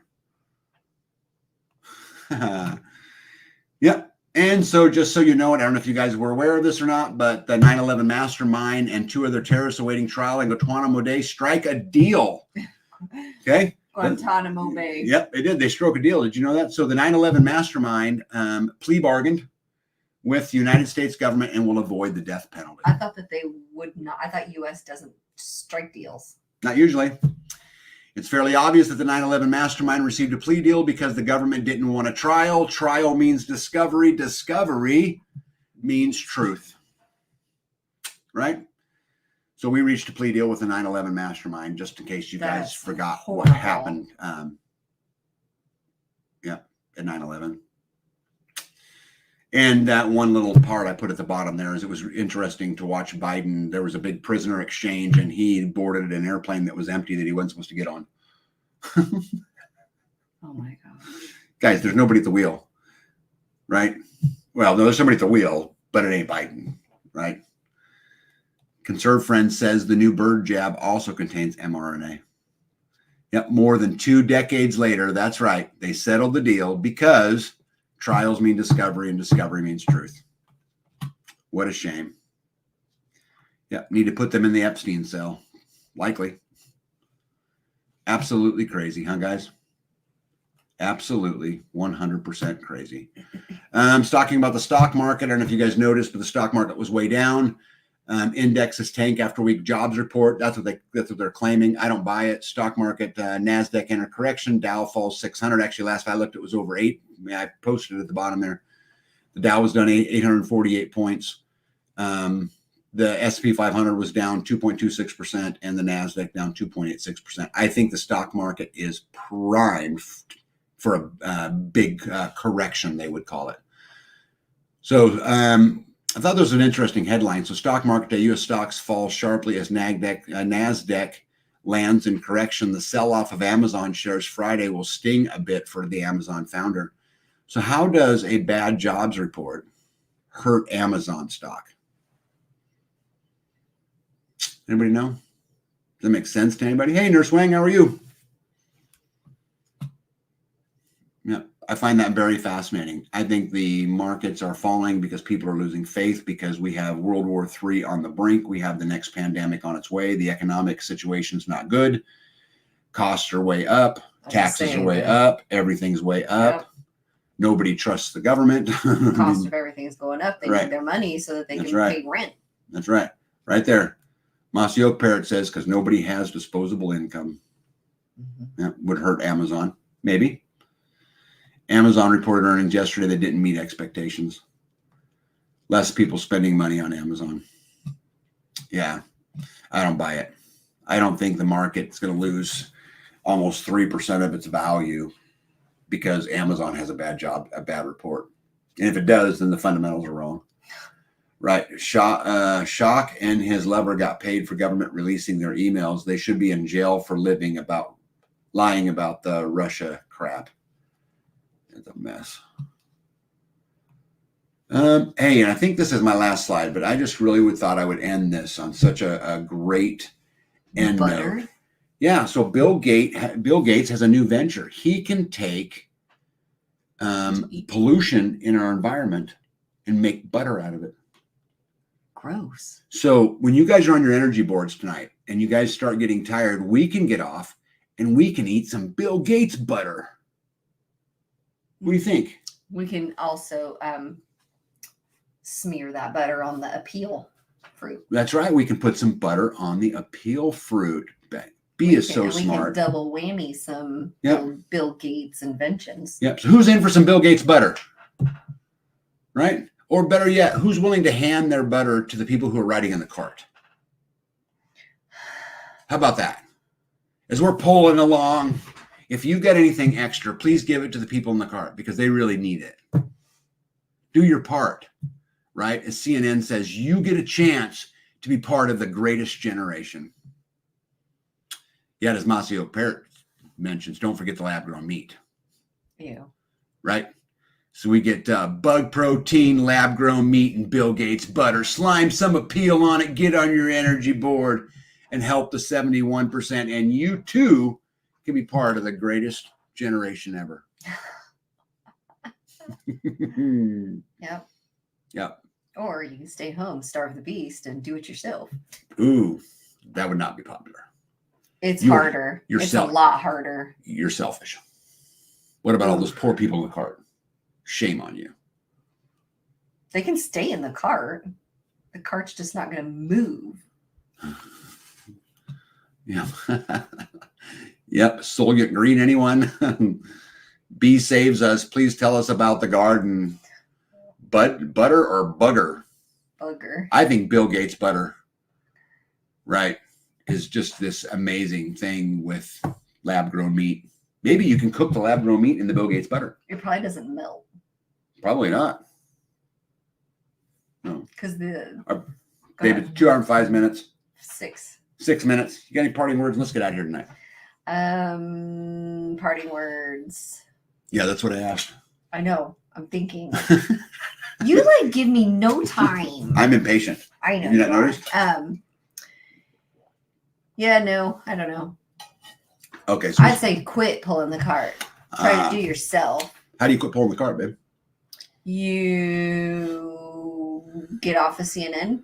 Yep. And so just so you know, I don't know if you guys were aware of this or not, but the 9/11 mastermind and 2 other terrorists awaiting trial in Guantanamo Bay strike a deal. Okay. Guantanamo Bay. Yep, they did. They struck a deal. Did you know that? So the 9/11 mastermind plea bargained with the United States government and will avoid the death penalty. I thought that they would not. I thought U.S. doesn't strike deals. Not usually. It's fairly obvious that the 9/11 mastermind received a plea deal because the government didn't want a trial. Trial means discovery. Discovery means truth. Right? So we reached a plea deal with the 9/11 mastermind, just in case you guys forgot what happened. At 9/11. And that one little part I put at the bottom there is it was interesting to watch Biden. There was a big prisoner exchange, and he boarded an airplane that was empty that he wasn't supposed to get on. Oh my God. Guys, there's nobody at the wheel, right? Well, no, there's somebody at the wheel, but it ain't Biden, right? Conserve Friend says the new bird jab also contains mRNA. Yep, more than 2 decades later, that's right. They settled the deal because trials mean discovery and discovery means truth. What a shame. Yeah, need to put them in the Epstein cell. Likely. Absolutely crazy, huh, guys? Absolutely 100% crazy. Talking about the stock market. I don't know if you guys noticed, but the stock market was way down. Indexes tank after week jobs report. That's what they're claiming. I don't buy it. Stock market, NASDAQ enter correction. Dow falls 600. Actually, last I looked, it was over 8. I posted it at the bottom there. The Dow was down 848 points. The S&P 500 was down 2.26%, and the NASDAQ down 2.86%. I think the stock market is primed for a big correction, they would call it. So I thought there was an interesting headline. So stock market day, U.S. stocks fall sharply as NASDAQ lands in correction. The sell-off of Amazon shares Friday will sting a bit for the Amazon founder. So how does a bad jobs report hurt Amazon stock? Anybody know? Does that make sense to anybody? Hey, Nurse Wang, how are you? Yeah, I find that very fascinating. I think the markets are falling because people are losing faith, because we have World War III on the brink. We have the next pandemic on its way. The economic situation is not good. Costs are way up. Taxes are way up. Everything's way up. Yep. Nobody trusts the government. The cost of everything is going up. They need their money so that they can pay rent. That's right. Right there. Mossy Oak Parrot says, because nobody has disposable income. That would hurt Amazon. Maybe. Amazon reported earnings yesterday that didn't meet expectations. Less people spending money on Amazon. Yeah, I don't buy it. I don't think the market's going to lose almost 3% of its value because Amazon has a bad report. And if it does, then the fundamentals are wrong. Right. Shock and his lover got paid for government releasing their emails. They should be in jail for lying about the Russia crap. It's a mess. Hey, and I think this is my last slide, but I just really thought I would end this on such a great end note. Yeah. So Bill Gates has a new venture. He can take pollution in our environment and make butter out of it. Gross. So when you guys are on your energy boards tonight and you guys start getting tired, we can get off and we can eat some Bill Gates butter. What do you think? We can also smear that butter on the appeal fruit. That's right. We can put some butter on the appeal fruit. B is so smart. We can double whammy some Bill Gates inventions. Yep. So who's in for some Bill Gates butter? Right? Or better yet, who's willing to hand their butter to the people who are riding in the cart? How about that? As we're pulling along, if you've got anything extra, please give it to the people in the cart because they really need it. Do your part, right? As CNN says, you get a chance to be part of the greatest generation. Yet, as Masio Parrott mentions, don't forget the lab-grown meat. Yeah. Right? So we get bug protein, lab-grown meat, and Bill Gates butter. Slime some appeal on it. Get on your energy board and help the 71%. And you, too, can be part of the greatest generation ever. Yep. Yep. Or you can stay home, starve the beast, and do it yourself. Ooh, that would not be popular. It's harder. It's a lot harder. You're selfish. What about all those poor people in the cart? Shame on you. They can stay in the cart. The cart's just not going to move. Yeah. Yep. Soylent Green, anyone? B saves us. Please tell us about the garden. Butter or bugger? Bugger. I think Bill Gates butter, right, is just this amazing thing with lab-grown meat. Maybe you can cook the lab-grown meat in the Bill Gates butter. It probably doesn't melt. Probably not. No. Because David, 2 hours and 5 minutes. 6. 6 minutes. You got any parting words? Let's get out of here tonight. Parting words. Yeah, that's what I asked. I know. I'm thinking. You give me no time. I'm impatient. I know. Have you not noticed? Yeah, no, I don't know. Okay. So I'd say quit pulling the cart. Try to do yourself. How do you quit pulling the cart, babe? You get off of CNN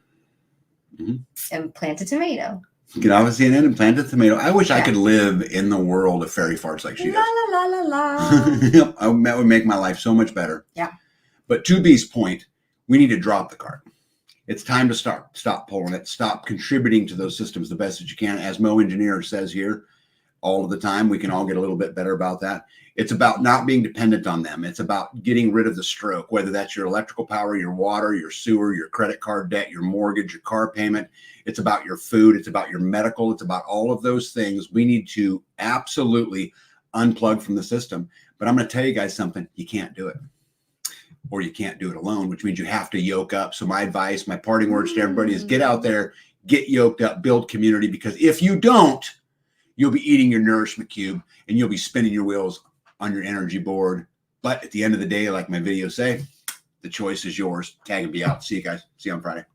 and plant a tomato. Get off of CNN and plant a tomato. I wish I could live in the world of fairy farts like she does. La, la, la, la, la. That would make my life so much better. Yeah. But to B's point, we need to drop the cart. It's time to stop pulling it. Stop contributing to those systems the best that you can. As Mo Engineer says here all of the time, we can all get a little bit better about that. It's about not being dependent on them. It's about getting rid of the stroke, whether that's your electrical power, your water, your sewer, your credit card debt, your mortgage, your car payment. It's about your food. It's about your medical. It's about all of those things. We need to absolutely unplug from the system. But I'm going to tell you guys something. You can't do it. Or you can't do it alone, which means you have to yoke up. So my advice, my parting words to everybody is get out there, get yoked up, build community. Because if you don't, you'll be eating your nourishment cube and you'll be spinning your wheels on your energy board. But at the end of the day, like my videos say, the choice is yours. Tag and be out. See you guys. See you on Friday.